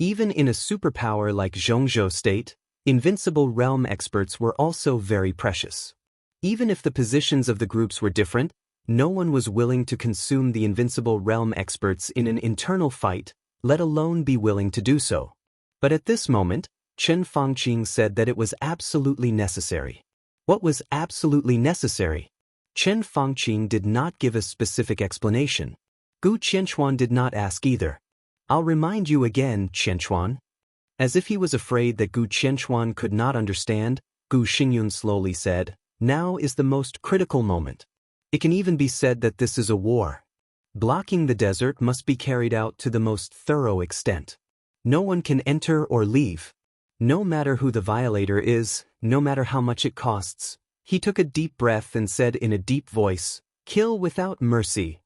Even in a superpower like Zhongzhou State, Invincible Realm experts were also very precious. Even if the positions of the groups were different, no one was willing to consume the Invincible Realm experts in an internal fight, let alone be willing to do so. But at this moment, Chen Fangqing said that it was absolutely necessary. What was absolutely necessary? Chen Fangqing did not give a specific explanation. Gu Qianchuan did not ask either. "I'll remind you again, Qianchuan." As if he was afraid that Gu Qianchuan could not understand, Gu Xingyun slowly said, "Now is the most critical moment. It can even be said that this is a war. Blocking the desert must be carried out to the most thorough extent. No one can enter or leave. No matter who the violator is, no matter how much it costs." He took a deep breath and said in a deep voice, "Kill without mercy."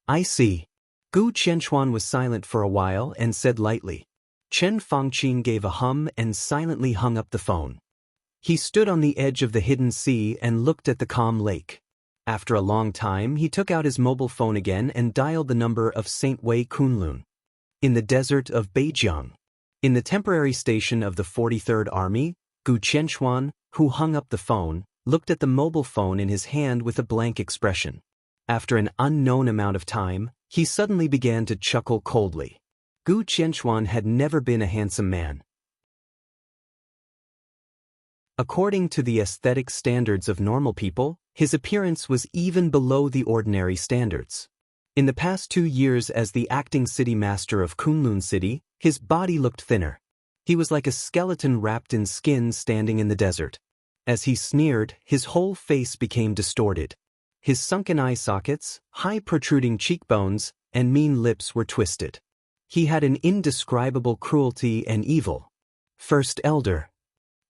"I see." Gu Qianchuan was silent for a while and said lightly. Chen Fangqing gave a hum and silently hung up the phone. He stood on the edge of the hidden sea and looked at the calm lake. After a long time, he took out his mobile phone again and dialed the number of Saint Wei Kunlun. In the desert of Beijiang. In the temporary station of the 43rd Army, Gu Qianchuan, who hung up the phone, looked at the mobile phone in his hand with a blank expression. After an unknown amount of time, he suddenly began to chuckle coldly. Gu Qianchuan had never been a handsome man. According to the aesthetic standards of normal people, his appearance was even below the ordinary standards. In the past 2 years as the acting city master of Kunlun City, his body looked thinner. He was like a skeleton wrapped in skin standing in the desert. As he sneered, his whole face became distorted. His sunken eye sockets, high protruding cheekbones, and mean lips were twisted. He had an indescribable cruelty and evil. First Elder.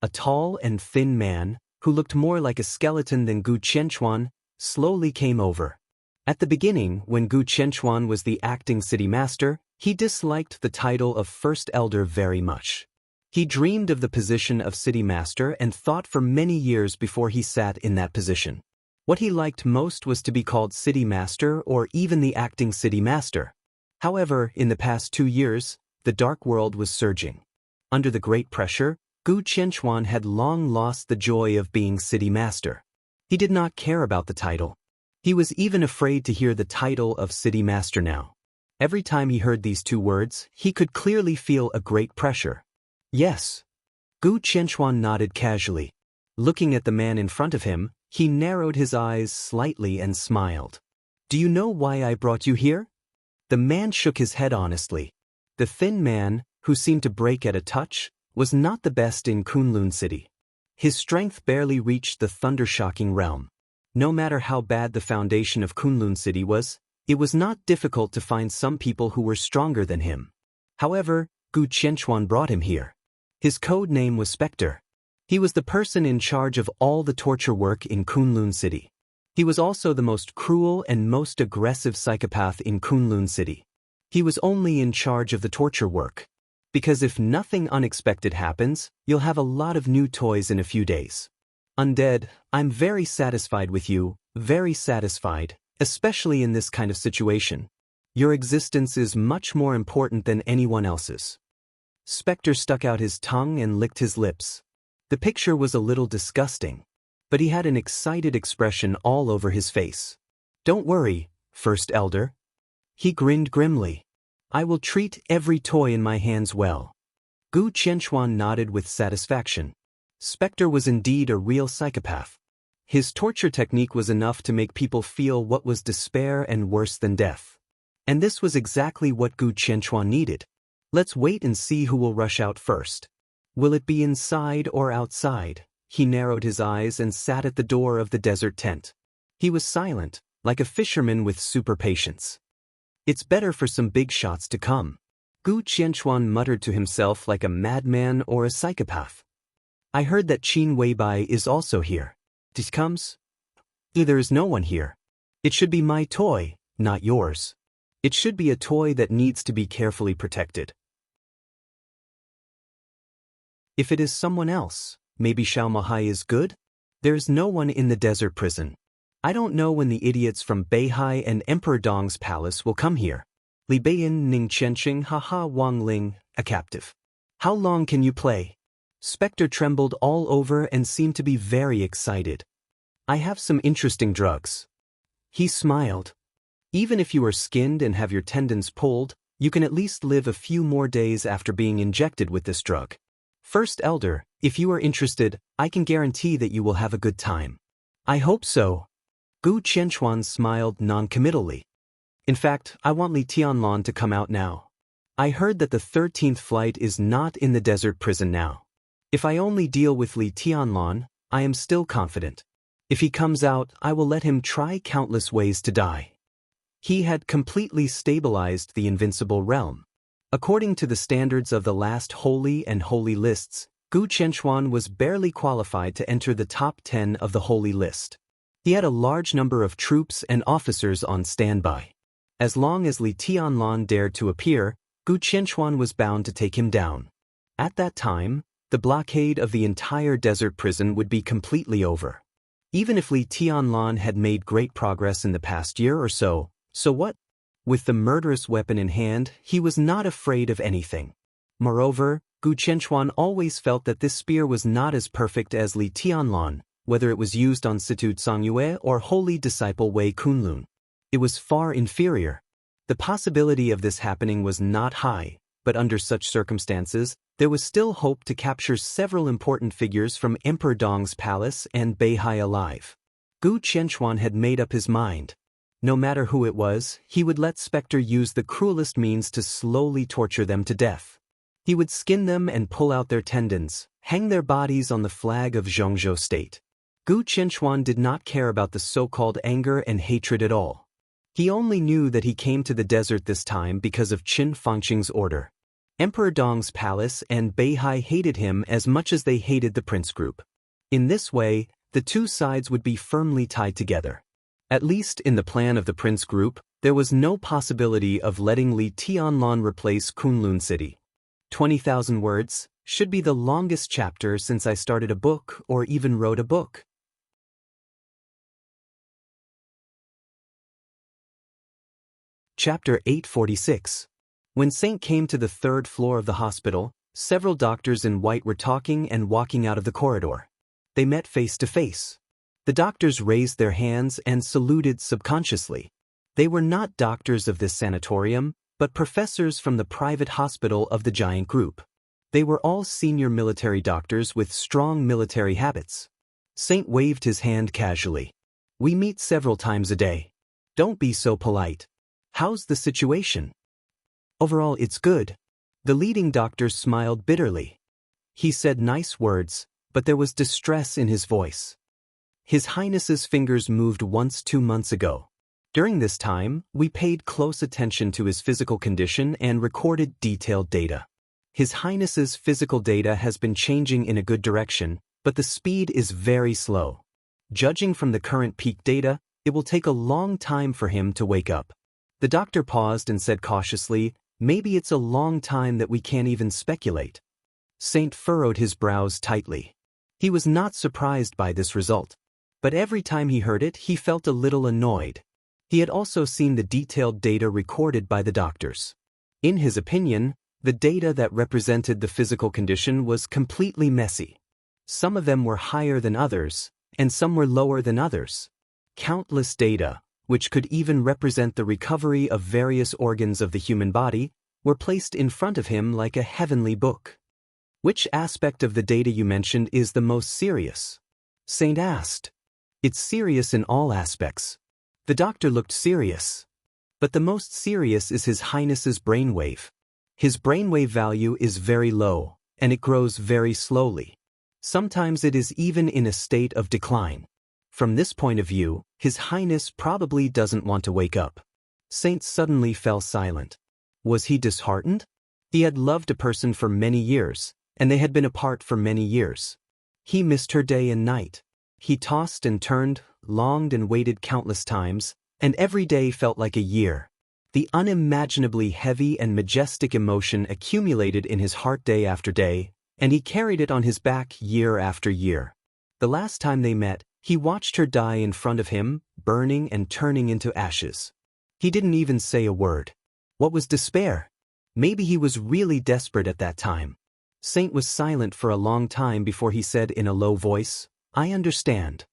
A tall and thin man, who looked more like a skeleton than Gu Qianchuan, slowly came over. At the beginning, when Gu Qianchuan was the acting city master, he disliked the title of First Elder very much. He dreamed of the position of city master and thought for many years before he sat in that position. What he liked most was to be called city master or even the acting city master. However, in the past 2 years, the dark world was surging. Under the great pressure, Gu Qianchuan had long lost the joy of being city master. He did not care about the title. He was even afraid to hear the title of city master now. Every time he heard these 2 words, he could clearly feel a great pressure. "Yes." Gu Qianchuan nodded casually. Looking at the man in front of him, he narrowed his eyes slightly and smiled. "Do you know why I brought you here?" The man shook his head honestly. The thin man, who seemed to break at a touch, was not the best in Kunlun City. His strength barely reached the thunder-shocking realm. No matter how bad the foundation of Kunlun City was, it was not difficult to find some people who were stronger than him. However, Gu Qianchuan brought him here. His code name was Spectre. He was the person in charge of all the torture work in Kunlun City. He was also the most cruel and most aggressive psychopath in Kunlun City. He was only in charge of the torture work. Because if nothing unexpected happens, you'll have a lot of new toys in a few days. Undead, I'm very satisfied with you, very satisfied, especially in this kind of situation. Your existence is much more important than anyone else's. Spectre stuck out his tongue and licked his lips. The picture was a little disgusting, but he had an excited expression all over his face. "Don't worry, First Elder? He grinned grimly. I will treat every toy in my hands well. Gu Qianchuan nodded with satisfaction. Spectre was indeed a real psychopath. His torture technique was enough to make people feel what was despair and worse than death. And this was exactly what Gu Qianchuan needed. Let's wait and see who will rush out first. Will it be inside or outside? He narrowed his eyes and sat at the door of the desert tent. He was silent, like a fisherman with super patience. It's better for some big shots to come. Gu Qianchuan muttered to himself like a madman or a psychopath. I heard that Qin Weibai is also here. He comes? There is no one here. It should be my toy, not yours. It should be a toy that needs to be carefully protected. If it is someone else, maybe Xiao Mahai is good? There's no one in the desert prison. I don't know when the idiots from Beihai and Emperor Dong's palace will come here. Li Beiyin Ning Chenxing Haha Wang Ling, a captive. How long can you play? Spectre trembled all over and seemed to be very excited. I have some interesting drugs. He smiled. Even if you are skinned and have your tendons pulled, you can at least live a few more days after being injected with this drug. First Elder, if you are interested, I can guarantee that you will have a good time. I hope so. Gu Qianchuan smiled non-committally. In fact, I want Li Tianlan to come out now. I heard that the 13th flight is not in the desert prison now. If I only deal with Li Tianlan, I am still confident. If he comes out, I will let him try countless ways to die. He had completely stabilized the invincible realm. According to the standards of the last holy and holy lists, Gu Qianchuan was barely qualified to enter the top 10 of the holy list. He had a large number of troops and officers on standby. As long as Li Tianlan dared to appear, Gu Qianchuan was bound to take him down. At that time, the blockade of the entire desert prison would be completely over. Even if Li Tianlan had made great progress in the past year or so what? With the murderous weapon in hand, he was not afraid of anything. Moreover, Gu Qianchuan always felt that this spear was not as perfect as Li Tianlan, whether it was used on Situ Zhangyue or holy disciple Wei Kunlun. It was far inferior. The possibility of this happening was not high, but under such circumstances, there was still hope to capture several important figures from Emperor Dong's palace and Beihai alive. Gu Qianchuan had made up his mind. No matter who it was, he would let Spectre use the cruelest means to slowly torture them to death. He would skin them and pull out their tendons, hang their bodies on the flag of Zhongzhou state. Gu Qianchuan did not care about the so-called anger and hatred at all. He only knew that he came to the desert this time because of Qin Fangqing's order. Emperor Dong's palace and Beihai hated him as much as they hated the prince group. In this way, the two sides would be firmly tied together. At least in the plan of the prince group, there was no possibility of letting Li Tianlan replace Kunlun City. 20,000 words should be the longest chapter since I started a book or even wrote a book. Chapter 846. When Saint came to the 3rd floor of the hospital, several doctors in white were talking and walking out of the corridor. They met face to face. The doctors raised their hands and saluted subconsciously. They were not doctors of this sanatorium, but professors from the private hospital of the giant group. They were all senior military doctors with strong military habits. Saint waved his hand casually. We meet several times a day. Don't be so polite. How's the situation? Overall, it's good. The leading doctor smiled bitterly. He said nice words, but there was distress in his voice. His Highness's fingers moved once 2 months ago. During this time, we paid close attention to his physical condition and recorded detailed data. His Highness's physical data has been changing in a good direction, but the speed is very slow. Judging from the current peak data, it will take a long time for him to wake up. The doctor paused and said cautiously, maybe it's a long time that we can't even speculate. Saint furrowed his brows tightly. He was not surprised by this result. But every time he heard it, he felt a little annoyed. He had also seen the detailed data recorded by the doctors. In his opinion, the data that represented the physical condition was completely messy. Some of them were higher than others, and some were lower than others. Countless data, which could even represent the recovery of various organs of the human body, were placed in front of him like a heavenly book. "Which aspect of the data you mentioned is the most serious?" Saint asked. "It's serious in all aspects." The doctor looked serious. "But the most serious is His Highness's brainwave. His brainwave value is very low, and it grows very slowly. Sometimes it is even in a state of decline. From this point of view, His Highness probably doesn't want to wake up." Saint suddenly fell silent. Was he disheartened? He had loved a person for many years, and they had been apart for many years. He missed her day and night. He tossed and turned, longed and waited countless times, and every day felt like a year. The unimaginably heavy and majestic emotion accumulated in his heart day after day, and he carried it on his back year after year. The last time they met, he watched her die in front of him, burning and turning into ashes. He didn't even say a word. What was despair? Maybe he was really desperate at that time. Saint was silent for a long time before he said in a low voice, "I understand."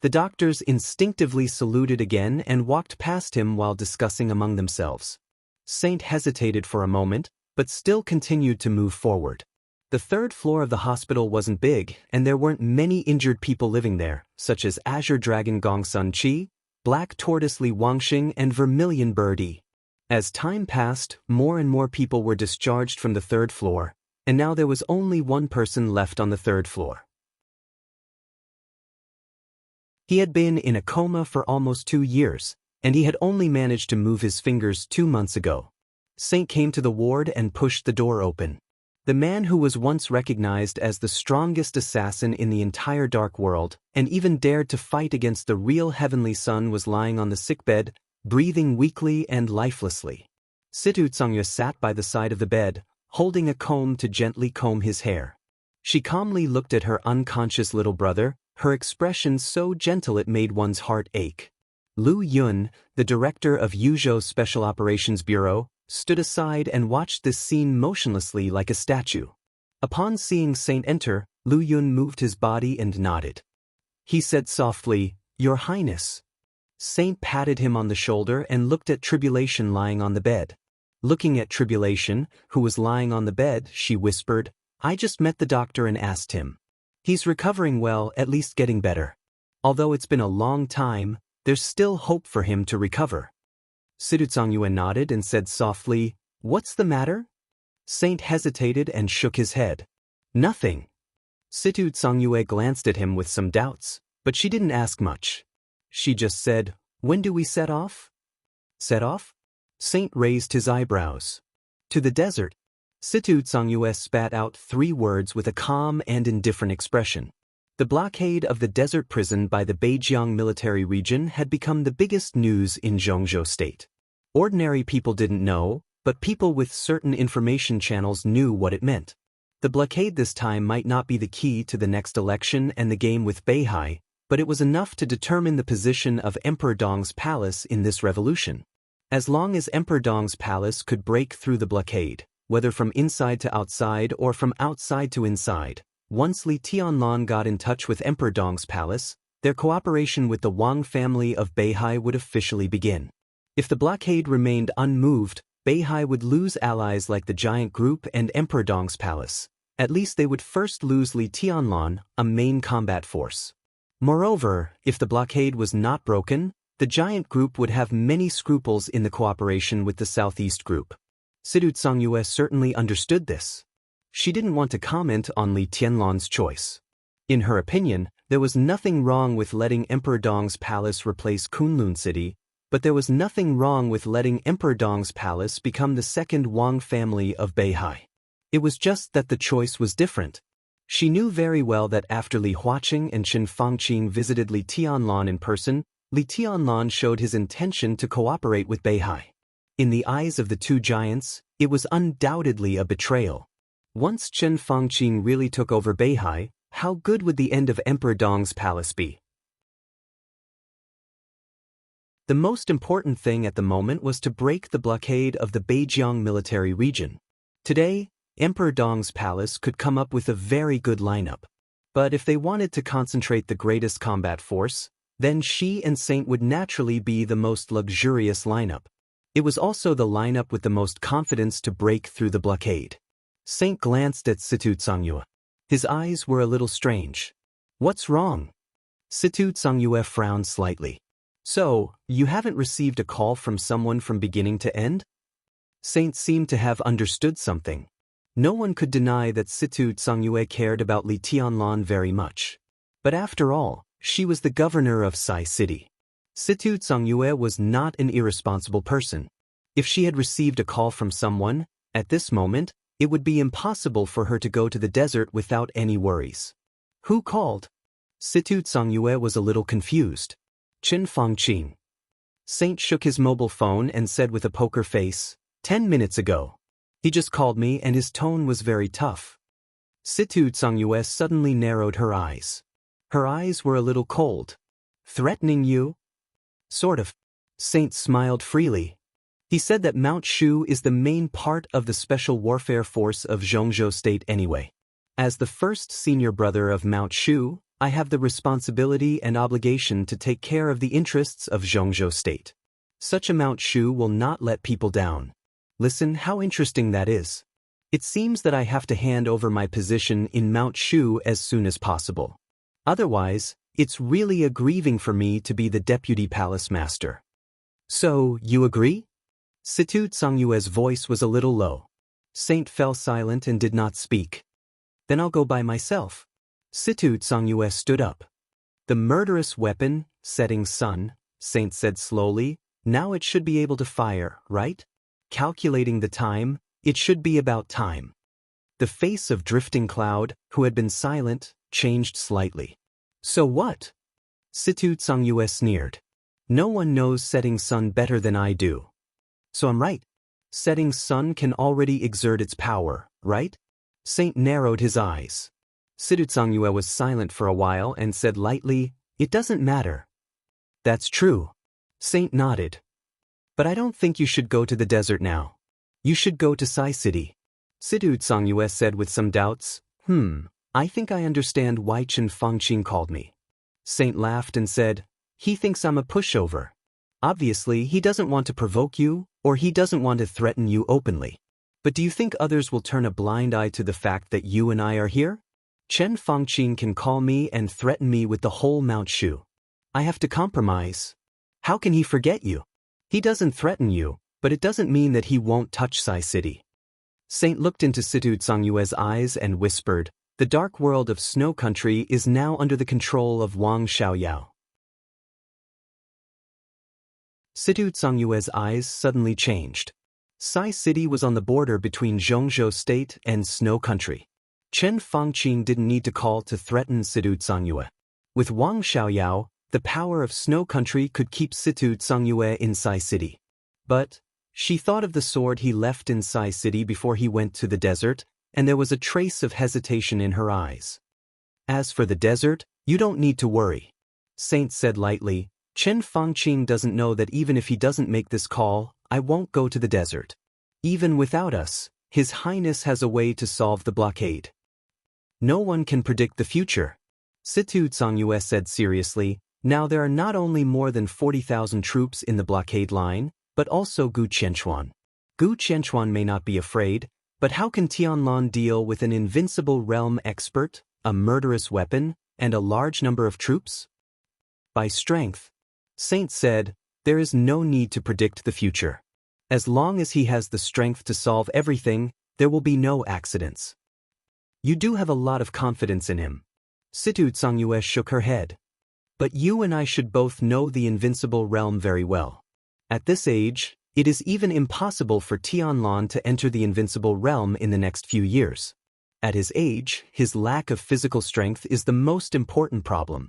The doctors instinctively saluted again and walked past him while discussing among themselves. Saint hesitated for a moment, but still continued to move forward. The third floor of the hospital wasn't big, and there weren't many injured people living there, such as Azure Dragon Gongsun Chi, Black Tortoise Li Wangxing, and Vermilion Birdie. As time passed, more and more people were discharged from the third floor, and now there was only one person left on the third floor. He had been in a coma for almost 2 years, and he had only managed to move his fingers 2 months ago. Saint came to the ward and pushed the door open. The man who was once recognized as the strongest assassin in the entire dark world, and even dared to fight against the real heavenly sun, was lying on the sickbed, breathing weakly and lifelessly. Xianxia sat by the side of the bed, holding a comb to gently comb his hair. She calmly looked at her unconscious little brother, her expression so gentle it made one's heart ache. Lu Yun, the director of Yuzhou's Special Operations Bureau, stood aside and watched this scene motionlessly like a statue. Upon seeing Saint enter, Lu Yun moved his body and nodded. He said softly, "Your Highness." Saint patted him on the shoulder and looked at Tribulation lying on the bed. Looking at Tribulation, who was lying on the bed, she whispered, "I just met the doctor and asked him. He's recovering well, at least getting better. Although it's been a long time, there's still hope for him to recover." Xianxia nodded and said softly, "What's the matter?" Saint hesitated and shook his head. "Nothing." Xianxia glanced at him with some doubts, but she didn't ask much. She just said, "When do we set off?" "Set off?" Saint raised his eyebrows. "To the desert." Xianxia spat out 3 words with a calm and indifferent expression. The blockade of the desert prison by the Beijiang military region had become the biggest news in Zhongzhou state. Ordinary people didn't know, but people with certain information channels knew what it meant. The blockade this time might not be the key to the next election and the game with Beihai, but it was enough to determine the position of Emperor Dong's palace in this revolution. As long as Emperor Dong's palace could break through the blockade, whether from inside to outside or from outside to inside, once Li Tianlan got in touch with Emperor Dong's palace, their cooperation with the Wang family of Beihai would officially begin. If the blockade remained unmoved, Beihai would lose allies like the Giant Group and Emperor Dong's palace. At least they would first lose Li Tianlan, a main combat force. Moreover, if the blockade was not broken, the Giant Group would have many scruples in the cooperation with the Southeast Group. Xianxia certainly understood this. She didn't want to comment on Li Tianlan's choice. In her opinion, there was nothing wrong with letting Emperor Dong's palace replace Kunlun City, but there was nothing wrong with letting Emperor Dong's palace become the second Wang family of Beihai. It was just that the choice was different. She knew very well that after Li Huaqing and Chen Fangqing visited Li Tianlan in person, Li Tianlan showed his intention to cooperate with Beihai. In the eyes of the 2 giants, it was undoubtedly a betrayal. Once Chen Fangqing really took over Beihai, how good would the end of Emperor Dong's palace be? The most important thing at the moment was to break the blockade of the Beijiang military region. Today, Emperor Dong's palace could come up with a very good lineup. But if they wanted to concentrate the greatest combat force, then she and Saint would naturally be the most luxurious lineup. It was also the lineup with the most confidence to break through the blockade. Saint glanced at Situ Tsangyue. His eyes were a little strange. What's wrong? Situ Tsangyue frowned slightly. So, you haven't received a call from someone from beginning to end? Saint seemed to have understood something. No one could deny that Situ Tsangyue cared about Li Tianlan very much. But after all, she was the governor of Sai City. Situ Tsangyue was not an irresponsible person. If she had received a call from someone, at this moment, it would be impossible for her to go to the desert without any worries. Who called? Situ Tsangyue was a little confused. Chen Fangqing. Saint shook his mobile phone and said with a poker face, 10 minutes ago. He just called me and his tone was very tough. Situ Tsangyue suddenly narrowed her eyes. Her eyes were a little cold. Threatening you? Sort of. Saint smiled freely. He said that Mount Shu is the main part of the special warfare force of Zhongzhou State anyway. As the first senior brother of Mount Shu, I have the responsibility and obligation to take care of the interests of Zhongzhou State. Such a Mount Shu will not let people down. Listen, how interesting that is. It seems that I have to hand over my position in Mount Shu as soon as possible. Otherwise, it's really a grieving for me to be the deputy palace master. So, you agree? Situ Tsangyue's voice was a little low. Saint fell silent and did not speak. Then I'll go by myself. Situ Tsangyue stood up. The murderous weapon, setting sun, Saint said slowly, now it should be able to fire, right? Calculating the time, it should be about time. The face of Drifting Cloud, who had been silent, changed slightly. So what? Situ Tsangyue sneered. No one knows setting sun better than I do. So I'm right. Setting sun can already exert its power, right? Saint narrowed his eyes. Situ Tsangyue was silent for a while and said lightly, it doesn't matter. That's true. Saint nodded. But I don't think you should go to the desert now. You should go to Sai City. Situ Tsangyue said with some doubts, I think I understand why Chen Fangqing called me. Saint laughed and said, he thinks I'm a pushover. Obviously, he doesn't want to provoke you, or he doesn't want to threaten you openly. But do you think others will turn a blind eye to the fact that you and I are here? Chen Fangqing can call me and threaten me with the whole Mount Shu. I have to compromise. How can he forget you? He doesn't threaten you, but it doesn't mean that he won't touch Sai City. Saint looked into Situ Tsangyue's eyes and whispered, the dark world of Snow Country is now under the control of Wang Xiaoyao. Situ Tsangyue's eyes suddenly changed. Sai City was on the border between Zhongzhou State and Snow Country. Chen Fangqing didn't need to call to threaten Situ Tsangyue. With Wang Xiaoyao, the power of Snow Country could keep Situ Tsangyue in Sai City. But she thought of the sword he left in Sai City before he went to the desert, and there was a trace of hesitation in her eyes. As for the desert, you don't need to worry. Saint said lightly, Chen Fangqing doesn't know that even if he doesn't make this call, I won't go to the desert. Even without us, His Highness has a way to solve the blockade. No one can predict the future. Situ Tsangyue said seriously, now there are not only more than 40,000 troops in the blockade line, but also Gu Qianchuan. Gu Qianchuan may not be afraid, but how can Tianlan deal with an invincible realm expert, a murderous weapon, and a large number of troops? By strength. Saint said, there is no need to predict the future. As long as he has the strength to solve everything, there will be no accidents. You do have a lot of confidence in him. Situ Tsangyue shook her head. But you and I should both know the invincible realm very well. At this age, it is even impossible for Tianlan to enter the invincible realm in the next few years. At his age, his lack of physical strength is the most important problem.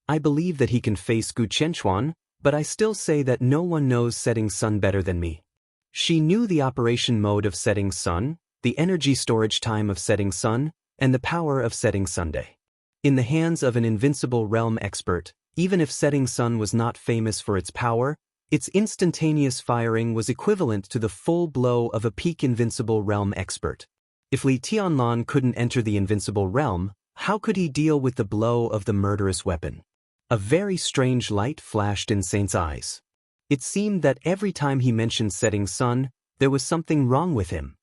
I believe that he can face Gu Qianchuan, but I still say that no one knows setting sun better than me. She knew the operation mode of setting sun, the energy storage time of setting sun, and the power of setting Sunday. In the hands of an invincible realm expert, even if setting sun was not famous for its power, its instantaneous firing was equivalent to the full blow of a peak invincible realm expert. If Li Tianlan couldn't enter the invincible realm, how could he deal with the blow of the murderous weapon? A very strange light flashed in Saint's eyes. It seemed that every time he mentioned setting sun, there was something wrong with him.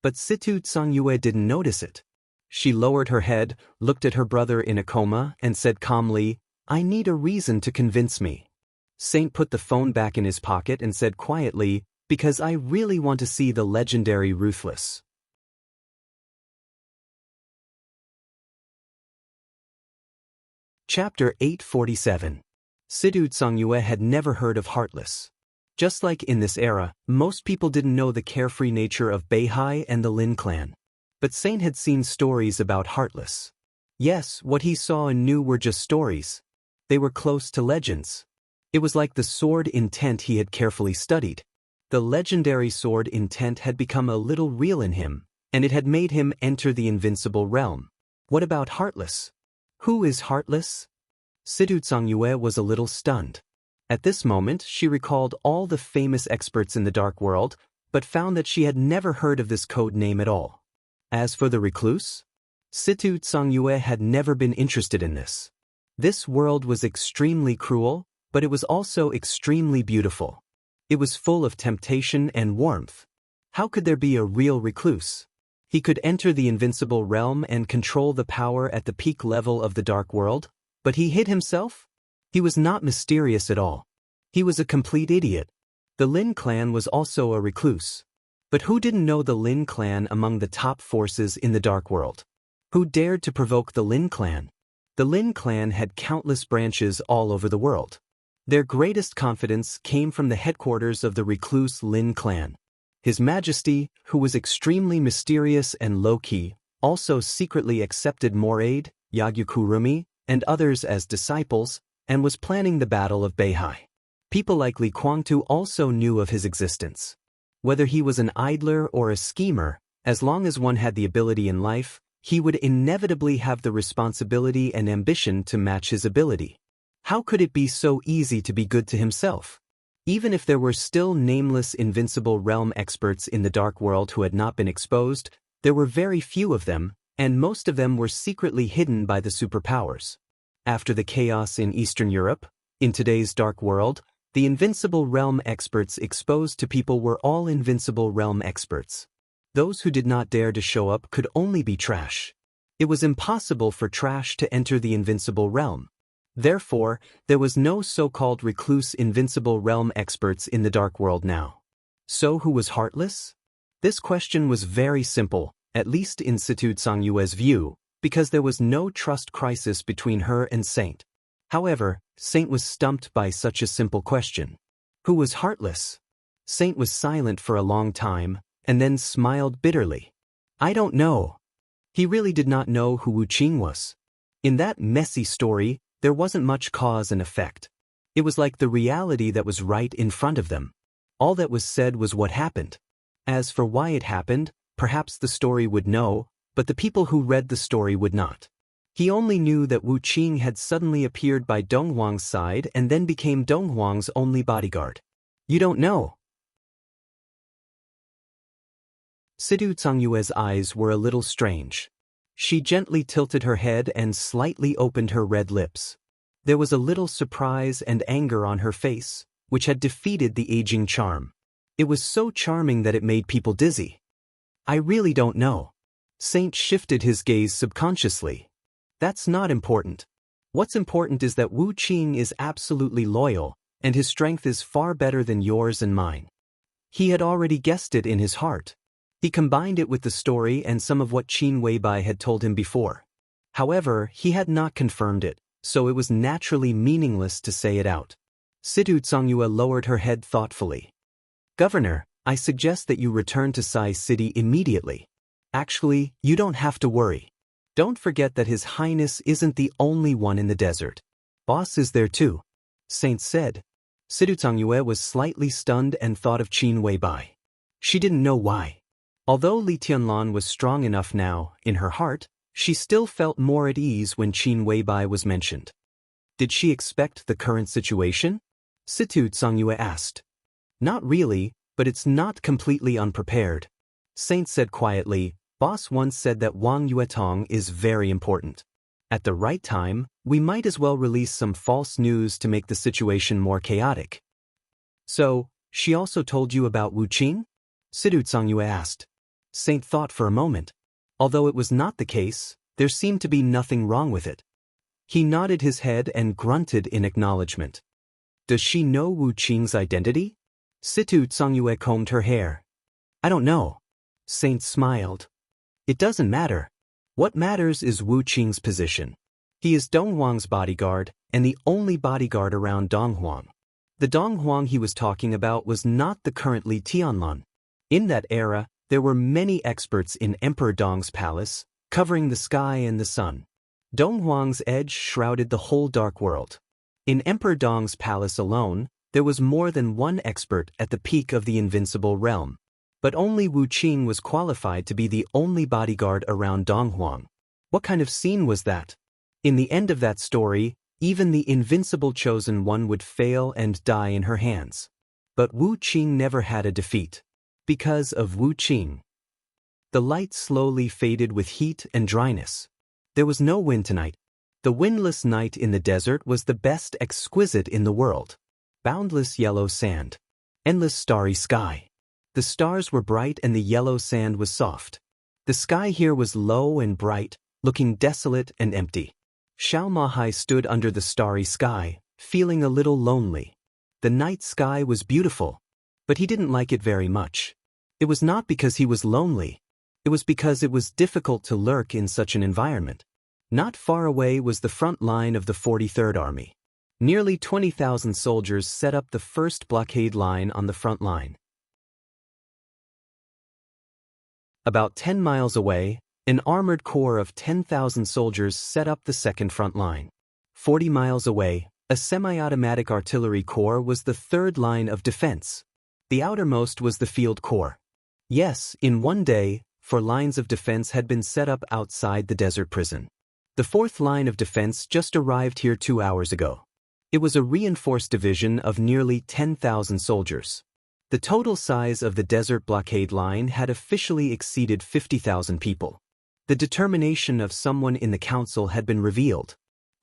But Situ Tsangyue didn't notice it. She lowered her head, looked at her brother in a coma, and said calmly, "I need a reason to convince me." Saint put the phone back in his pocket and said quietly, "Because I really want to see the legendary Ruthless." Chapter 847. Sidu Tsangyue had never heard of Heartless. Just like in this era, most people didn't know the carefree nature of Beihai and the Lin clan. But Saint had seen stories about Heartless. Yes, what he saw and knew were just stories. They were close to legends. It was like the sword intent he had carefully studied. The legendary sword intent had become a little real in him, and it had made him enter the invincible realm. What about Heartless? Who is Heartless? Sidu Tsangyue was a little stunned. At this moment, she recalled all the famous experts in the dark world, but found that she had never heard of this code name at all. As for the recluse, Situ Tsangyue had never been interested in this. This world was extremely cruel, but it was also extremely beautiful. It was full of temptation and warmth. How could there be a real recluse? He could enter the invincible realm and control the power at the peak level of the dark world, but he hid himself? He was not mysterious at all. He was a complete idiot. The Lin clan was also a recluse. But who didn't know the Lin clan among the top forces in the dark world? Who dared to provoke the Lin clan? The Lin clan had countless branches all over the world. Their greatest confidence came from the headquarters of the recluse Lin clan. His Majesty, who was extremely mysterious and low-key, also secretly accepted Moraid, Yagyu-Kurumi, and others as disciples, and was planning the Battle of Beihai. People like Li Guangtu also knew of his existence. Whether he was an idler or a schemer, as long as one had the ability in life, he would inevitably have the responsibility and ambition to match his ability. How could it be so easy to be good to himself? Even if there were still nameless invincible realm experts in the dark world who had not been exposed, there were very few of them, and most of them were secretly hidden by the superpowers. After the chaos in Eastern Europe, in today's dark world, the invincible realm experts exposed to people were all invincible realm experts. Those who did not dare to show up could only be trash. It was impossible for trash to enter the invincible realm. Therefore, there was no so-called recluse invincible realm experts in the dark world now. So who was Heartless? This question was very simple, at least in Situ Tsangyue's view, because there was no trust crisis between her and Saint. However, Saint was stumped by such a simple question. Who was Heartless? Saint was silent for a long time, and then smiled bitterly. I don't know. He really did not know who Wuqing was. In that messy story, there wasn't much cause and effect. It was like the reality that was right in front of them. All that was said was what happened. As for why it happened, perhaps the story would know, but the people who read the story would not. He only knew that Wuqing had suddenly appeared by Donghuang's side and then became Donghuang's only bodyguard. You don't know. Sidu Tsangyue's eyes were a little strange. She gently tilted her head and slightly opened her red lips. There was a little surprise and anger on her face, which had defeated the aging charm. It was so charming that it made people dizzy. I really don't know. Saint shifted his gaze subconsciously. That's not important. What's important is that Wuqing is absolutely loyal, and his strength is far better than yours and mine. He had already guessed it in his heart. He combined it with the story and some of what Qin Weibai had told him before. However, he had not confirmed it, so it was naturally meaningless to say it out. Situ Tsangyue lowered her head thoughtfully. Governor, I suggest that you return to Sai City immediately. Actually, you don't have to worry. Don't forget that His Highness isn't the only one in the desert. Boss is there too, Saint said. Sidu Tsangyue was slightly stunned and thought of Qin Weibai. She didn't know why. Although Li Tianlan was strong enough now, in her heart, she still felt more at ease when Qin Weibai was mentioned. Did she expect the current situation? Situ Tsangyue asked. Not really, but it's not completely unprepared. Saint said quietly, Boss once said that Wang Yuetong is very important. At the right time, we might as well release some false news to make the situation more chaotic. So, she also told you about Wu Qing? Sidu Zhongyue asked. Saint thought for a moment. Although it was not the case, there seemed to be nothing wrong with it. He nodded his head and grunted in acknowledgement. Does she know Wu Qing's identity? Situ Zhongyue combed her hair. I don't know. Saint smiled. It doesn't matter. What matters is Wu Qing's position. He is Donghuang's bodyguard, and the only bodyguard around Donghuang. The Donghuang he was talking about was not the current Li Tianlan. In that era, there were many experts in Emperor Dong's palace, covering the sky and the sun. Donghuang's edge shrouded the whole dark world. In Emperor Dong's palace alone, there was more than one expert at the peak of the invincible realm. But only Wu Qing was qualified to be the only bodyguard around Donghuang. What kind of scene was that? In the end of that story, even the invincible chosen one would fail and die in her hands. But Wu Qing never had a defeat. Because of Wu Qing. The light slowly faded with heat and dryness. There was no wind tonight. The windless night in the desert was the best exquisite in the world. Boundless yellow sand. Endless starry sky. The stars were bright and the yellow sand was soft. The sky here was low and bright, looking desolate and empty. Xiao Mahai stood under the starry sky, feeling a little lonely. The night sky was beautiful, but he didn't like it very much. It was not because he was lonely. It was because it was difficult to lurk in such an environment. Not far away was the front line of the 43rd Army. Nearly 20,000 soldiers set up the first blockade line on the front line. About 10 miles away, an armored corps of 10,000 soldiers set up the second front line. 40 miles away, a semi-automatic artillery corps was the third line of defense. The outermost was the field corps. Yes, in one day, 4 lines of defense had been set up outside the desert prison. The fourth line of defense just arrived here 2 hours ago. It was a reinforced division of nearly 10,000 soldiers. The total size of the desert blockade line had officially exceeded 50,000 people. The determination of someone in the council had been revealed.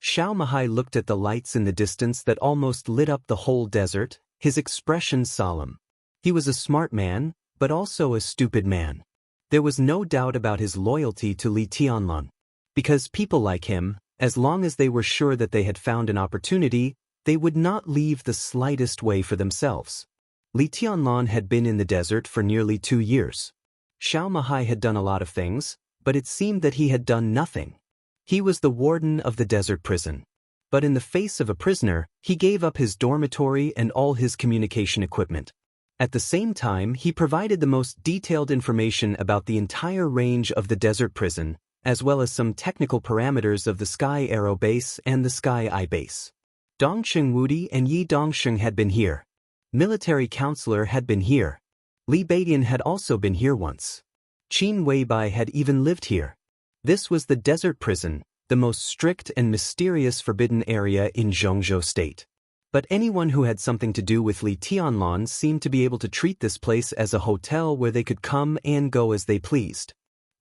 Xiao Mahai looked at the lights in the distance that almost lit up the whole desert, his expression solemn. He was a smart man, but also a stupid man. There was no doubt about his loyalty to Li Tianlan. Because people like him, as long as they were sure that they had found an opportunity, they would not leave the slightest way for themselves. Li Tianlan had been in the desert for nearly 2 years. Xiao Mahai had done a lot of things, but it seemed that he had done nothing. He was the warden of the desert prison. But in the face of a prisoner, he gave up his dormitory and all his communication equipment. At the same time, he provided the most detailed information about the entire range of the desert prison, as well as some technical parameters of the Sky Arrow base and the Sky Eye base. Dongsheng Wudi and Yi Dongsheng had been here. Military counselor had been here. Li Beidian had also been here once. Qin Weibai had even lived here. This was the desert prison, the most strict and mysterious forbidden area in Zhongzhou state. But anyone who had something to do with Li Tianlan seemed to be able to treat this place as a hotel where they could come and go as they pleased.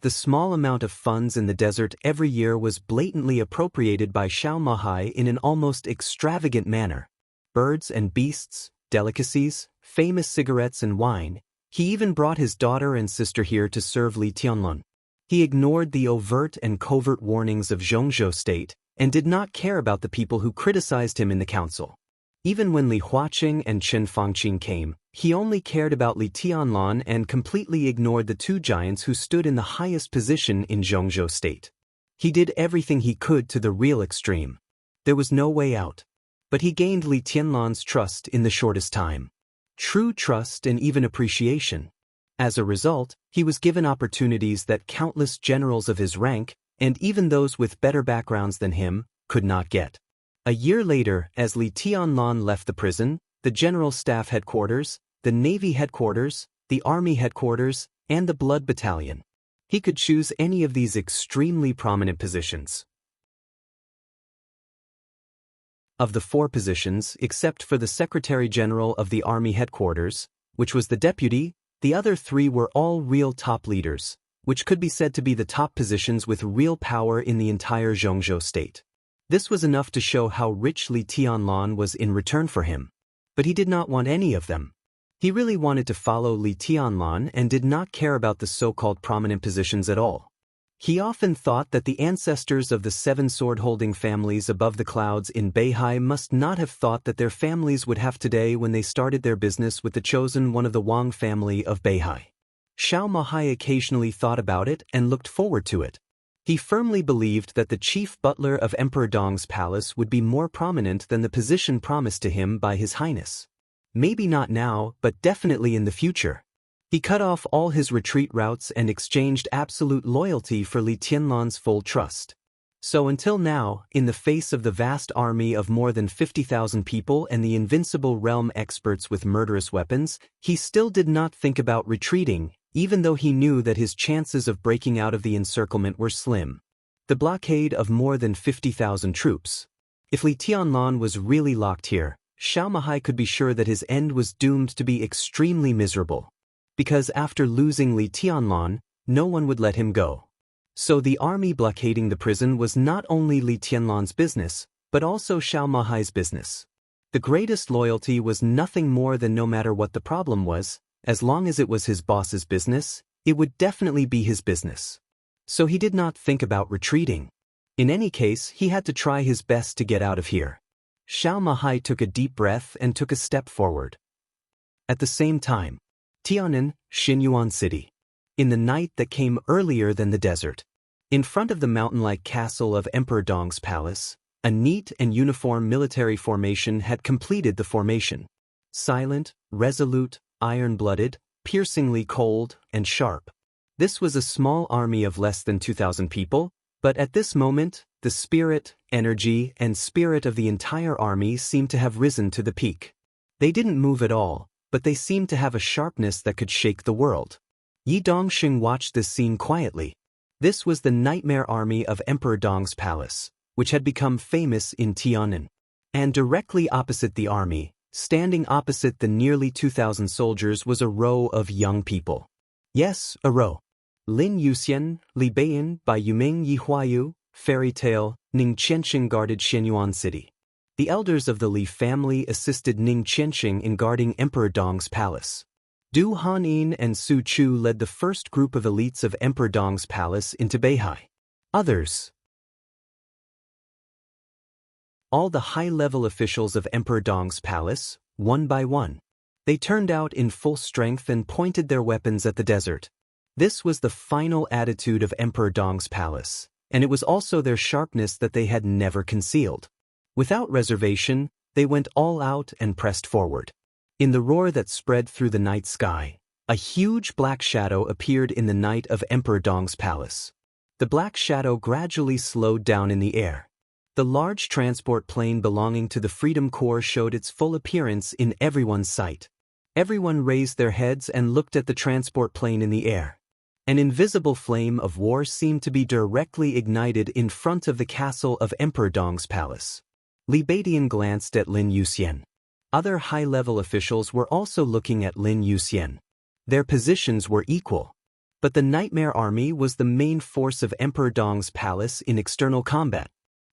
The small amount of funds in the desert every year was blatantly appropriated by Xiao Mahai in an almost extravagant manner. Birds and beasts, delicacies, famous cigarettes and wine. He even brought his daughter and sister here to serve Li Tianlan. He ignored the overt and covert warnings of Zhongzhou state and did not care about the people who criticized him in the council. Even when Li Huaqing and Chen Fangqing came, he only cared about Li Tianlan and completely ignored the 2 giants who stood in the highest position in Zhongzhou state. He did everything he could to the real extreme. There was no way out. But he gained Li Tianlan's trust in the shortest time. True trust and even appreciation. As a result, he was given opportunities that countless generals of his rank, and even those with better backgrounds than him, could not get. A year later, as Li Tianlan left the prison, the General Staff Headquarters, the Navy Headquarters, the Army Headquarters, and the Blood Battalion. He could choose any of these extremely prominent positions. Of the 4 positions, except for the Secretary General of the Army Headquarters, which was the deputy, the other 3 were all real top leaders, which could be said to be the top positions with real power in the entire Zhongzhou state. This was enough to show how rich Li Tianlan was in return for him. But he did not want any of them. He really wanted to follow Li Tianlan and did not care about the so-called prominent positions at all. He often thought that the ancestors of the 7 sword-holding families above the clouds in Beihai must not have thought that their families would have today when they started their business with the chosen one of the Wang family of Beihai. Xiao Mahai occasionally thought about it and looked forward to it. He firmly believed that the chief butler of Emperor Dong's palace would be more prominent than the position promised to him by His Highness. Maybe not now, but definitely in the future. He cut off all his retreat routes and exchanged absolute loyalty for Li Tianlan's full trust. So until now, in the face of the vast army of more than 50,000 people and the invincible realm experts with murderous weapons, he still did not think about retreating, even though he knew that his chances of breaking out of the encirclement were slim. The blockade of more than 50,000 troops. If Li Tianlan was really locked here, Xiao Mahai could be sure that his end was doomed to be extremely miserable. Because after losing Li Tianlan, no one would let him go. So the army blockading the prison was not only Li Tianlan's business, but also Xiao Mahai's business. The greatest loyalty was nothing more than no matter what the problem was, as long as it was his boss's business, it would definitely be his business. So he did not think about retreating. In any case, he had to try his best to get out of here. Xiao Mahai took a deep breath and took a step forward. At the same time, Tianan, Xinyuan City. In the night that came earlier than the desert. In front of the mountain-like castle of Emperor Dong's palace, a neat and uniform military formation had completed the formation. Silent, resolute, iron-blooded, piercingly cold, and sharp. This was a small army of less than 2,000 people, but at this moment, the spirit, energy, and spirit of the entire army seemed to have risen to the peak. They didn't move at all, but they seemed to have a sharpness that could shake the world. Yi Dongxing watched this scene quietly. This was the nightmare army of Emperor Dong's palace, which had become famous in Tianan. And directly opposite the army, standing opposite the nearly 2,000 soldiers, was a row of young people. Yes, a row. Lin Yuxian, Li Beiyan, Bai Yuming, Yi Huayu, Fairy Tale, Ning Qianxing guarded Xinyuan City. The elders of the Li family assisted Ning Qianxing in guarding Emperor Dong's palace. Du Hanyin and Su Chu led the first group of elites of Emperor Dong's palace into Beihai. Others. All the high-level officials of Emperor Dong's palace, one by one. They turned out in full strength and pointed their weapons at the desert. This was the final attitude of Emperor Dong's palace, and it was also their sharpness that they had never concealed. Without reservation, they went all out and pressed forward. In the roar that spread through the night sky, a huge black shadow appeared in the night of Emperor Dong's palace. The black shadow gradually slowed down in the air. The large transport plane belonging to the Freedom Corps showed its full appearance in everyone's sight. Everyone raised their heads and looked at the transport plane in the air. An invisible flame of war seemed to be directly ignited in front of the castle of Emperor Dong's palace. Li Beidian glanced at Lin Yuxian. Other high-level officials were also looking at Lin Yuxian. Their positions were equal. But the Nightmare Army was the main force of Emperor Dong's palace in external combat.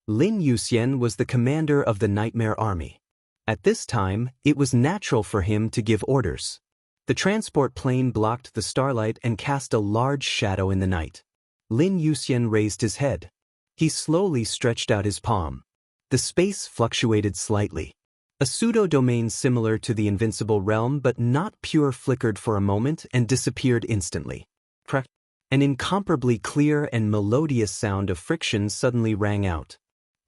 Lin Yuxian was the commander of the Nightmare Army. At this time, it was natural for him to give orders. The transport plane blocked the starlight and cast a large shadow in the night. Lin Yuxian raised his head. He slowly stretched out his palm. The space fluctuated slightly. A pseudo-domain similar to the invincible realm but not pure flickered for a moment and disappeared instantly. An incomparably clear and melodious sound of friction suddenly rang out.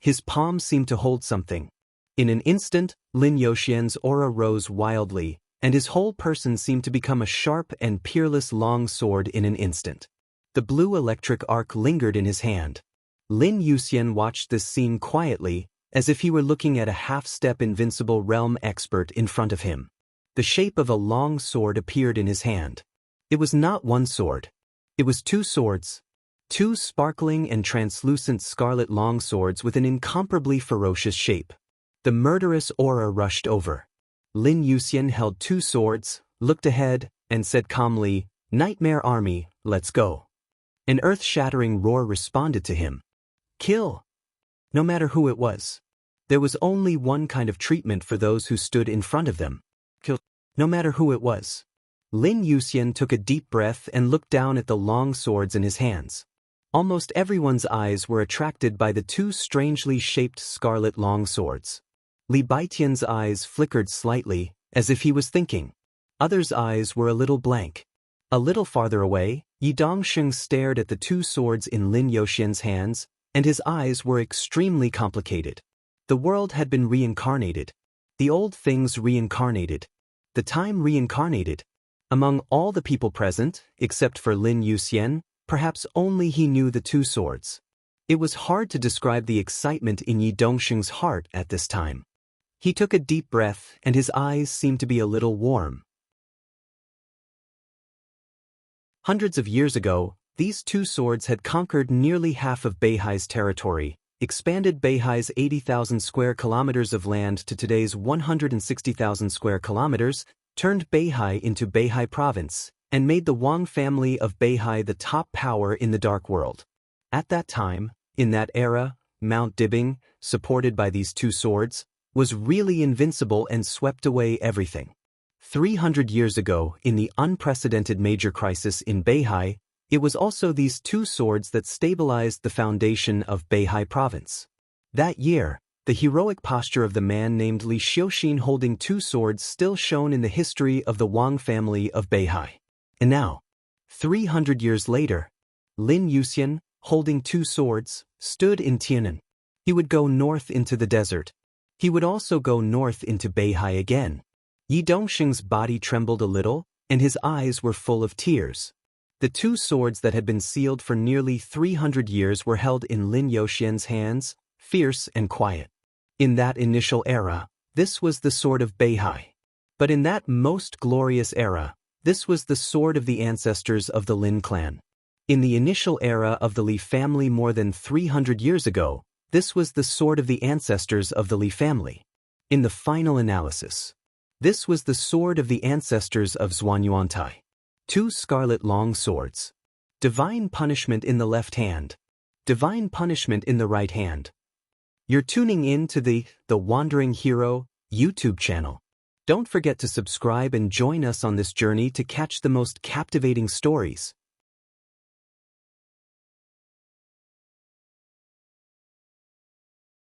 His palm seemed to hold something. In an instant, Lin Yuxian's aura rose wildly, and his whole person seemed to become a sharp and peerless long sword in an instant. The blue electric arc lingered in his hand. Lin Yuxian watched this scene quietly, as if he were looking at a half-step invincible realm expert in front of him. The shape of a long sword appeared in his hand. It was not one sword. It was two swords. Two sparkling and translucent scarlet long swords with an incomparably ferocious shape. The murderous aura rushed over. Lin Yuxian held two swords, looked ahead, and said calmly, "Nightmare Army, let's go." An earth-shattering roar responded to him. Kill! No matter who it was. There was only one kind of treatment for those who stood in front of them. Kill. No matter who it was. Lin Yuxian took a deep breath and looked down at the long swords in his hands. Almost everyone's eyes were attracted by the two strangely shaped scarlet long swords. Li Baitian's eyes flickered slightly, as if he was thinking. Others' eyes were a little blank. A little farther away, Yi Dongsheng stared at the two swords in Lin Yuxian's hands, and his eyes were extremely complicated. The world had been reincarnated. The old things reincarnated. The time reincarnated. Among all the people present, except for Lin Yuxian, perhaps only he knew the two swords. It was hard to describe the excitement in Yi Dongsheng's heart at this time. He took a deep breath and his eyes seemed to be a little warm. Hundreds of years ago, these two swords had conquered nearly half of Beihai's territory, expanded Beihai's 80,000 square kilometers of land to today's 160,000 square kilometers, turned Beihai into Beihai province, and made the Wang family of Beihai the top power in the Dark World. At that time, in that era, Mount Dibing, supported by these two swords, was really invincible and swept away everything. 300 years ago, in the unprecedented major crisis in Beihai, it was also these two swords that stabilized the foundation of Beihai province. That year, the heroic posture of the man named Li Xiuxin holding two swords still shone in the history of the Wang family of Beihai. And now, 300 years later, Lin Yuxian, holding two swords, stood in Tianan. He would go north into the desert. He would also go north into Beihai again. Yi Dongsheng's body trembled a little, and his eyes were full of tears. The two swords that had been sealed for nearly 300 years were held in Lin Yuxian's hands, fierce and quiet. In that initial era, this was the sword of Beihai. But in that most glorious era, this was the sword of the ancestors of the Lin clan. In the initial era of the Li family more than 300 years ago, this was the sword of the ancestors of the Li family. In the final analysis, this was the sword of the ancestors of Zhuanyuantai. Two scarlet long swords. Divine punishment in the left hand. Divine punishment in the right hand. You're tuning in to the Wandering Hero YouTube channel. Don't forget to subscribe and join us on this journey to catch the most captivating stories.